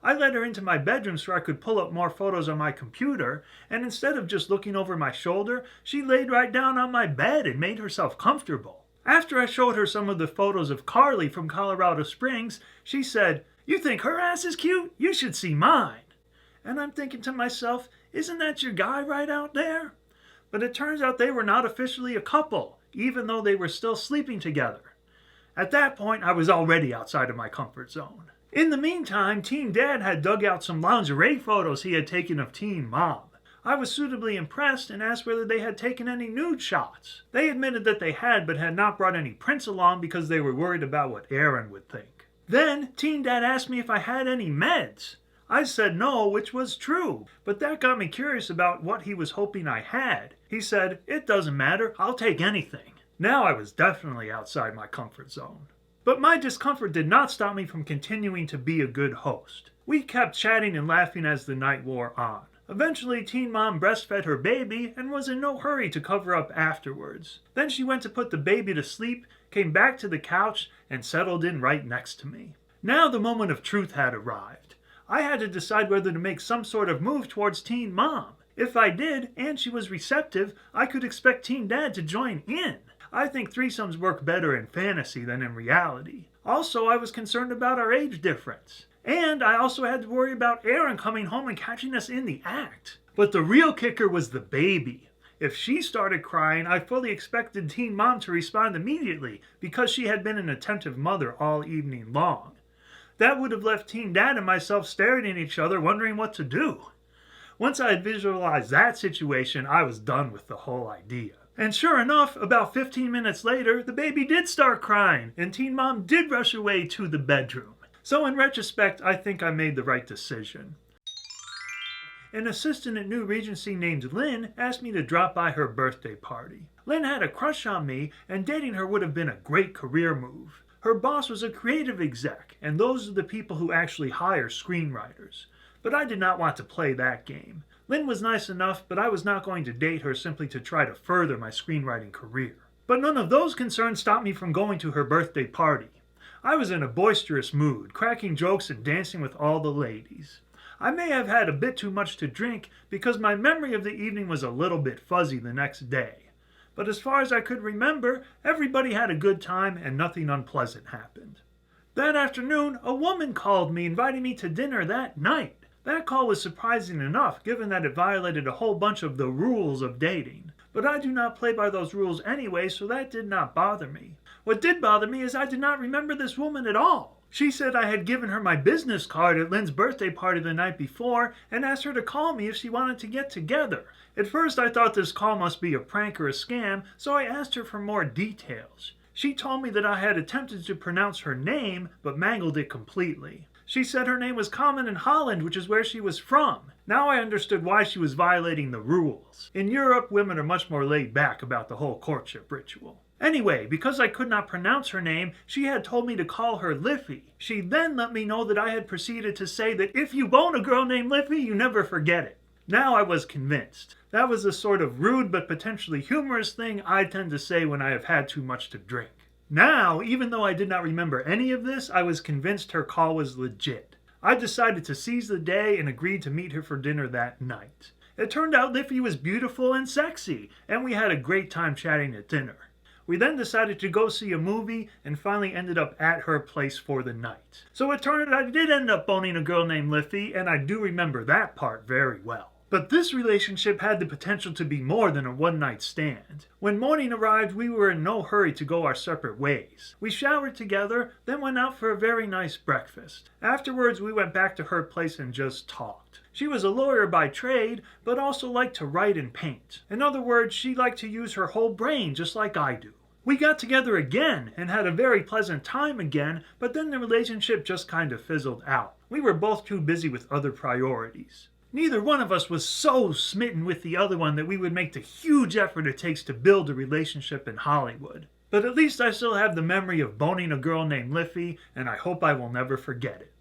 I led her into my bedroom so I could pull up more photos on my computer, and instead of just looking over my shoulder, she laid right down on my bed and made herself comfortable. After I showed her some of the photos of Carly from Colorado Springs, she said, "You think her ass is cute? You should see mine." And I'm thinking to myself, isn't that your guy right out there? But it turns out they were not officially a couple, even though they were still sleeping together. At that point, I was already outside of my comfort zone. In the meantime, Teen Dad had dug out some lingerie photos he had taken of Teen Mom. I was suitably impressed and asked whether they had taken any nude shots. They admitted that they had, but had not brought any prints along because they were worried about what Aaron would think. Then, Teen Dad asked me if I had any meds. I said no, which was true, but that got me curious about what he was hoping I had. He said, "It doesn't matter, I'll take anything." Now I was definitely outside my comfort zone. But my discomfort did not stop me from continuing to be a good host. We kept chatting and laughing as the night wore on. Eventually, Teen Mom breastfed her baby and was in no hurry to cover up afterwards. Then she went to put the baby to sleep, came back to the couch, and settled in right next to me. Now the moment of truth had arrived. I had to decide whether to make some sort of move towards Teen Mom. If I did, and she was receptive, I could expect Teen Dad to join in. I think threesomes work better in fantasy than in reality. Also, I was concerned about our age difference. And I also had to worry about Aaron coming home and catching us in the act. But the real kicker was the baby. If she started crying, I fully expected Teen Mom to respond immediately because she had been an attentive mother all evening long. That would have left Teen Dad and myself staring at each other, wondering what to do. Once I had visualized that situation, I was done with the whole idea. And sure enough, about 15 minutes later, the baby did start crying, and Teen Mom did rush away to the bedroom. So in retrospect, I think I made the right decision. An assistant at New Regency named Lynn asked me to drop by her birthday party. Lynn had a crush on me, and dating her would have been a great career move. Her boss was a creative exec, and those are the people who actually hire screenwriters. But I did not want to play that game. Lynn was nice enough, but I was not going to date her simply to try to further my screenwriting career. But none of those concerns stopped me from going to her birthday party. I was in a boisterous mood, cracking jokes and dancing with all the ladies. I may have had a bit too much to drink because my memory of the evening was a little bit fuzzy the next day. But as far as I could remember, everybody had a good time and nothing unpleasant happened. That afternoon, a woman called me, inviting me to dinner that night. That call was surprising enough, given that it violated a whole bunch of the rules of dating. But I do not play by those rules anyway, so that did not bother me. What did bother me is I did not remember this woman at all. She said I had given her my business card at Lynn's birthday party the night before and asked her to call me if she wanted to get together. At first I thought this call must be a prank or a scam, so I asked her for more details. She told me that I had attempted to pronounce her name, but mangled it completely. She said her name was common in Holland, which is where she was from. Now I understood why she was violating the rules. In Europe, women are much more laid back about the whole courtship ritual. Anyway, because I could not pronounce her name, she had told me to call her Liffy. She then let me know that I had proceeded to say that if you bone a girl named Liffy, you never forget it. Now I was convinced. That was the sort of rude but potentially humorous thing I tend to say when I have had too much to drink. Now, even though I did not remember any of this, I was convinced her call was legit. I decided to seize the day and agreed to meet her for dinner that night. It turned out Liffey was beautiful and sexy, and we had a great time chatting at dinner. We then decided to go see a movie and finally ended up at her place for the night. So it turned out I did end up boning a girl named Liffey, and I do remember that part very well. But this relationship had the potential to be more than a one-night stand. When morning arrived, we were in no hurry to go our separate ways. We showered together, then went out for a very nice breakfast. Afterwards, we went back to her place and just talked. She was a lawyer by trade, but also liked to write and paint. In other words, she liked to use her whole brain just like I do. We got together again and had a very pleasant time again, but then the relationship just kind of fizzled out. We were both too busy with other priorities. Neither one of us was so smitten with the other one that we would make the huge effort it takes to build a relationship in Hollywood. But at least I still have the memory of boning a girl named Liffey, and I hope I will never forget it.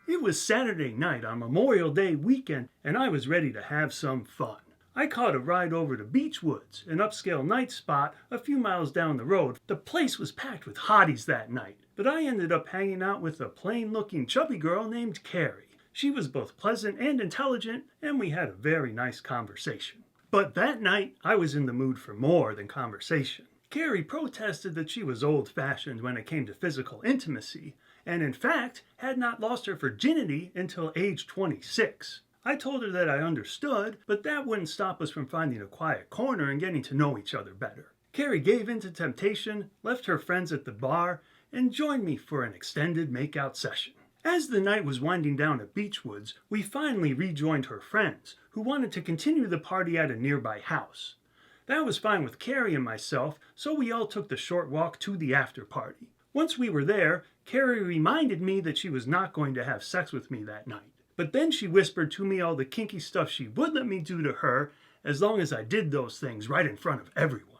It was Saturday night on Memorial Day weekend, and I was ready to have some fun. I caught a ride over to Beechwoods, an upscale night spot a few miles down the road. The place was packed with hotties that night, but I ended up hanging out with a plain-looking chubby girl named Carrie. She was both pleasant and intelligent, and we had a very nice conversation. But that night, I was in the mood for more than conversation. Carrie protested that she was old-fashioned when it came to physical intimacy, and in fact, had not lost her virginity until age 26. I told her that I understood, but that wouldn't stop us from finding a quiet corner and getting to know each other better. Carrie gave in to temptation, left her friends at the bar, and joined me for an extended makeout session. As the night was winding down at Beechwoods, we finally rejoined her friends, who wanted to continue the party at a nearby house. That was fine with Carrie and myself, so we all took the short walk to the after party. Once we were there, Carrie reminded me that she was not going to have sex with me that night. But then she whispered to me all the kinky stuff she would let me do to her, as long as I did those things right in front of everyone.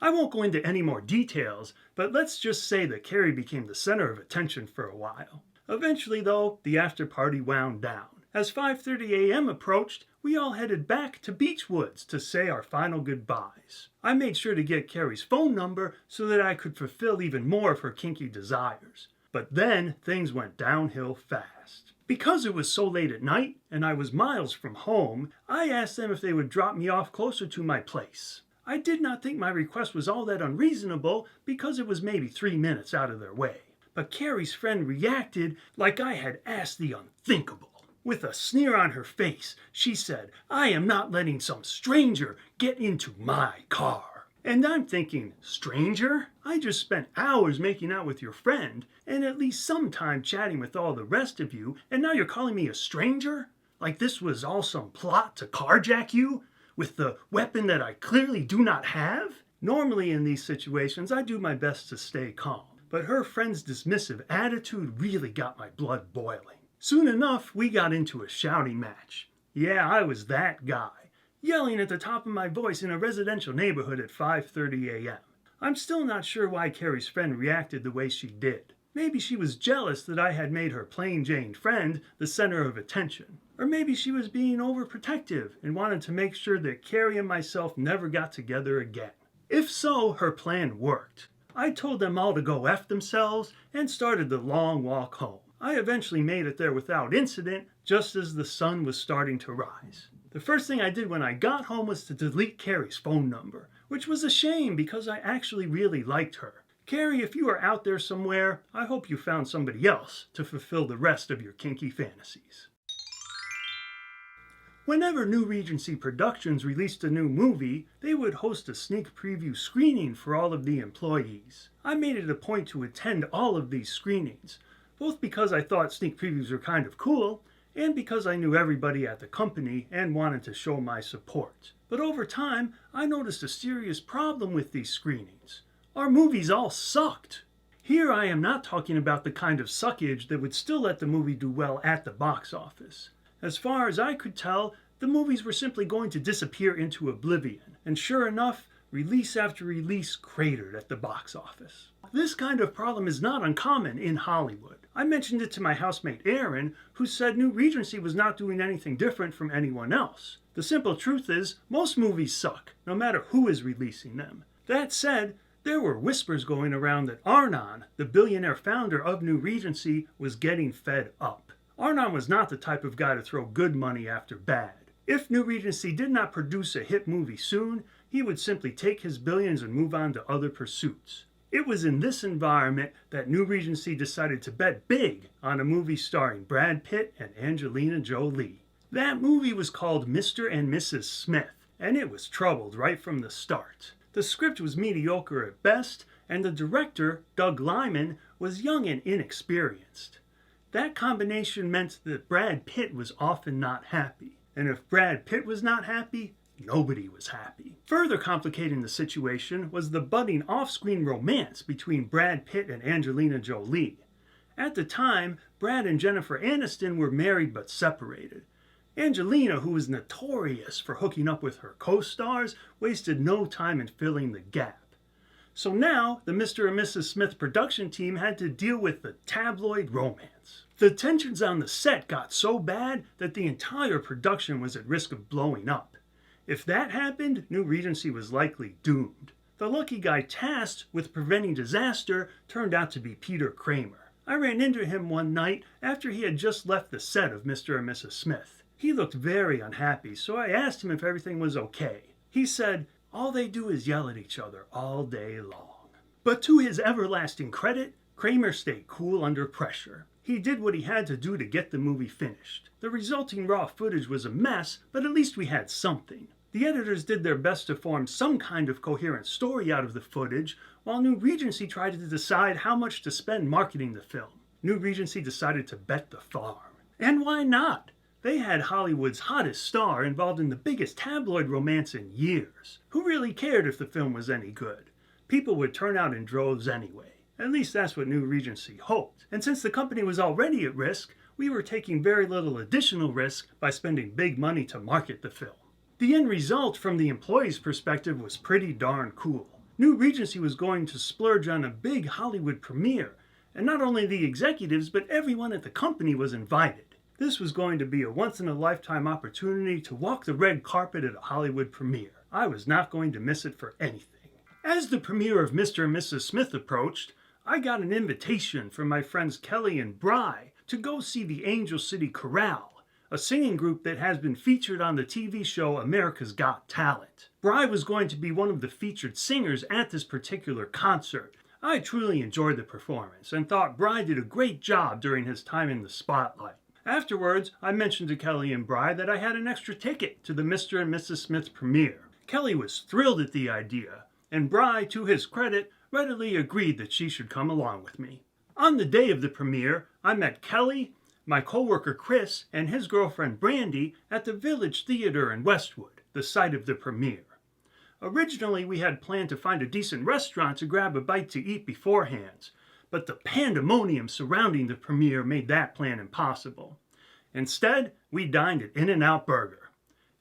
I won't go into any more details, but let's just say that Carrie became the center of attention for a while. Eventually, though, the after-party wound down. As 5:30 a.m. approached, we all headed back to Beechwoods to say our final goodbyes. I made sure to get Carrie's phone number so that I could fulfill even more of her kinky desires. But then, things went downhill fast. Because it was so late at night, and I was miles from home, I asked them if they would drop me off closer to my place. I did not think my request was all that unreasonable because it was maybe 3 minutes out of their way. But Carrie's friend reacted like I had asked the unthinkable. With a sneer on her face, she said, "I am not letting some stranger get into my car." And I'm thinking, stranger? I just spent hours making out with your friend, and at least some time chatting with all the rest of you, and now you're calling me a stranger? Like this was all some plot to carjack you? With the weapon that I clearly do not have? Normally in these situations, I do my best to stay calm. But her friend's dismissive attitude really got my blood boiling. Soon enough, we got into a shouting match. Yeah, I was that guy, yelling at the top of my voice in a residential neighborhood at 5:30 a.m. I'm still not sure why Carrie's friend reacted the way she did. Maybe she was jealous that I had made her plain Jane friend the center of attention. Or maybe she was being overprotective and wanted to make sure that Carrie and myself never got together again. If so, her plan worked. I told them all to go F themselves and started the long walk home. I eventually made it there without incident, just as the sun was starting to rise. The first thing I did when I got home was to delete Carrie's phone number, which was a shame because I actually really liked her. Carrie, if you are out there somewhere, I hope you found somebody else to fulfill the rest of your kinky fantasies. Whenever New Regency Productions released a new movie, they would host a sneak preview screening for all of the employees. I made it a point to attend all of these screenings, both because I thought sneak previews were kind of cool, and because I knew everybody at the company and wanted to show my support. But over time, I noticed a serious problem with these screenings. Our movies all sucked. Here I am not talking about the kind of suckage that would still let the movie do well at the box office. As far as I could tell, the movies were simply going to disappear into oblivion, and sure enough, release after release cratered at the box office. This kind of problem is not uncommon in Hollywood. I mentioned it to my housemate Aaron, who said New Regency was not doing anything different from anyone else. The simple truth is, most movies suck, no matter who is releasing them. That said, There were whispers going around that Arnon, the billionaire founder of New Regency, was getting fed up. Arnon was not the type of guy to throw good money after bad. If New Regency did not produce a hit movie soon, he would simply take his billions and move on to other pursuits. It was in this environment that New Regency decided to bet big on a movie starring Brad Pitt and Angelina Jolie. That movie was called Mr. and Mrs. Smith, and it was troubled right from the start. The script was mediocre at best, and the director, Doug Liman, was young and inexperienced. That combination meant that Brad Pitt was often not happy, and if Brad Pitt was not happy, nobody was happy. Further complicating the situation was the budding off-screen romance between Brad Pitt and Angelina Jolie. At the time, Brad and Jennifer Aniston were married but separated. Angelina, who was notorious for hooking up with her co-stars, wasted no time in filling the gap. So now, the Mr. and Mrs. Smith production team had to deal with the tabloid romance. The tensions on the set got so bad that the entire production was at risk of blowing up. If that happened, New Regency was likely doomed. The lucky guy tasked with preventing disaster turned out to be Peter Kramer. I ran into him one night after he had just left the set of Mr. and Mrs. Smith. He looked very unhappy, so I asked him if everything was okay. He said, all they do is yell at each other all day long. But to his everlasting credit, Kramer stayed cool under pressure. He did what he had to do to get the movie finished. The resulting raw footage was a mess, but at least we had something. The editors did their best to form some kind of coherent story out of the footage, while New Regency tried to decide how much to spend marketing the film. New Regency decided to bet the farm. And why not? They had Hollywood's hottest star involved in the biggest tabloid romance in years. Who really cared if the film was any good? People would turn out in droves anyway. At least that's what New Regency hoped. And since the company was already at risk, we were taking very little additional risk by spending big money to market the film. The end result from the employees' perspective was pretty darn cool. New Regency was going to splurge on a big Hollywood premiere, and not only the executives, but everyone at the company was invited. This was going to be a once-in-a-lifetime opportunity to walk the red carpet at a Hollywood premiere. I was not going to miss it for anything. As the premiere of Mr. and Mrs. Smith approached, I got an invitation from my friends Kelly and Bry to go see the Angel City Chorale, a singing group that has been featured on the TV show America's Got Talent. Bry was going to be one of the featured singers at this particular concert. I truly enjoyed the performance and thought Bry did a great job during his time in the spotlight. Afterwards, I mentioned to Kelly and Bry that I had an extra ticket to the Mr. and Mrs. Smith premiere. Kelly was thrilled at the idea, and Bry, to his credit, readily agreed that she should come along with me. On the day of the premiere, I met Kelly, my coworker Chris, and his girlfriend Brandy at the Village Theater in Westwood, the site of the premiere. Originally, we had planned to find a decent restaurant to grab a bite to eat beforehand, but the pandemonium surrounding the premiere made that plan impossible. Instead, we dined at In-N-Out Burger.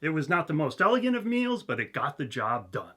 It was not the most elegant of meals, but it got the job done.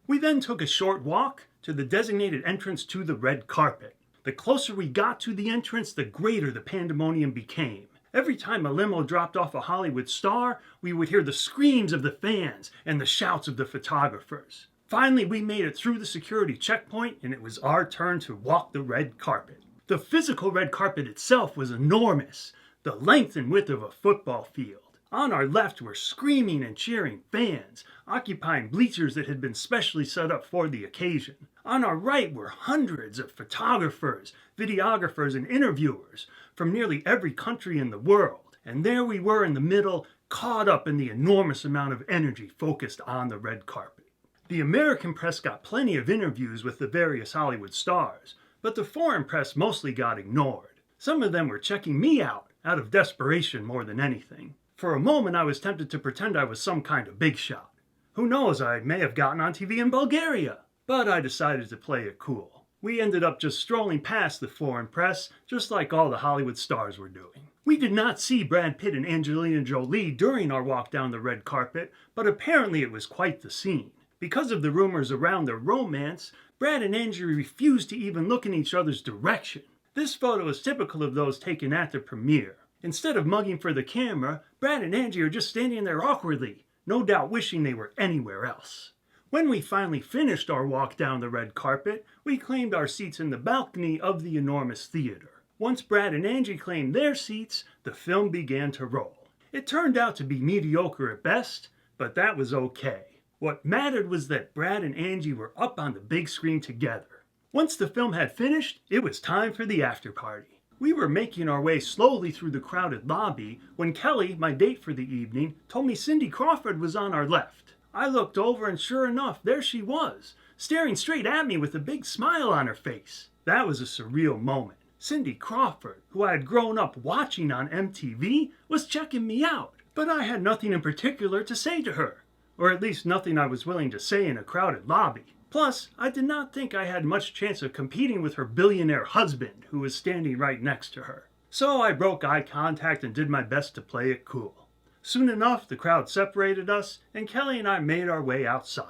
We then took a short walk to the designated entrance to the red carpet. The closer we got to the entrance, the greater the pandemonium became. Every time a limo dropped off a Hollywood star, we would hear the screams of the fans and the shouts of the photographers. Finally, we made it through the security checkpoint, and it was our turn to walk the red carpet. The physical red carpet itself was enormous, the length and width of a football field. On our left were screaming and cheering fans, occupying bleachers that had been specially set up for the occasion. On our right were hundreds of photographers, videographers, and interviewers from nearly every country in the world. And there we were in the middle, caught up in the enormous amount of energy focused on the red carpet. The American press got plenty of interviews with the various Hollywood stars, but the foreign press mostly got ignored. Some of them were checking me out of desperation more than anything. For a moment, I was tempted to pretend I was some kind of big shot. Who knows, I may have gotten on TV in Bulgaria. But I decided to play it cool. We ended up just strolling past the foreign press, just like all the Hollywood stars were doing. We did not see Brad Pitt and Angelina Jolie during our walk down the red carpet, but apparently it was quite the scene. Because of the rumors around their romance, Brad and Angie refused to even look in each other's direction. This photo is typical of those taken at the premiere. Instead of mugging for the camera, Brad and Angie are just standing there awkwardly, no doubt wishing they were anywhere else. When we finally finished our walk down the red carpet, we claimed our seats in the balcony of the enormous theater. Once Brad and Angie claimed their seats, the film began to roll. It turned out to be mediocre at best, but that was okay. What mattered was that Brad and Angie were up on the big screen together. Once the film had finished, it was time for the after party. We were making our way slowly through the crowded lobby when Kelly, my date for the evening, told me Cindy Crawford was on our left. I looked over and sure enough, there she was, staring straight at me with a big smile on her face. That was a surreal moment. Cindy Crawford, who I had grown up watching on MTV, was checking me out, but I had nothing in particular to say to her, or at least nothing I was willing to say in a crowded lobby. Plus, I did not think I had much chance of competing with her billionaire husband, who was standing right next to her. So I broke eye contact and did my best to play it cool. Soon enough, the crowd separated us, and Kelly and I made our way outside.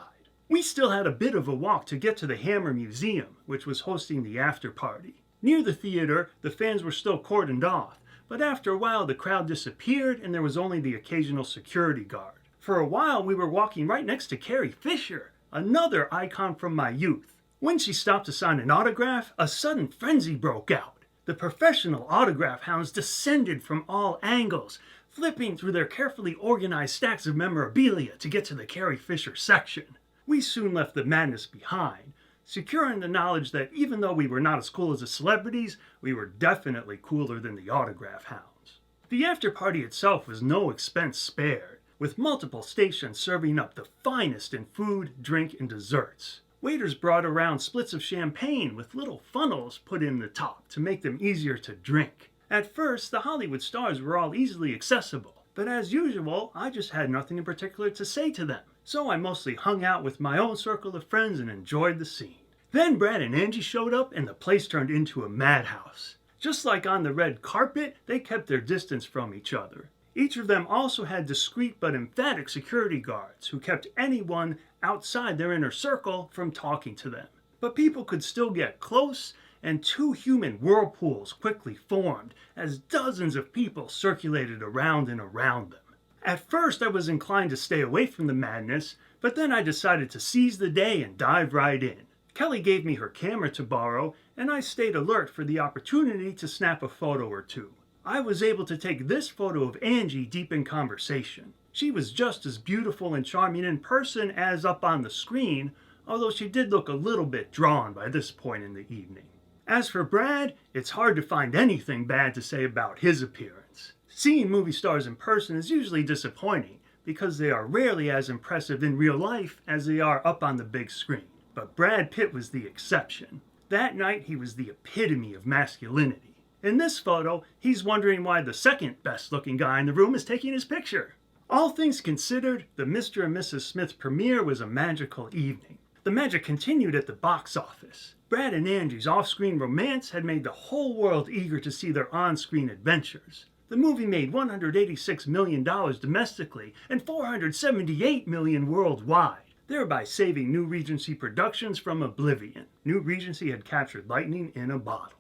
We still had a bit of a walk to get to the Hammer Museum, which was hosting the after party. Near the theater, the fans were still cordoned off, but after a while the crowd disappeared and there was only the occasional security guard. For a while we were walking right next to Carrie Fisher, another icon from my youth. When she stopped to sign an autograph, a sudden frenzy broke out. The professional autograph hounds descended from all angles, flipping through their carefully organized stacks of memorabilia to get to the Carrie Fisher section. We soon left the madness behind, secure in the knowledge that even though we were not as cool as the celebrities, we were definitely cooler than the autograph hounds. The after party itself was no expense spared, with multiple stations serving up the finest in food, drink, and desserts. Waiters brought around splits of champagne with little funnels put in the top to make them easier to drink. At first, the Hollywood stars were all easily accessible, but as usual, I just had nothing in particular to say to them, so I mostly hung out with my own circle of friends and enjoyed the scene. Then Brad and Angie showed up and the place turned into a madhouse. Just like on the red carpet, they kept their distance from each other. Each of them also had discreet but emphatic security guards who kept anyone outside their inner circle from talking to them. But people could still get close, and two human whirlpools quickly formed as dozens of people circulated around and around them. At first I was inclined to stay away from the madness, but then I decided to seize the day and dive right in. Kelly gave me her camera to borrow, and I stayed alert for the opportunity to snap a photo or two. I was able to take this photo of Angie deep in conversation. She was just as beautiful and charming in person as up on the screen, although she did look a little bit drawn by this point in the evening. As for Brad, it's hard to find anything bad to say about his appearance. Seeing movie stars in person is usually disappointing because they are rarely as impressive in real life as they are up on the big screen. But Brad Pitt was the exception. That night he was the epitome of masculinity. In this photo, he's wondering why the second best looking guy in the room is taking his picture. All things considered, the Mr. and Mrs. Smith premiere was a magical evening. The magic continued at the box office. Brad and Angie's off-screen romance had made the whole world eager to see their on-screen adventures. The movie made $186 million domestically and $478 million worldwide, thereby saving New Regency Productions from oblivion. New Regency had captured lightning in a bottle.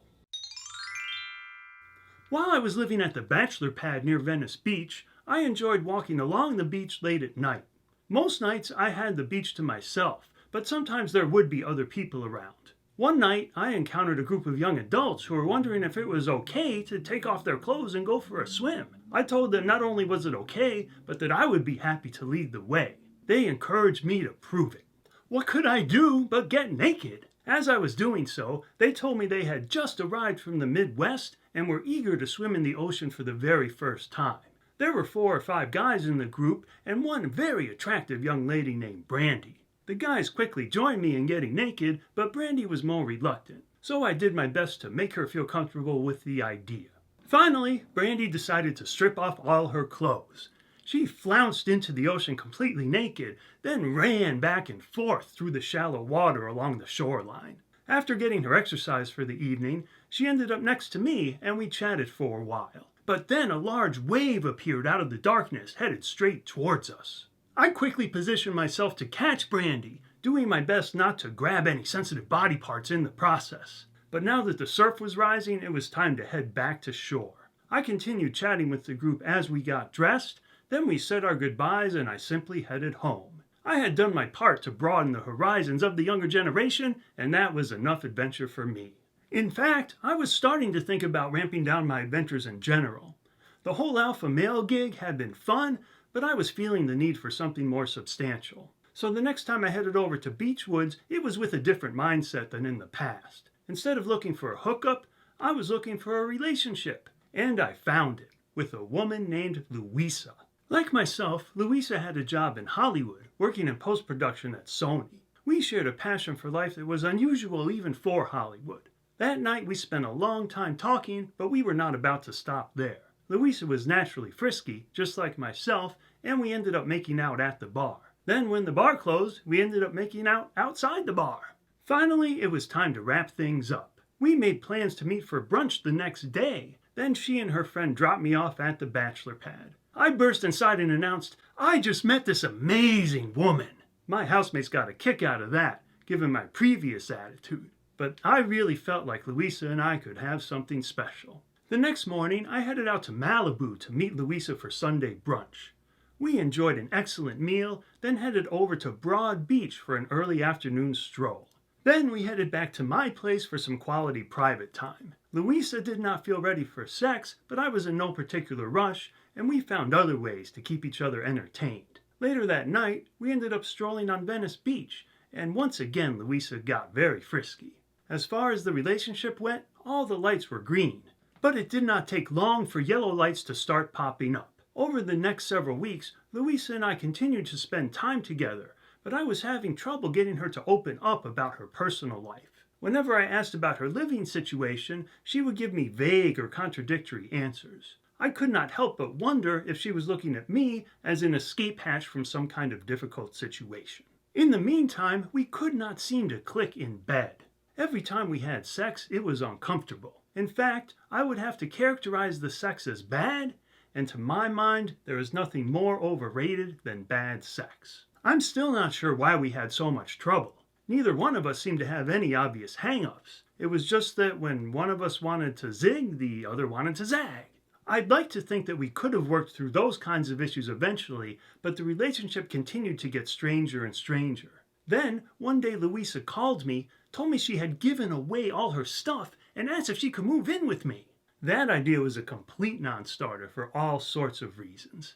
While I was living at the bachelor pad near Venice Beach, I enjoyed walking along the beach late at night. Most nights I had the beach to myself, but sometimes there would be other people around. One night, I encountered a group of young adults who were wondering if it was okay to take off their clothes and go for a swim. I told them not only was it okay, but that I would be happy to lead the way. They encouraged me to prove it. What could I do but get naked? As I was doing so, they told me they had just arrived from the Midwest and were eager to swim in the ocean for the very first time. There were 4 or 5 guys in the group and one very attractive young lady named Brandy. The guys quickly joined me in getting naked, but Brandy was more reluctant, so I did my best to make her feel comfortable with the idea. Finally, Brandy decided to strip off all her clothes. She flounced into the ocean completely naked, then ran back and forth through the shallow water along the shoreline. After getting her exercise for the evening, she ended up next to me and we chatted for a while. But then a large wave appeared out of the darkness, headed straight towards us. I quickly positioned myself to catch Brandy, doing my best not to grab any sensitive body parts in the process. But now that the surf was rising, it was time to head back to shore. I continued chatting with the group as we got dressed, then we said our goodbyes and I simply headed home. I had done my part to broaden the horizons of the younger generation, and that was enough adventure for me. In fact, I was starting to think about ramping down my adventures in general. The whole alpha male gig had been fun, but I was feeling the need for something more substantial. So the next time I headed over to Beechwoods, it was with a different mindset than in the past. Instead of looking for a hookup, I was looking for a relationship. And I found it, with a woman named Louisa. Like myself, Louisa had a job in Hollywood, working in post-production at Sony. We shared a passion for life that was unusual even for Hollywood. That night we spent a long time talking, but we were not about to stop there. Louisa was naturally frisky, just like myself, and we ended up making out at the bar. Then when the bar closed, we ended up making out outside the bar. Finally, it was time to wrap things up. We made plans to meet for brunch the next day. Then she and her friend dropped me off at the bachelor pad. I burst inside and announced, "I just met this amazing woman." My housemates got a kick out of that, given my previous attitude. But I really felt like Louisa and I could have something special. The next morning, I headed out to Malibu to meet Louisa for Sunday brunch. We enjoyed an excellent meal, then headed over to Broad Beach for an early afternoon stroll. Then we headed back to my place for some quality private time. Louisa did not feel ready for sex, but I was in no particular rush, and we found other ways to keep each other entertained. Later that night, we ended up strolling on Venice Beach, and once again Louisa got very frisky. As far as the relationship went, all the lights were green, but it did not take long for yellow lights to start popping up. Over the next several weeks, Louisa and I continued to spend time together, but I was having trouble getting her to open up about her personal life. Whenever I asked about her living situation, she would give me vague or contradictory answers. I could not help but wonder if she was looking at me as an escape hatch from some kind of difficult situation. In the meantime, we could not seem to click in bed. Every time we had sex, it was uncomfortable. In fact, I would have to characterize the sex as bad, and to my mind, there is nothing more overrated than bad sex. I'm still not sure why we had so much trouble. Neither one of us seemed to have any obvious hang-ups. It was just that when one of us wanted to zig, the other wanted to zag. I'd like to think that we could have worked through those kinds of issues eventually, but the relationship continued to get stranger and stranger. Then, one day Louisa called me, told me she had given away all her stuff, and asked if she could move in with me. That idea was a complete non-starter for all sorts of reasons.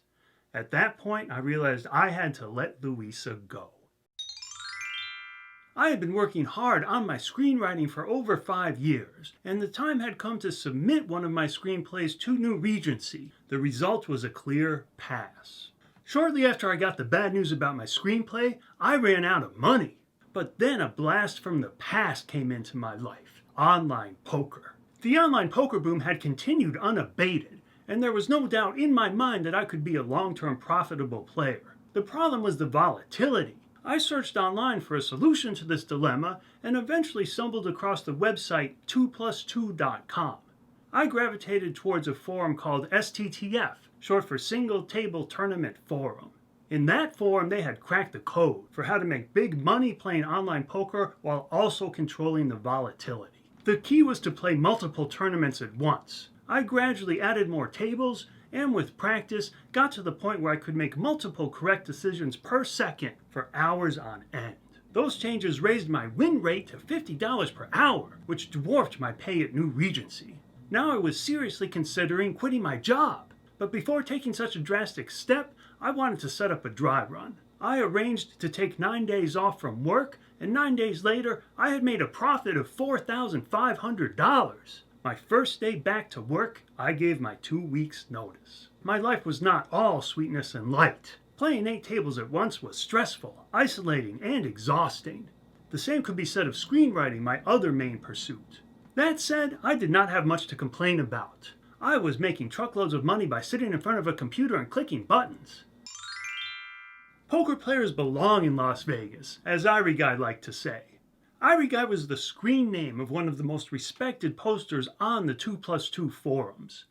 At that point, I realized I had to let Louisa go. I had been working hard on my screenwriting for over 5 years, and the time had come to submit one of my screenplays to New Regency. The result was a clear pass. Shortly after I got the bad news about my screenplay, I ran out of money. But then a blast from the past came into my life: online poker. The online poker boom had continued unabated, and there was no doubt in my mind that I could be a long-term profitable player. The problem was the volatility. I searched online for a solution to this dilemma and eventually stumbled across the website 2plus2.com. I gravitated towards a forum called STTF, short for Single Table Tournament Forum. In that forum, they had cracked the code for how to make big money playing online poker while also controlling the volatility. The key was to play multiple tournaments at once. I gradually added more tables, and with practice, got to the point where I could make multiple correct decisions per second for hours on end. Those changes raised my win rate to $50 per hour, which dwarfed my pay at New Regency. Now I was seriously considering quitting my job. But before taking such a drastic step, I wanted to set up a dry run. I arranged to take 9 days off from work, and 9 days later, I had made a profit of $4,500. My first day back to work, I gave my 2 weeks' notice. My life was not all sweetness and light. Playing 8 tables at once was stressful, isolating, and exhausting. The same could be said of screenwriting, my other main pursuit. That said, I did not have much to complain about. I was making truckloads of money by sitting in front of a computer and clicking buttons. Poker players belong in Las Vegas, as Irie Guy liked to say. Irie Guy was the screen name of one of the most respected posters on the 2plus2 forums.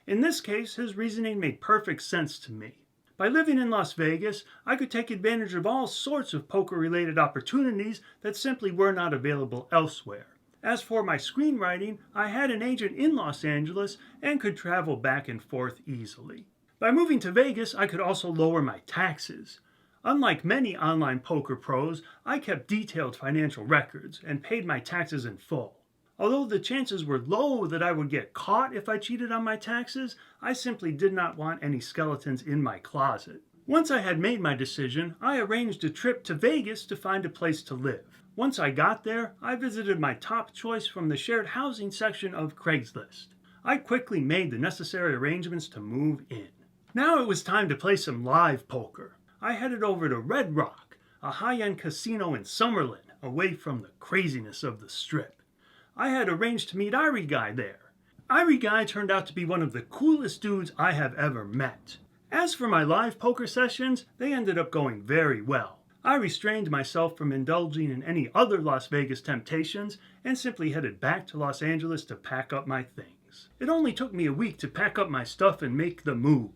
In this case, his reasoning made perfect sense to me. By living in Las Vegas, I could take advantage of all sorts of poker-related opportunities that simply were not available elsewhere. As for my screenwriting, I had an agent in Los Angeles and could travel back and forth easily. By moving to Vegas, I could also lower my taxes. Unlike many online poker pros, I kept detailed financial records and paid my taxes in full. Although the chances were low that I would get caught if I cheated on my taxes, I simply did not want any skeletons in my closet. Once I had made my decision, I arranged a trip to Vegas to find a place to live. Once I got there, I visited my top choice from the shared housing section of Craigslist. I quickly made the necessary arrangements to move in. Now it was time to play some live poker. I headed over to Red Rock, a high-end casino in Summerlin, away from the craziness of the Strip. I had arranged to meet Irie Guy there. Irie Guy turned out to be one of the coolest dudes I have ever met. As for my live poker sessions, they ended up going very well. I restrained myself from indulging in any other Las Vegas temptations and simply headed back to Los Angeles to pack up my things. It only took me a week to pack up my stuff and make the move.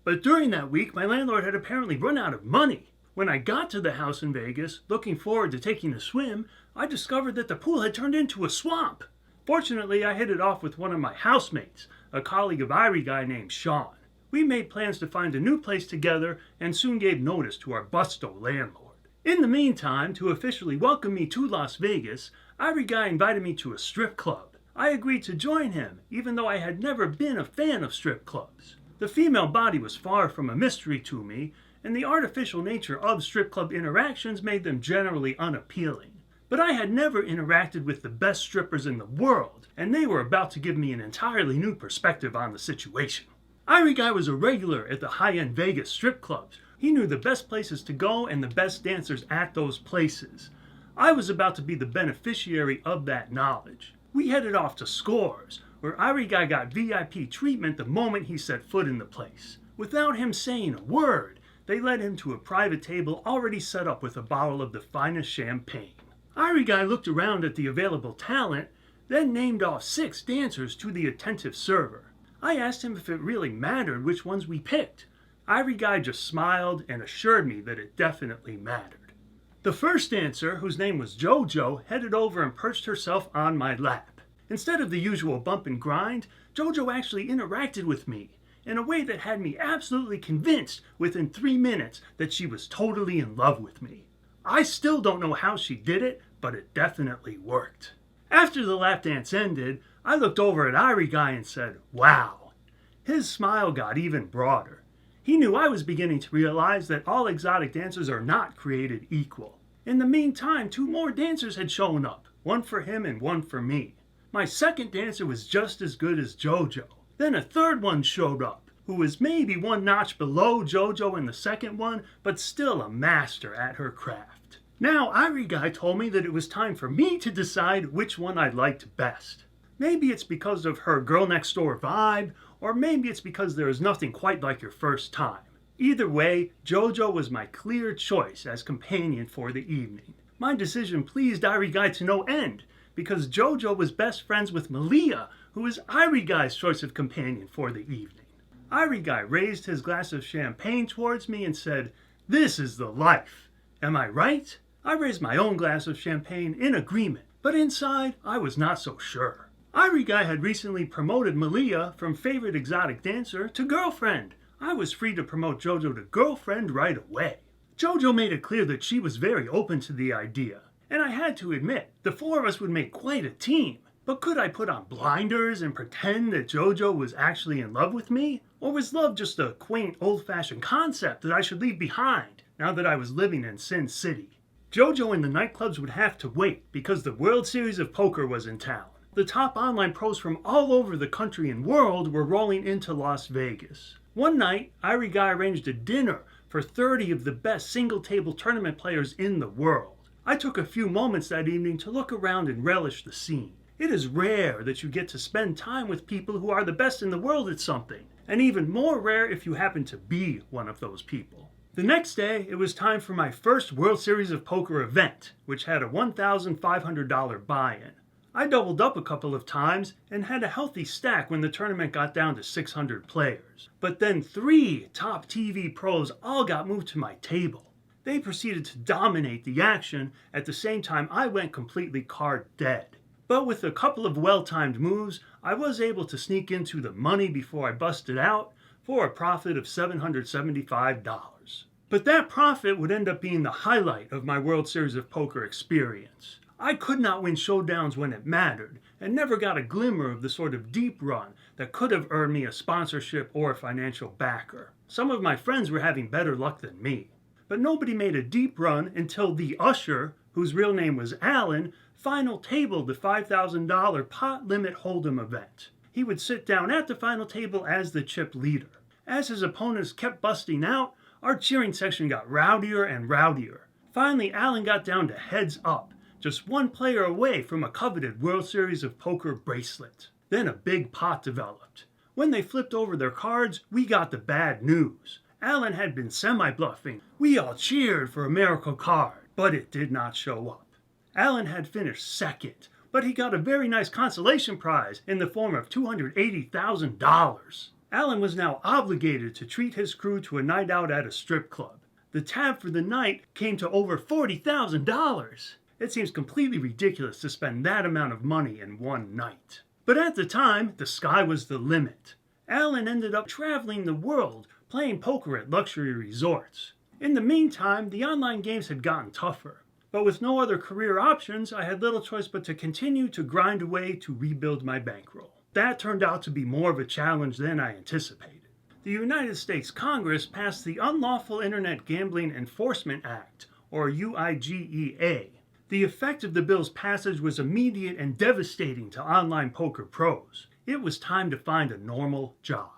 But during that week, my landlord had apparently run out of money. When I got to the house in Vegas, looking forward to taking a swim, I discovered that the pool had turned into a swamp. Fortunately, I hit it off with one of my housemates, a colleague of Irie Guy named Sean. We made plans to find a new place together and soon gave notice to our Busto landlord. In the meantime, to officially welcome me to Las Vegas, Irie Guy invited me to a strip club. I agreed to join him, even though I had never been a fan of strip clubs. The female body was far from a mystery to me, and the artificial nature of strip club interactions made them generally unappealing. But I had never interacted with the best strippers in the world, and they were about to give me an entirely new perspective on the situation. Irie Guy was a regular at the high-end Vegas strip clubs. He knew the best places to go and the best dancers at those places. I was about to be the beneficiary of that knowledge. We headed off to Scores, where Irie Guy got VIP treatment the moment he set foot in the place. Without him saying a word, they led him to a private table already set up with a bottle of the finest champagne. Irie Guy looked around at the available talent, then named off 6 dancers to the attentive server. I asked him if it really mattered which ones we picked. Irie Guy just smiled and assured me that it definitely mattered. The first dancer, whose name was JoJo, headed over and perched herself on my lap. Instead of the usual bump and grind, JoJo actually interacted with me in a way that had me absolutely convinced within 3 minutes that she was totally in love with me. I still don't know how she did it, but it definitely worked. After the lap dance ended, I looked over at Irie Guy and said, "Wow." His smile got even broader. He knew I was beginning to realize that all exotic dancers are not created equal. In the meantime, 2 more dancers had shown up, one for him and one for me. My second dancer was just as good as JoJo. Then a third one showed up, who was maybe 1 notch below JoJo in the second one, but still a master at her craft. Now Irie Guy told me that it was time for me to decide which one I liked best. Maybe it's because of her girl next door vibe, or maybe it's because there is nothing quite like your first time. Either way, JoJo was my clear choice as companion for the evening. My decision pleased Irie Guy to no end, because JoJo was best friends with Malia, who was Irie Guy's choice of companion for the evening. Irie Guy raised his glass of champagne towards me and said, "This is the life. Am I right?" I raised my own glass of champagne in agreement, but inside I was not so sure. Irie Guy had recently promoted Malia from favorite exotic dancer to girlfriend. I was free to promote JoJo to girlfriend right away. JoJo made it clear that she was very open to the idea. And I had to admit, the 4 of us would make quite a team. But could I put on blinders and pretend that JoJo was actually in love with me? Or was love just a quaint, old-fashioned concept that I should leave behind now that I was living in Sin City? JoJo and the nightclubs would have to wait because the World Series of Poker was in town. The top online pros from all over the country and world were rolling into Las Vegas. One night, Irie Guy arranged a dinner for 30 of the best single-table tournament players in the world. I took a few moments that evening to look around and relish the scene. It is rare that you get to spend time with people who are the best in the world at something, and even more rare if you happen to be one of those people. The next day, it was time for my first World Series of Poker event, which had a $1,500 buy-in. I doubled up a couple of times and had a healthy stack when the tournament got down to 600 players. But then 3 top TV pros all got moved to my table. They proceeded to dominate the action at the same time I went completely card dead. But with a couple of well-timed moves, I was able to sneak into the money before I busted out for a profit of $775. But that profit would end up being the highlight of my World Series of Poker experience. I could not win showdowns when it mattered, and never got a glimmer of the sort of deep run that could have earned me a sponsorship or a financial backer. Some of my friends were having better luck than me. But nobody made a deep run until the usher, whose real name was Alan, final tabled the $5,000 pot limit hold'em event. He would sit down at the final table as the chip leader. As his opponents kept busting out, our cheering section got rowdier and rowdier. Finally, Alan got down to heads up, just one player away from a coveted World Series of Poker bracelet. Then a big pot developed. When they flipped over their cards, we got the bad news. Alan had been semi-bluffing. We all cheered for a miracle card, but it did not show up. Alan had finished second, but he got a very nice consolation prize in the form of $280,000. Alan was now obligated to treat his crew to a night out at a strip club. The tab for the night came to over $40,000. It seems completely ridiculous to spend that amount of money in one night. But at the time, the sky was the limit. Alan ended up traveling the world, playing poker at luxury resorts. In the meantime, the online games had gotten tougher. But with no other career options, I had little choice but to continue to grind away to rebuild my bankroll. That turned out to be more of a challenge than I anticipated. The United States Congress passed the Unlawful Internet Gambling Enforcement Act, or UIGEA. The effect of the bill's passage was immediate and devastating to online poker pros. It was time to find a normal job.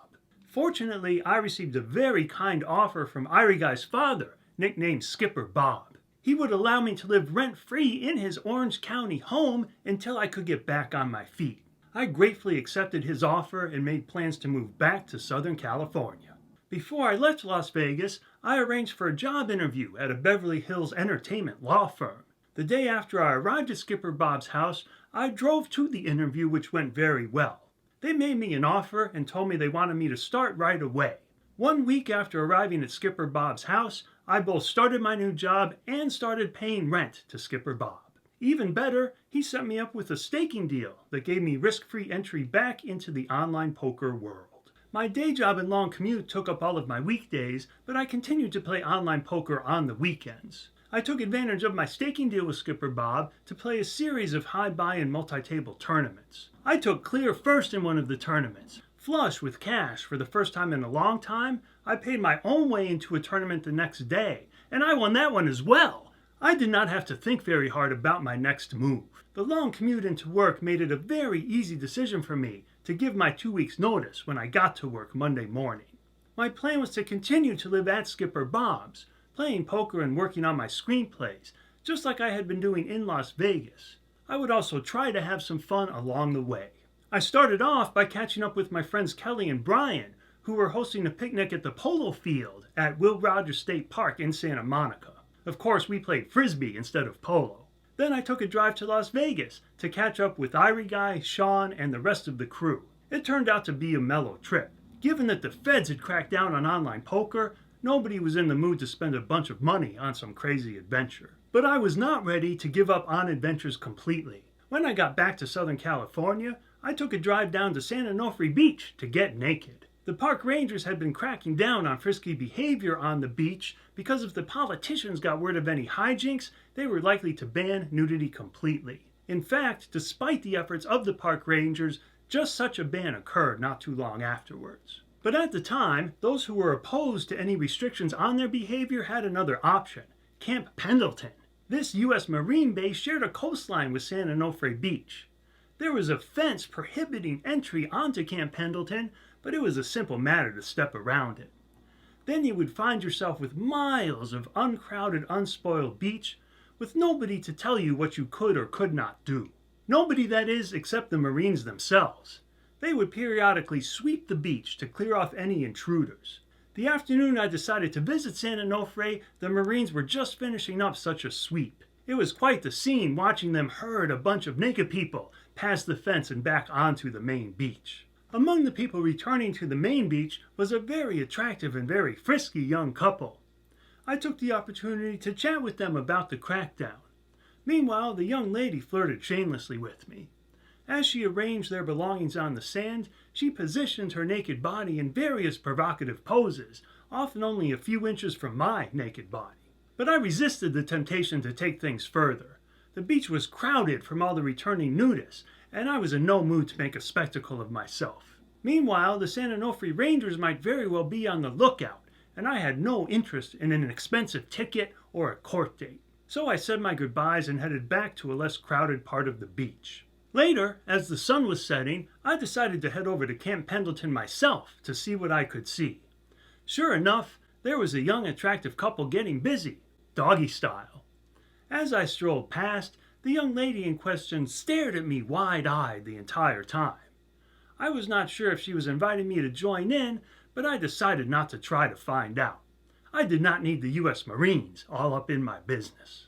Fortunately, I received a very kind offer from Irie Guy's father, nicknamed Skipper Bob. He would allow me to live rent-free in his Orange County home until I could get back on my feet. I gratefully accepted his offer and made plans to move back to Southern California. Before I left Las Vegas, I arranged for a job interview at a Beverly Hills entertainment law firm. The day after I arrived at Skipper Bob's house, I drove to the interview, which went very well. They made me an offer and told me they wanted me to start right away. 1 week after arriving at Skipper Bob's house, I both started my new job and started paying rent to Skipper Bob. Even better, he set me up with a staking deal that gave me risk-free entry back into the online poker world. My day job and long commute took up all of my weekdays, but I continued to play online poker on the weekends. I took advantage of my staking deal with Skipper Bob to play a series of high-buy and multi-table tournaments. I took clear first in one of the tournaments. Flush with cash for the first time in a long time, I paid my own way into a tournament the next day, and I won that one as well. I did not have to think very hard about my next move. The long commute into work made it a very easy decision for me to give my 2 weeks' notice when I got to work Monday morning. My plan was to continue to live at Skipper Bob's, playing poker and working on my screenplays, just like I had been doing in Las Vegas. I would also try to have some fun along the way. I started off by catching up with my friends Kelly and Brian, who were hosting a picnic at the polo field at Will Rogers State Park in Santa Monica. Of course, we played frisbee instead of polo. Then I took a drive to Las Vegas to catch up with Irie Guy, Sean, and the rest of the crew. It turned out to be a mellow trip. Given that the feds had cracked down on online poker, nobody was in the mood to spend a bunch of money on some crazy adventure. But I was not ready to give up on adventures completely. When I got back to Southern California, I took a drive down to San Onofre Beach to get naked. The park rangers had been cracking down on frisky behavior on the beach because if the politicians got word of any hijinks, they were likely to ban nudity completely. In fact, despite the efforts of the park rangers, just such a ban occurred not too long afterwards. But at the time, those who were opposed to any restrictions on their behavior had another option, Camp Pendleton. This U.S. Marine base shared a coastline with San Onofre Beach. There was a fence prohibiting entry onto Camp Pendleton, but it was a simple matter to step around it. Then you would find yourself with miles of uncrowded, unspoiled beach, with nobody to tell you what you could or could not do. Nobody, that is, except the Marines themselves. They would periodically sweep the beach to clear off any intruders. The afternoon I decided to visit San Onofre, the Marines were just finishing up such a sweep. It was quite the scene watching them herd a bunch of naked people past the fence and back onto the main beach. Among the people returning to the main beach was a very attractive and very frisky young couple. I took the opportunity to chat with them about the crackdown. Meanwhile, the young lady flirted shamelessly with me. As she arranged their belongings on the sand, she positioned her naked body in various provocative poses, often only a few inches from my naked body. But I resisted the temptation to take things further. The beach was crowded from all the returning nudists, and I was in no mood to make a spectacle of myself. Meanwhile, the San Onofre Rangers might very well be on the lookout, and I had no interest in an expensive ticket or a court date. So I said my goodbyes and headed back to a less crowded part of the beach. Later, as the sun was setting, I decided to head over to Camp Pendleton myself to see what I could see. Sure enough, there was a young attractive couple getting busy, doggy style. As I strolled past, the young lady in question stared at me wide-eyed the entire time. I was not sure if she was inviting me to join in, but I decided not to try to find out. I did not need the U.S. Marines all up in my business.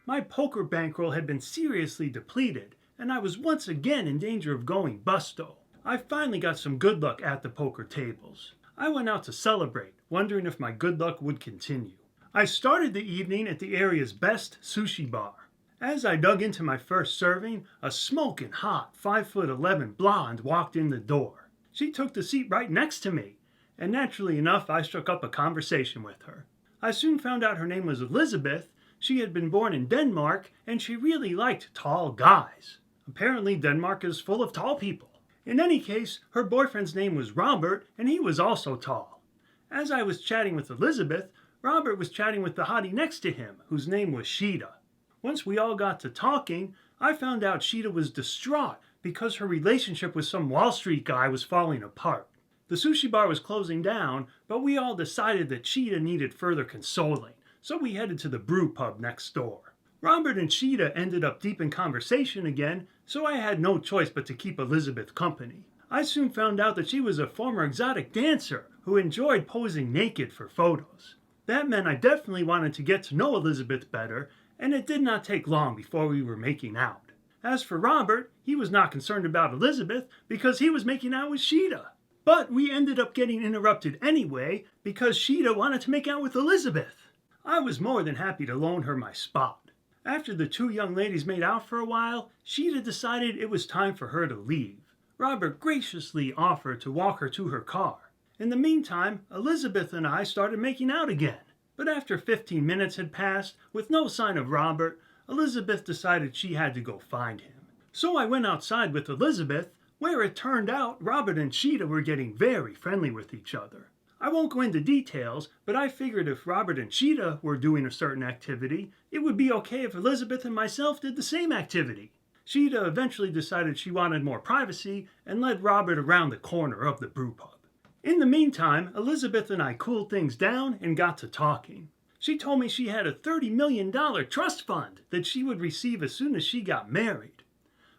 My poker bankroll had been seriously depleted, and I was once again in danger of going busto. I finally got some good luck at the poker tables. I went out to celebrate, wondering if my good luck would continue. I started the evening at the area's best sushi bar. As I dug into my first serving, a smoking hot 5'11" blonde walked in the door. She took the seat right next to me, and naturally enough, I struck up a conversation with her. I soon found out her name was Elizabeth. She had been born in Denmark, and she really liked tall guys. Apparently, Denmark is full of tall people. In any case, her boyfriend's name was Robert, and he was also tall. As I was chatting with Elizabeth, Robert was chatting with the hottie next to him, whose name was Sheeta. Once we all got to talking, I found out Sheeta was distraught because her relationship with some Wall Street guy was falling apart. The sushi bar was closing down, but we all decided that Sheeta needed further consoling, so we headed to the brew pub next door. Robert and Sheeta ended up deep in conversation again, so I had no choice but to keep Elizabeth company. I soon found out that she was a former exotic dancer who enjoyed posing naked for photos. That meant I definitely wanted to get to know Elizabeth better, and it did not take long before we were making out. As for Robert, he was not concerned about Elizabeth because he was making out with Sheeta. But we ended up getting interrupted anyway because Sheeta wanted to make out with Elizabeth. I was more than happy to loan her my spot. After the two young ladies made out for a while, Sheeta decided it was time for her to leave. Robert graciously offered to walk her to her car. In the meantime, Elizabeth and I started making out again. But after 15 minutes had passed, with no sign of Robert, Elizabeth decided she had to go find him. So I went outside with Elizabeth, where it turned out Robert and Sheeta were getting very friendly with each other. I won't go into details, but I figured if Robert and Sheeta were doing a certain activity, it would be okay if Elizabeth and myself did the same activity. Sheeta eventually decided she wanted more privacy and led Robert around the corner of the brew pub. In the meantime, Elizabeth and I cooled things down and got to talking. She told me she had a $30 million trust fund that she would receive as soon as she got married.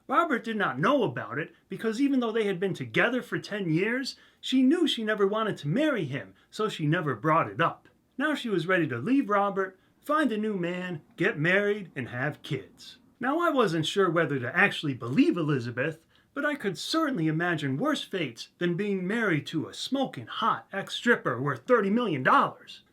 Robert did not know about it because even though they had been together for 10 years, she knew she never wanted to marry him, so she never brought it up. Now she was ready to leave Robert, find a new man, get married, and have kids. Now I wasn't sure whether to actually believe Elizabeth, but I could certainly imagine worse fates than being married to a smoking hot ex-stripper worth $30 million.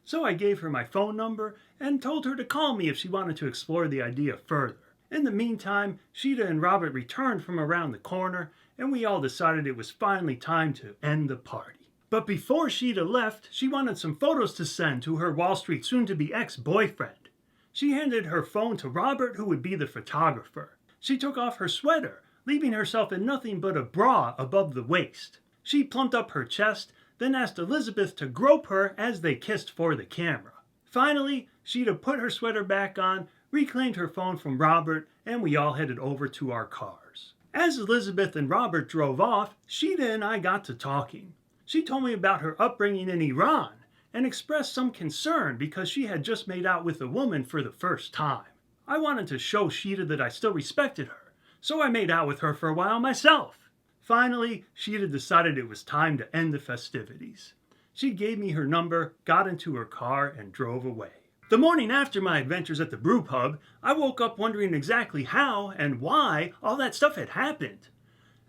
So I gave her my phone number and told her to call me if she wanted to explore the idea further. In the meantime, Sheeta and Robert returned from around the corner, and we all decided it was finally time to end the party. But before Sheeta left, she wanted some photos to send to her Wall Street soon-to-be ex-boyfriend. She handed her phone to Robert, who would be the photographer. She took off her sweater, leaving herself in nothing but a bra above the waist. She plumped up her chest, then asked Elizabeth to grope her as they kissed for the camera. Finally, Sheeta put her sweater back on, reclaimed her phone from Robert, and we all headed over to our cars. As Elizabeth and Robert drove off, Sheeta and I got to talking. She told me about her upbringing in Iran and expressed some concern because she had just made out with a woman for the first time. I wanted to show Sheeta that I still respected her, so I made out with her for a while myself. Finally, Sheeta decided it was time to end the festivities. She gave me her number, got into her car, and drove away. The morning after my adventures at the brew pub, I woke up wondering exactly how and why all that stuff had happened.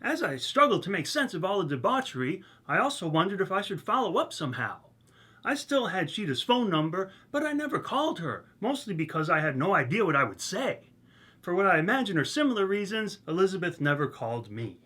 As I struggled to make sense of all the debauchery, I also wondered if I should follow up somehow. I still had Sheeta's phone number, but I never called her, mostly because I had no idea what I would say. For what I imagine are similar reasons, Elizabeth never called me.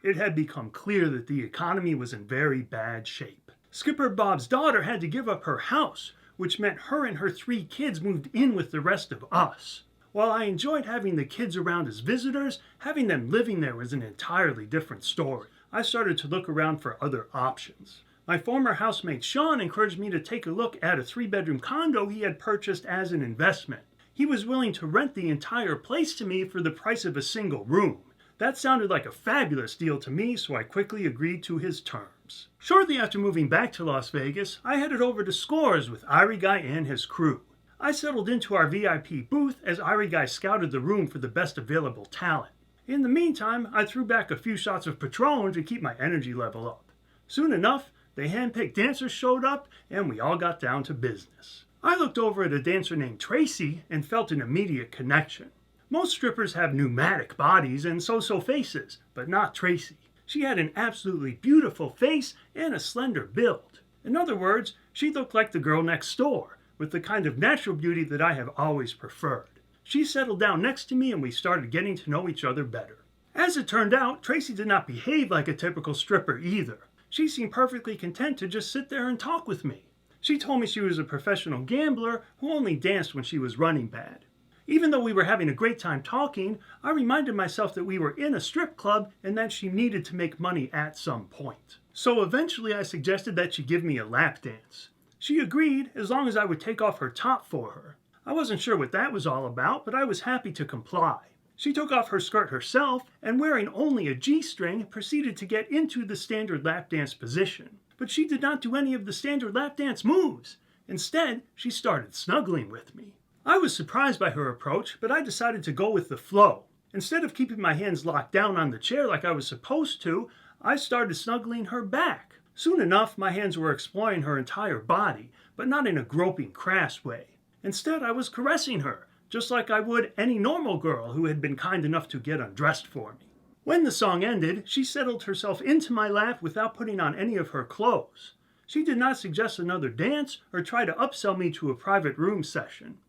it had become clear that the economy was in very bad shape. Skipper Bob's daughter had to give up her house, which meant her and her 3 kids moved in with the rest of us. While I enjoyed having the kids around as visitors, having them living there was an entirely different story. I started to look around for other options. My former housemate Sean encouraged me to take a look at a 3-bedroom condo he had purchased as an investment. He was willing to rent the entire place to me for the price of a single room. That sounded like a fabulous deal to me, so I quickly agreed to his terms. Shortly after moving back to Las Vegas, I headed over to Scores with Irie Guy and his crew. I settled into our VIP booth as Irie Guy scouted the room for the best available talent. In the meantime, I threw back a few shots of Patron to keep my energy level up. Soon enough, the hand-picked dancers showed up and we all got down to business. I looked over at a dancer named Tracy and felt an immediate connection. Most strippers have pneumatic bodies and so-so faces, but not Tracy. She had an absolutely beautiful face and a slender build. In other words, she looked like the girl next door, with the kind of natural beauty that I have always preferred. She settled down next to me and we started getting to know each other better. As it turned out, Tracy did not behave like a typical stripper either. She seemed perfectly content to just sit there and talk with me. She told me she was a professional gambler who only danced when she was running bad. Even though we were having a great time talking, I reminded myself that we were in a strip club and that she needed to make money at some point. So eventually I suggested that she give me a lap dance. She agreed as long as I would take off her top for her. I wasn't sure what that was all about, but I was happy to comply. She took off her skirt herself and, wearing only a G-string, proceeded to get into the standard lap dance position. But she did not do any of the standard lap dance moves. Instead, she started snuggling with me. I was surprised by her approach, but I decided to go with the flow. Instead of keeping my hands locked down on the chair like I was supposed to, I started snuggling her back. Soon enough, my hands were exploring her entire body, but not in a groping, crass way. Instead, I was caressing her, just like I would any normal girl who had been kind enough to get undressed for me. When the song ended, she settled herself into my lap without putting on any of her clothes. She did not suggest another dance or try to upsell me to a private room session.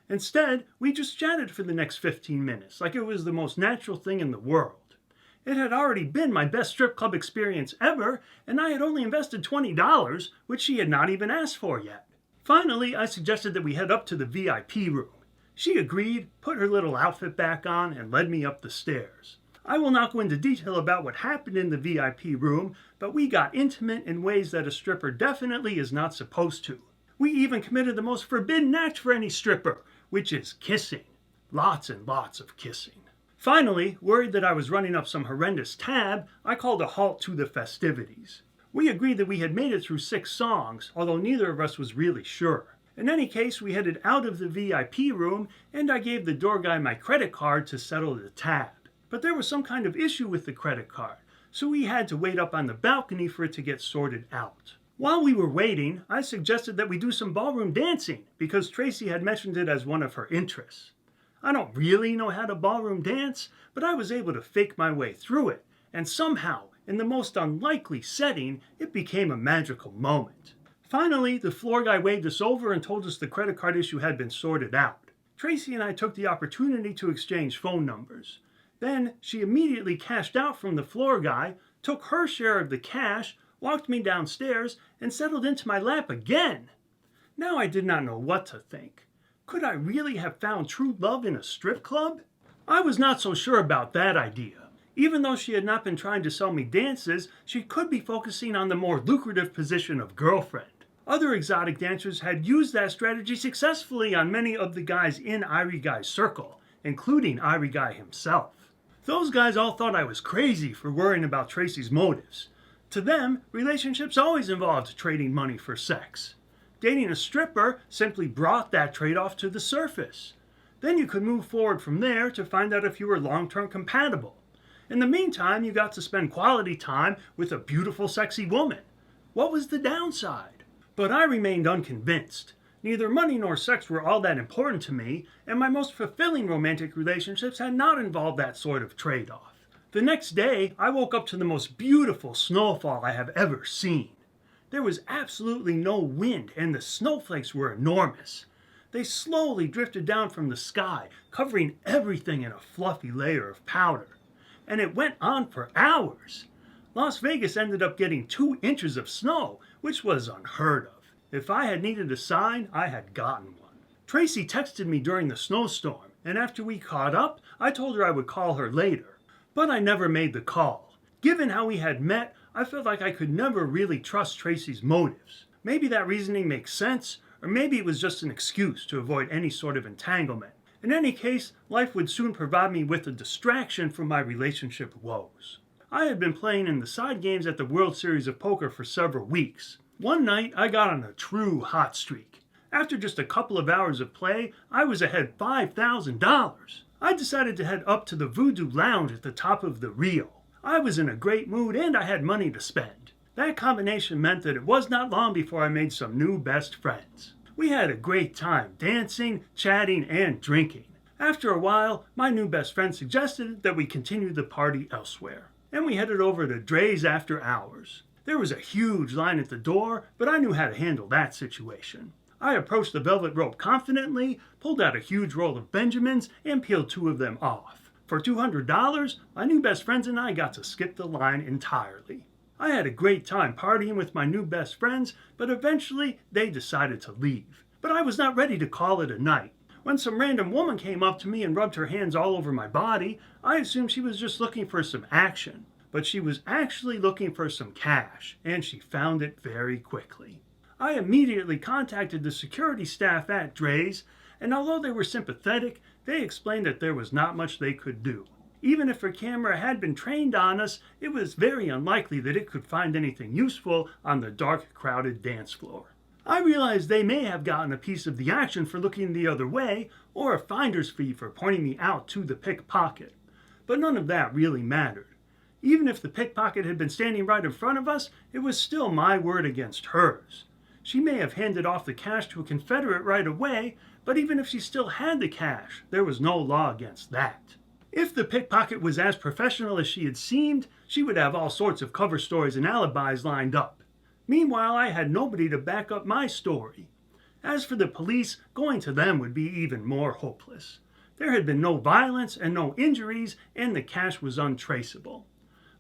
Instead, we just chatted for the next 15 minutes, like it was the most natural thing in the world. It had already been my best strip club experience ever, and I had only invested $20, which she had not even asked for yet. Finally, I suggested that we head up to the VIP room. She agreed, put her little outfit back on, and led me up the stairs. I will not go into detail about what happened in the VIP room, but we got intimate in ways that a stripper definitely is not supposed to. We even committed the most forbidden act for any stripper, which is kissing. Lots and lots of kissing. Finally, worried that I was running up some horrendous tab, I called a halt to the festivities. We agreed that we had made it through 6 songs, although neither of us was really sure. In any case, we headed out of the VIP room, and I gave the door guy my credit card to settle the tab. But there was some kind of issue with the credit card, so we had to wait up on the balcony for it to get sorted out. While we were waiting, I suggested that we do some ballroom dancing, because Tracy had mentioned it as one of her interests. I don't really know how to ballroom dance, but I was able to fake my way through it, and somehow, in the most unlikely setting, it became a magical moment. Finally, the floor guy waved us over and told us the credit card issue had been sorted out. Tracy and I took the opportunity to exchange phone numbers. Then, she immediately cashed out from the floor guy, took her share of the cash, walked me downstairs, and settled into my lap again. Now I did not know what to think. Could I really have found true love in a strip club? I was not so sure about that idea. Even though she had not been trying to sell me dances, she could be focusing on the more lucrative position of girlfriend. Other exotic dancers had used that strategy successfully on many of the guys in Irie Guy's circle, including Irie Guy himself. Those guys all thought I was crazy for worrying about Tracy's motives. To them, relationships always involved trading money for sex. Dating a stripper simply brought that trade-off to the surface. Then you could move forward from there to find out if you were long-term compatible. In the meantime, you got to spend quality time with a beautiful, sexy woman. What was the downside? But I remained unconvinced. Neither money nor sex were all that important to me, and my most fulfilling romantic relationships had not involved that sort of trade-off. The next day, I woke up to the most beautiful snowfall I have ever seen. There was absolutely no wind, and the snowflakes were enormous. They slowly drifted down from the sky, covering everything in a fluffy layer of powder. and it went on for hours. Las Vegas ended up getting 2 inches of snow, which was unheard of. If I had needed a sign, I had gotten one. Tracy texted me during the snowstorm, and after we caught up, I told her I would call her later. But I never made the call. Given how we had met, I felt like I could never really trust Tracy's motives. Maybe that reasoning makes sense, or maybe it was just an excuse to avoid any sort of entanglement. In any case, life would soon provide me with a distraction from my relationship woes. I had been playing in the side games at the World Series of Poker for several weeks. One night, I got on a true hot streak. After just a couple of hours of play, I was ahead $5,000. I decided to head up to the Voodoo Lounge at the top of the Rio. I was in a great mood and I had money to spend. That combination meant that it was not long before I made some new best friends. We had a great time dancing, chatting, and drinking. After a while, my new best friend suggested that we continue the party elsewhere, and we headed over to Dre's after hours. There was a huge line at the door, but I knew how to handle that situation. I approached the velvet rope confidently, pulled out a huge roll of Benjamins, and peeled 2 of them off. For $200, my new best friends and I got to skip the line entirely. I had a great time partying with my new best friends, but eventually they decided to leave. But I was not ready to call it a night. When some random woman came up to me and rubbed her hands all over my body, I assumed she was just looking for some action. But she was actually looking for some cash, and she found it very quickly. I immediately contacted the security staff at Dre's, and although they were sympathetic, they explained that there was not much they could do. Even if her camera had been trained on us, it was very unlikely that it could find anything useful on the dark, crowded dance floor. I realized they may have gotten a piece of the action for looking the other way, or a finder's fee for pointing me out to the pickpocket. But none of that really mattered. Even if the pickpocket had been standing right in front of us, it was still my word against hers. She may have handed off the cash to a Confederate right away, but even if she still had the cash, there was no law against that. If the pickpocket was as professional as she had seemed, she would have all sorts of cover stories and alibis lined up. Meanwhile, I had nobody to back up my story. As for the police, going to them would be even more hopeless. There had been no violence and no injuries, and the cash was untraceable.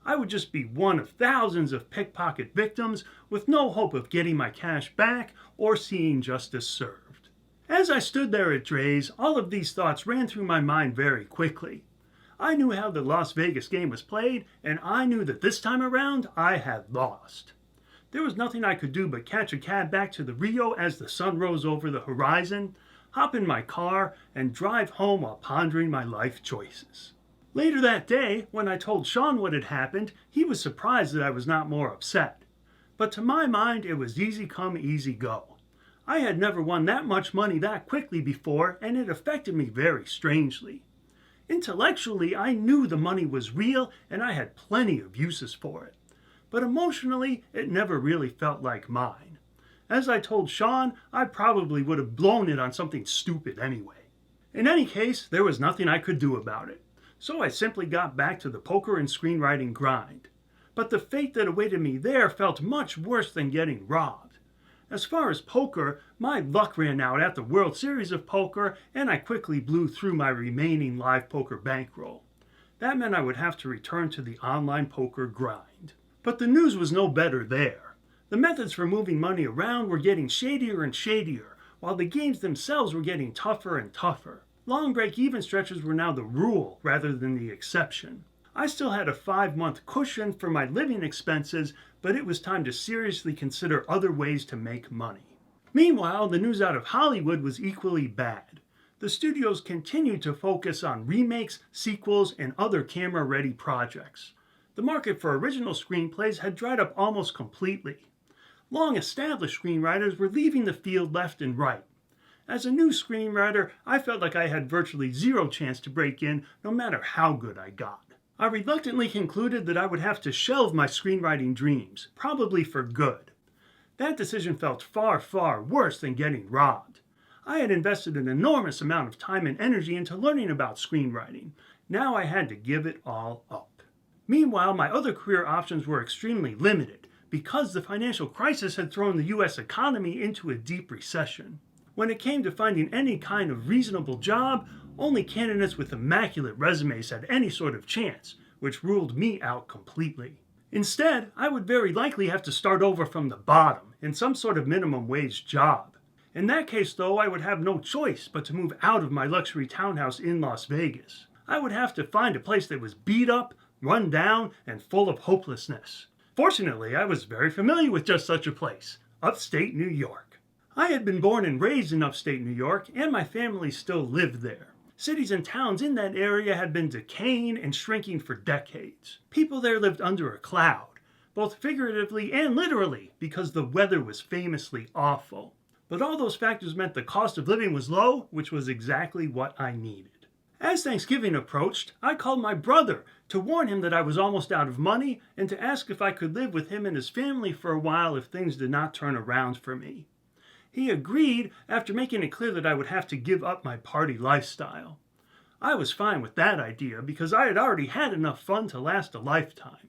I would just be one of thousands of pickpocket victims with no hope of getting my cash back or seeing justice served. As I stood there at Dre's, all of these thoughts ran through my mind very quickly. I knew how the Las Vegas game was played, and I knew that this time around I had lost. There was nothing I could do but catch a cab back to the Rio as the sun rose over the horizon, hop in my car, and drive home while pondering my life choices. Later that day, when I told Sean what had happened, he was surprised that I was not more upset. But to my mind, it was easy come, easy go. I had never won that much money that quickly before, and it affected me very strangely. Intellectually, I knew the money was real, and I had plenty of uses for it. But emotionally, it never really felt like mine. As I told Sean, I probably would have blown it on something stupid anyway. In any case, there was nothing I could do about it. So I simply got back to the poker and screenwriting grind. But the fate that awaited me there felt much worse than getting robbed. As far as poker, my luck ran out at the World Series of Poker, and I quickly blew through my remaining live poker bankroll. That meant I would have to return to the online poker grind. But the news was no better there. The methods for moving money around were getting shadier and shadier, while the games themselves were getting tougher and tougher. Long break-even stretches were now the rule rather than the exception. I still had a 5-month cushion for my living expenses, but it was time to seriously consider other ways to make money. Meanwhile, the news out of Hollywood was equally bad. The studios continued to focus on remakes, sequels, and other camera-ready projects. The market for original screenplays had dried up almost completely. Long-established screenwriters were leaving the field left and right. As a new screenwriter, I felt like I had virtually zero chance to break in, no matter how good I got. I reluctantly concluded that I would have to shelve my screenwriting dreams, probably for good. That decision felt far, far worse than getting robbed. I had invested an enormous amount of time and energy into learning about screenwriting. Now I had to give it all up. Meanwhile, my other career options were extremely limited, because the financial crisis had thrown the U.S. economy into a deep recession. When it came to finding any kind of reasonable job, only candidates with immaculate resumes had any sort of chance, which ruled me out completely. Instead, I would very likely have to start over from the bottom in some sort of minimum wage job. In that case, though, I would have no choice but to move out of my luxury townhouse in Las Vegas. I would have to find a place that was beat up, run down, and full of hopelessness. Fortunately, I was very familiar with just such a place, upstate New York. I had been born and raised in upstate New York, and my family still lived there. Cities and towns in that area had been decaying and shrinking for decades. People there lived under a cloud, both figuratively and literally, because the weather was famously awful. But all those factors meant the cost of living was low, which was exactly what I needed. As Thanksgiving approached, I called my brother to warn him that I was almost out of money and to ask if I could live with him and his family for a while if things did not turn around for me. He agreed after making it clear that I would have to give up my party lifestyle. I was fine with that idea because I had already had enough fun to last a lifetime.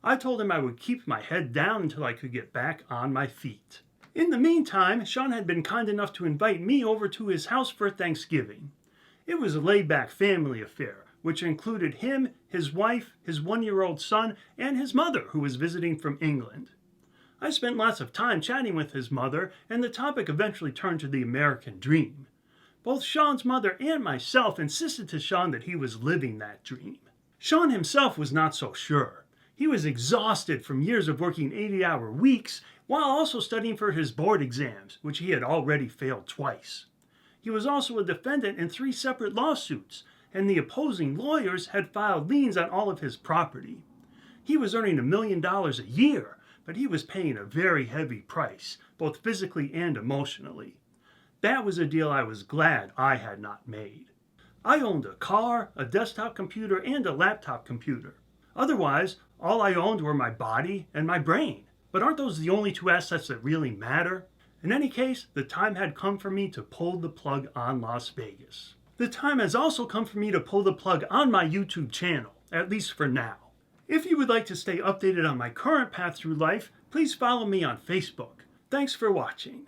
I told him I would keep my head down until I could get back on my feet. In the meantime, Sean had been kind enough to invite me over to his house for Thanksgiving. It was a laid-back family affair, which included him, his wife, his one-year-old son, and his mother, who was visiting from England. I spent lots of time chatting with his mother, and the topic eventually turned to the American dream. Both Sean's mother and myself insisted to Sean that he was living that dream. Sean himself was not so sure. He was exhausted from years of working 80-hour weeks while also studying for his board exams, which he had already failed twice. He was also a defendant in 3 separate lawsuits, and the opposing lawyers had filed liens on all of his property. He was earning $1 million a year, but he was paying a very heavy price, both physically and emotionally. That was a deal I was glad I had not made. I owned a car, a desktop computer, and a laptop computer. Otherwise, all I owned were my body and my brain. But aren't those the only 2 assets that really matter? In any case, the time had come for me to pull the plug on Las Vegas. The time has also come for me to pull the plug on my YouTube channel, at least for now. If you would like to stay updated on my current path through life, please follow me on Facebook. Thanks for watching.